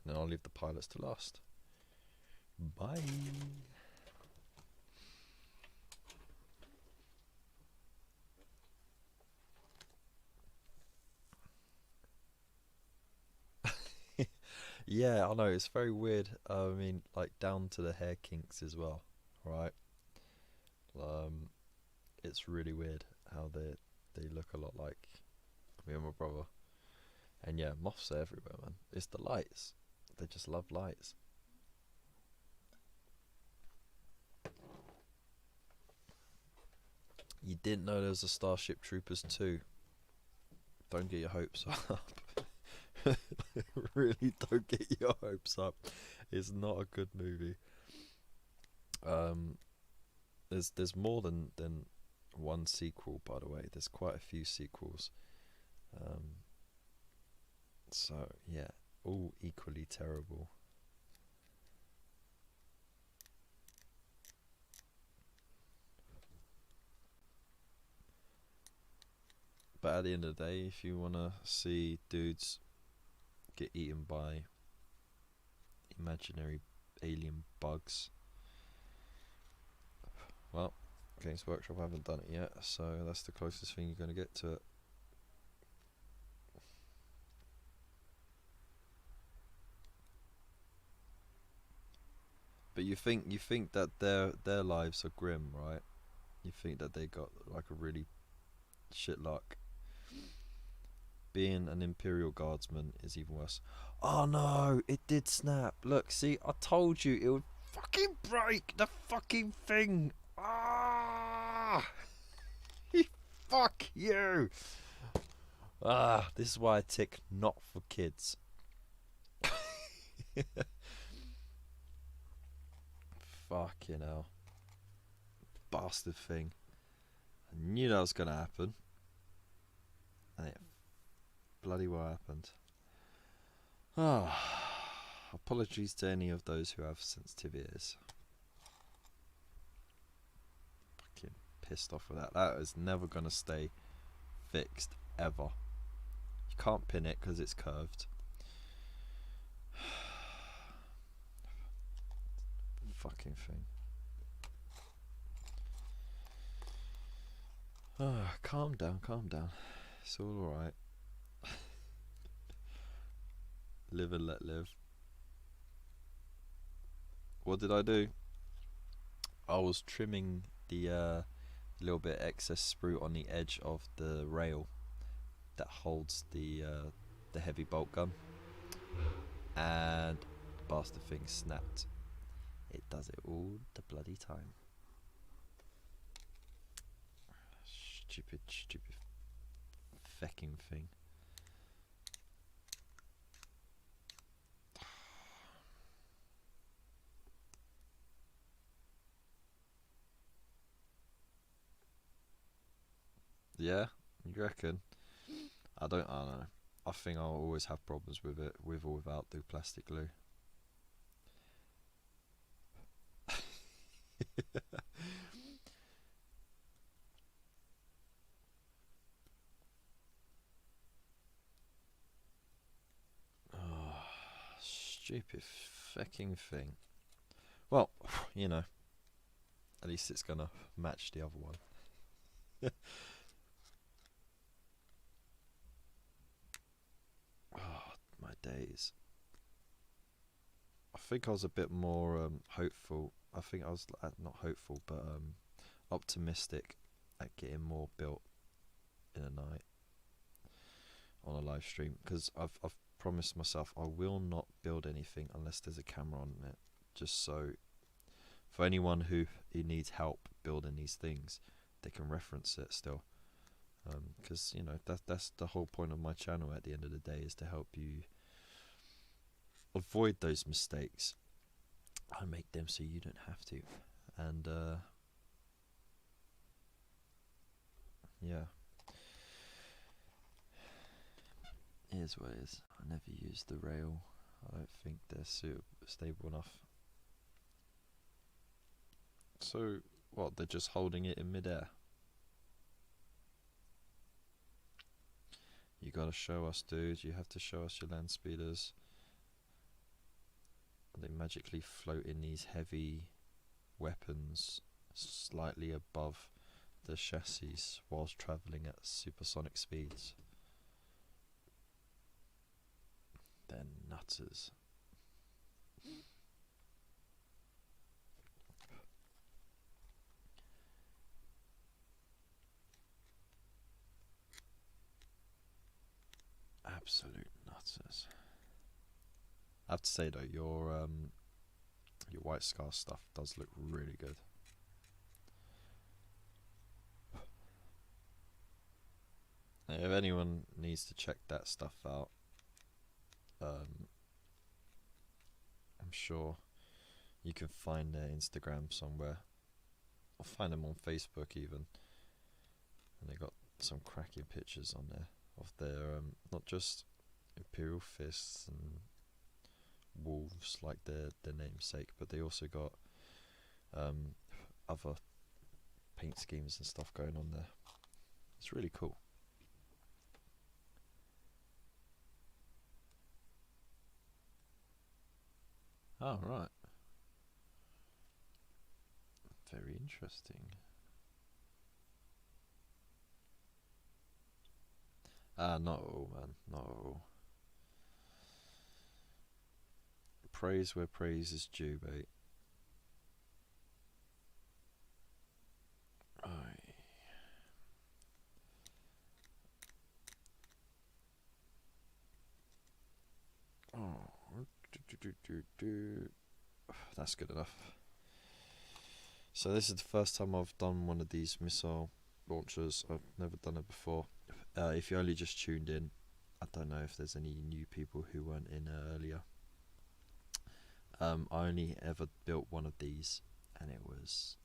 And then I'll leave the pilots to last. Bye. Yeah, I know, it's very weird. I mean, like, down to the hair kinks as well, right? It's really weird how they look a lot like me and my brother. And yeah, moths are everywhere, man. It's the lights. They just love lights. You didn't know there was a Starship Troopers 2. Don't get your hopes up. Really don't get your hopes up. It's not a good movie. There's more than one sequel, by the way. There's quite a few sequels. So yeah, all equally terrible. But at the end of the day, if you wanna see dudes get eaten by imaginary alien bugs, well, Games Workshop haven't done it yet, so that's the closest thing you're gonna get to it. But you think that their lives are grim, right? You think that they got like a really shit luck. Being an Imperial Guardsman is even worse. Oh no, it did snap. Look, see, I told you it would fucking break the fucking thing. Ah, fuck you. Ah, this is why I tick not for kids. Fucking hell. Bastard thing. I knew that was gonna happen. And it bloody well happened. Ah, apologies to any of those who have sensitive ears. Fucking pissed off with that. That is never gonna stay fixed ever. You can't pin it because it's curved. Fucking thing. Calm down, calm down. It's all alright. Live and let live. What did I do? I was trimming the little bit excess sprue on the edge of the rail that holds the heavy bolt gun, and the bastard thing snapped. It does it all the bloody time. Stupid fecking thing. Yeah, you reckon? I don't know. I think I'll always have problems with it, with or without the plastic glue. Oh, stupid fucking thing. Well, you know, at least it's gonna match the other one. Oh, my days. I think I was a bit more hopeful. I think I was not hopeful, but optimistic at getting more built in a night on a live stream, because I've promised myself I will not build anything unless there's a camera on it, just so for anyone who needs help building these things, they can reference it still. Because you know that's the whole point of my channel at the end of the day, is to help you avoid those mistakes and make them so you don't have to. And yeah, it is what it is. I never used the rail. I don't think they're stable enough. So what, they're just holding it in midair? You gotta show us, dude. You have to show us your land speeders. They magically float in these heavy weapons slightly above the chassis whilst travelling at supersonic speeds. They're nutters. Absolute nutters. I have to say though, your White Scar stuff does look really good. If anyone needs to check that stuff out, I'm sure you can find their Instagram somewhere, or find them on Facebook even, and they got some cracking pictures on there of their not just Imperial Fists and wolves like their namesake, but they also got other paint schemes and stuff going on there. It's really cool. Oh, right. Very interesting. Not all, man. Not all. Praise where praise is due, mate. That's good enough. So this is the first time I've done one of these missile launchers. I've never done it before. If you only just tuned in, I don't know if there's any new people who weren't in earlier. I only ever built one of these, and it was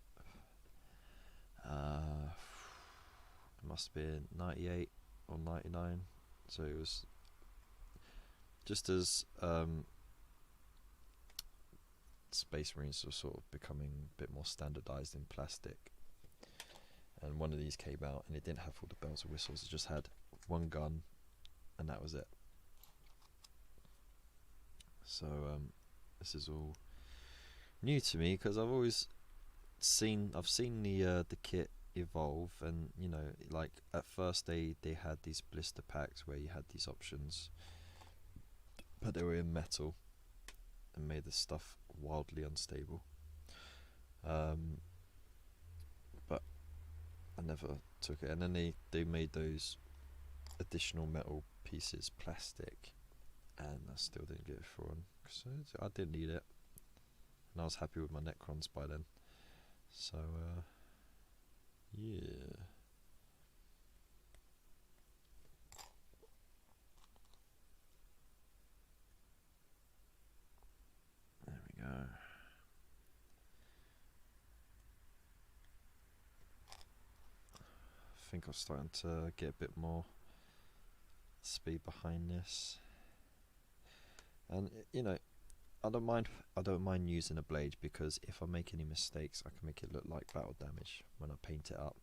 it must have been 98 or 99, so it was just as Space Marines were sort of becoming a bit more standardized in plastic, and one of these came out and it didn't have all the bells and whistles. It just had one gun and that was it. So this is all new to me because I've seen the kit evolve, and you know, like at first they had these blister packs where you had these options, but they were in metal and made the stuff wildly unstable. But I never took it, and then they made those additional metal pieces plastic, and I still didn't get it for them, so I didn't need it, and I was happy with my Necrons by then. So yeah. There we go. I think I'm starting to get a bit more speed behind this, and you know, I don't mind using a blade, because if I make any mistakes I can make it look like battle damage when I paint it up.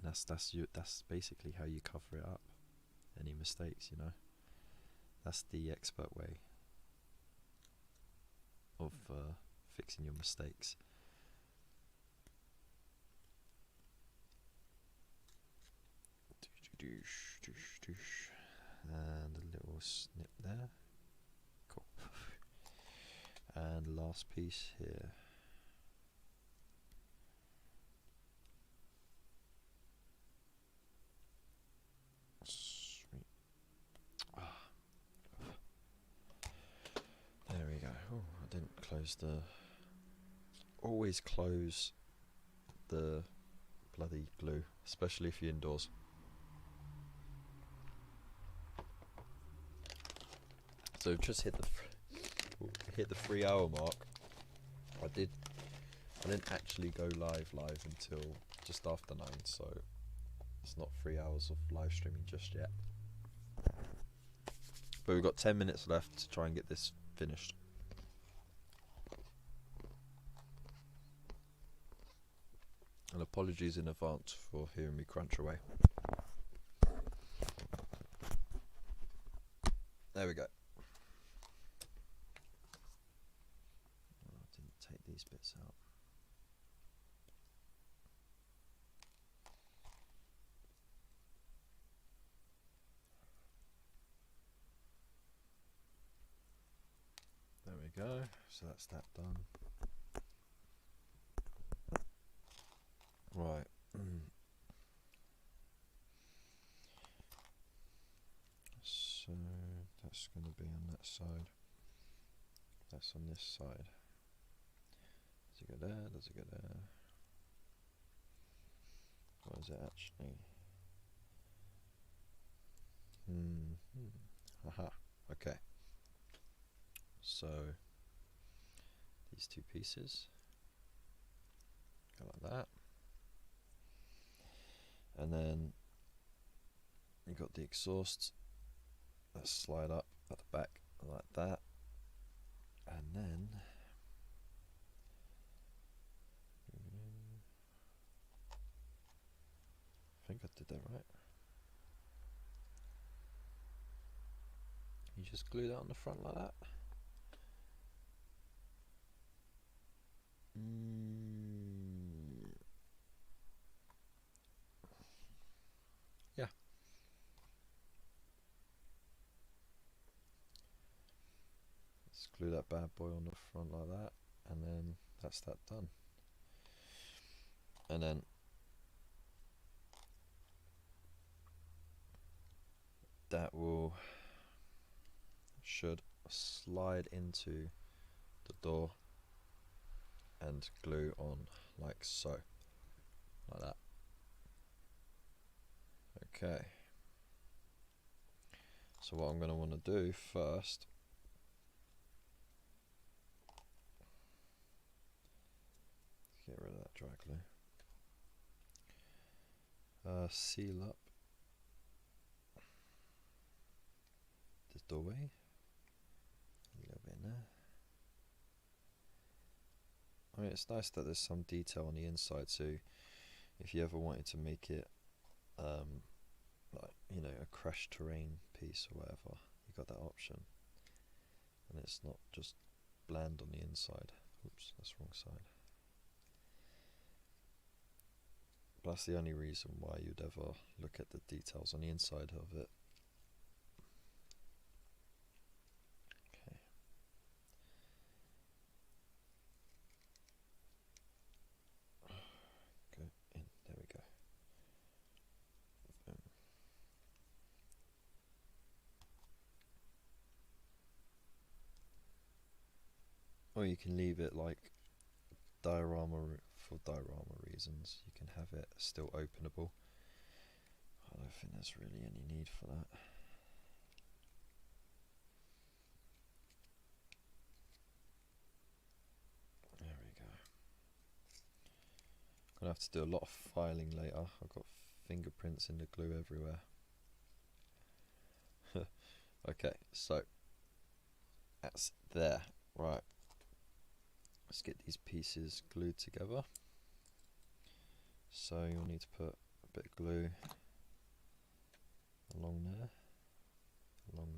That's basically how you cover it up, any mistakes, you know. That's the expert way of fixing your mistakes. And a little snip there. Cool. And last piece here. Sweet. There we go. Oh, I didn't close the... Always close the bloody glue, especially if you're indoors. So just hit the 3 hour mark. I didn't actually go live until just after 9, so it's not 3 hours of live streaming just yet. But we've got 10 minutes left to try and get this finished. And apologies in advance for hearing me crunch away. There we go. Oh, I didn't take these bits out. There we go. So that's that done. Right. So that's going to be on that side. That's on this side. Does it go there? Does it go there? What is it actually? Aha. Okay. So these two pieces go like that, and then you got the exhausts that slide up at the back like that, and then I think I did that right. You just glue that on the front like that. Yeah. Let's glue that bad boy on the front like that, and then that's that done. And then that should slide into the door and glue on like so, like that. Okay, so what I'm going to want to do first, get rid of that dry glue, seal up this doorway, a little bit in there. I mean, it's nice that there's some detail on the inside, so if you ever wanted to make it like, you know, a crash terrain piece or whatever, you got that option, and it's not just bland on the inside. Oops, that's the wrong side. But that's the only reason why you'd ever look at the details on the inside of it. Okay. Go in, there we go. Or you can leave it like diorama for diorama reasons. You can have it still openable. I don't think there's really any need for that. There we go. Gonna have to do a lot of filing later. I've got fingerprints in the glue everywhere. Okay, so that's there. Right. Let's get these pieces glued together. So you'll need to put a bit of glue along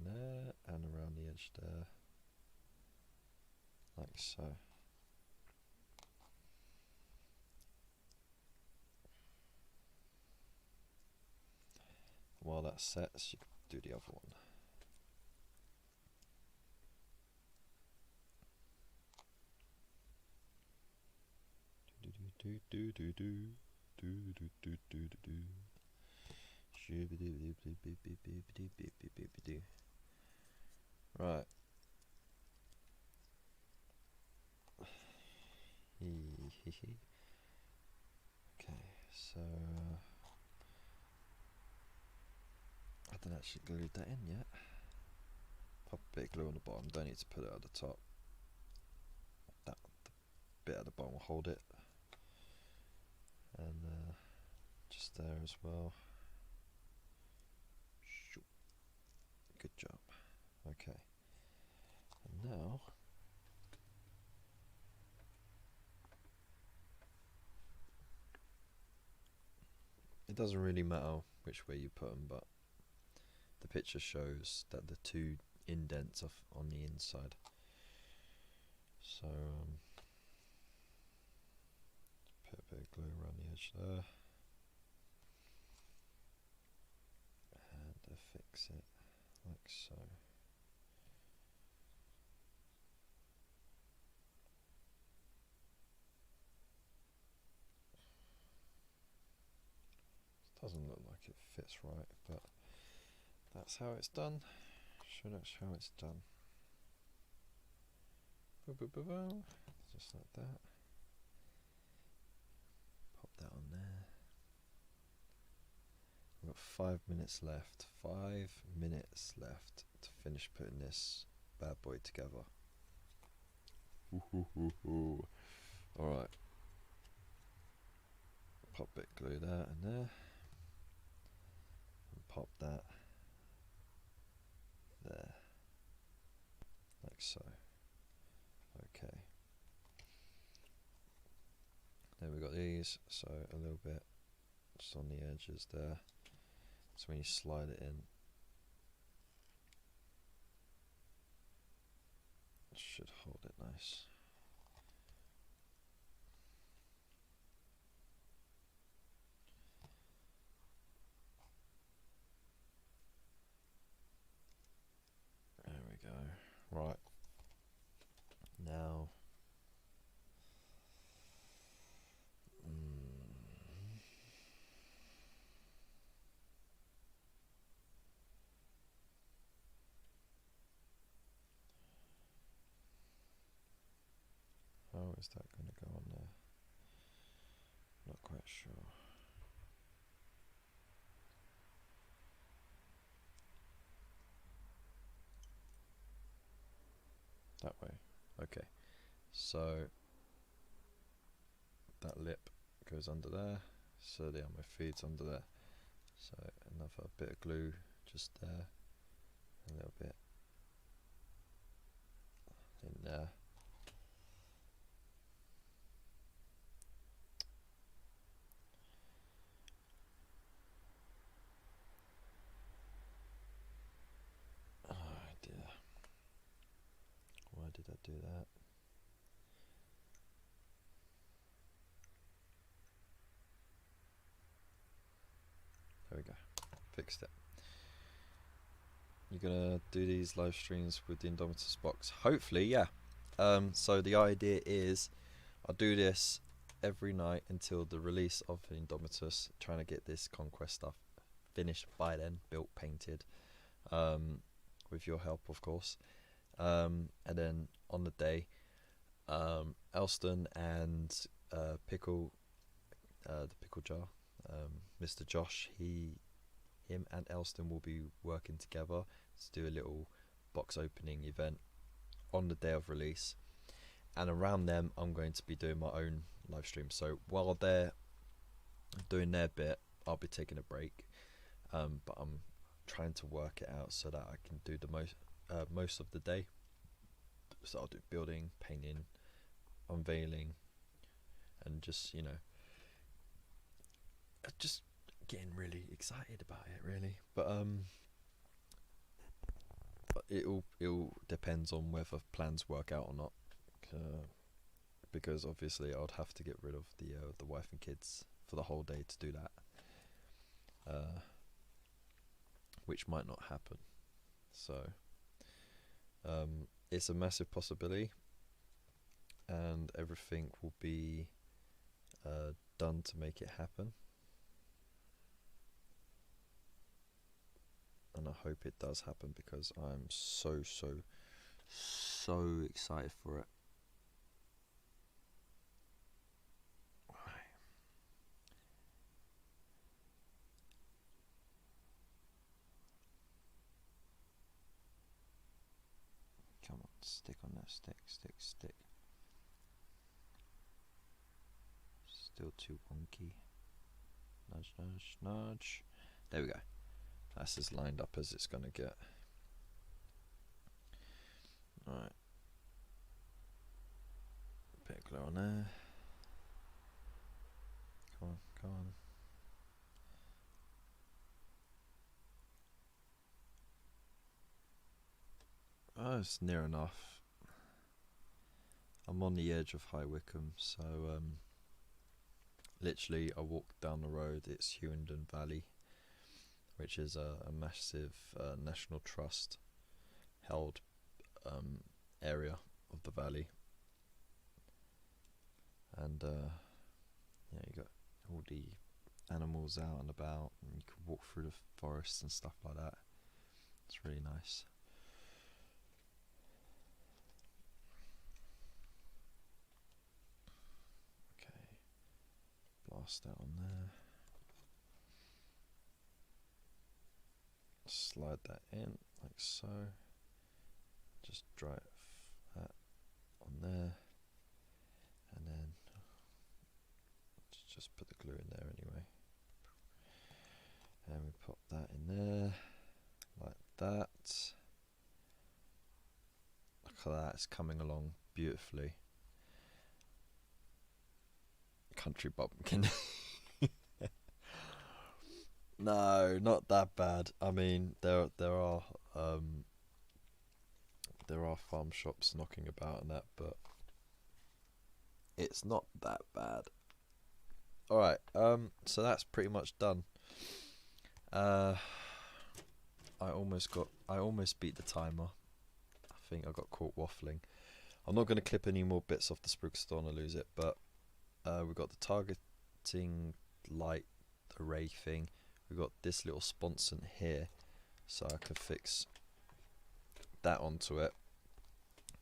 there, and around the edge there, like so. While that sets, you can do the other one. Right. Okay, so I haven't actually glued that in yet. Pop a bit of glue on the bottom, don't need to put it at the top. That bit at the bottom will hold it. And just there as well. Good job. Okay. And now it doesn't really matter which way you put them, but the picture shows that the two indents are on the inside. So put a bit of glue around the edge there and affix it like so. Doesn't look like it fits right, but that's how it's done. So that's how it's done. Just like that. Pop that on there. We've got 5 minutes left. 5 minutes left to finish putting this bad boy together. Alright. Pop bit of glue there and there. And pop that there. Like so. Okay. Then we've got these, so a little bit just on the edges there. So when you slide it in, it should hold it nice. There we go. Right. Now how is that going to go on there? Not quite sure. That way. Okay. So that lip goes under there. So the ammo feeds under there. So another bit of glue just there. A little bit in there. did I do that? There we go. Fixed it. You're gonna do these live streams with the Indomitus box? Hopefully, yeah. So the idea is I'll do this every night until the release of the Indomitus, trying to get this Conquest stuff finished by then, built, painted, with your help, of course. And then on the day, Elston and Pickle, the Pickle Jar, Mr. Josh, him and Elston will be working together to do a little box opening event on the day of release. And around them, I'm going to be doing my own live stream. So while they're doing their bit, I'll be taking a break. But I'm trying to work it out so that I can do the most of the day. So I'll do building, painting, unveiling, and just, you know, just getting really excited about it, really. But it'll depends on whether plans work out or not. Because obviously I'd have to get rid of the wife and kids for the whole day to do that, which might not happen. So it's a massive possibility, and everything will be done to make it happen. And I hope it does happen, because I'm so excited for it. Come on, stick on that stick. Still too wonky. Nudge. There we go. That's as lined up as it's gonna get. Alright. Bit of glue on there. Come on. Oh, it's near enough. I'm on the edge of High Wycombe, so literally I walk down the road, it's Hewenden Valley, which is a massive National Trust held area of the valley. And yeah, you got all the animals out and about, and you can walk through the forests and stuff like that. It's really nice. Okay, blast that on there. Slide that in like so. Just dry that on there, and then just put the glue in there anyway. And we pop that in there like that. Look at that, it's coming along beautifully. Country bumpkin. No, not that bad. I mean, there are farm shops knocking about and that, but it's not that bad. Alright, so that's pretty much done. I almost beat the timer. I think I got caught waffling. I'm not going to clip any more bits off the Spruik store and I lose it, but we've got the targeting light array thing. We've got this little sponson here, so I can fix that onto it.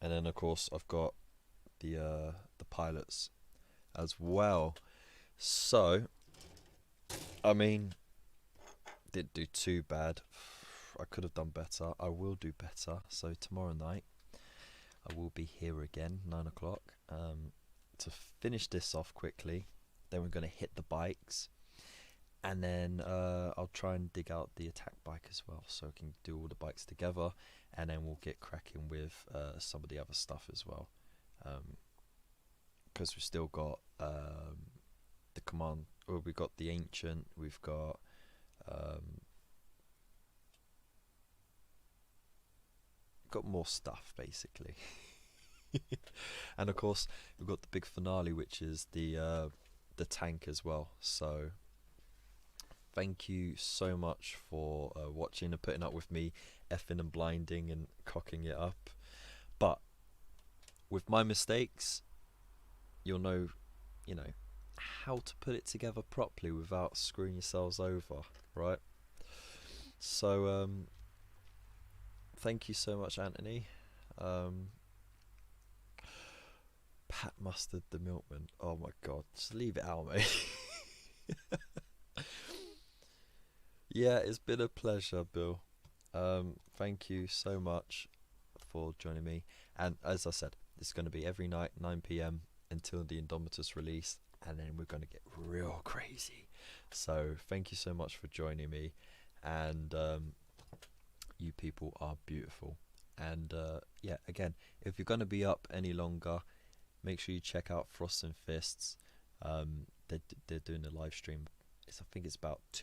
And then of course I've got the pilots as well. So I mean, didn't do too bad. I could have done better. I will do better. So tomorrow night I will be here again, 9 o'clock, to finish this off quickly. Then we're going to hit the bikes, and then I'll try and dig out the attack bike as well, so I can do all the bikes together, and then we'll get cracking with some of the other stuff as well, because we've still got the command, or we've got the ancient, we've got more stuff basically. And of course, we've got the big finale, which is the tank as well. So thank you so much for watching and putting up with me effing and blinding and cocking it up. But with my mistakes, you'll know, you know, how to put it together properly without screwing yourselves over, right? So thank you so much, Anthony. Pat Mustard the Milkman. Oh my god, just leave it out, mate. Yeah, it's been a pleasure, Bill. Thank you so much for joining me. And as I said, it's going to be every night, 9 p.m. until the Indomitus release, and then we're going to get real crazy. So thank you so much for joining me, and you people are beautiful. And yeah, again, if you're going to be up any longer, make sure you check out Frost and Fists. They're doing a live stream. I think it's about 2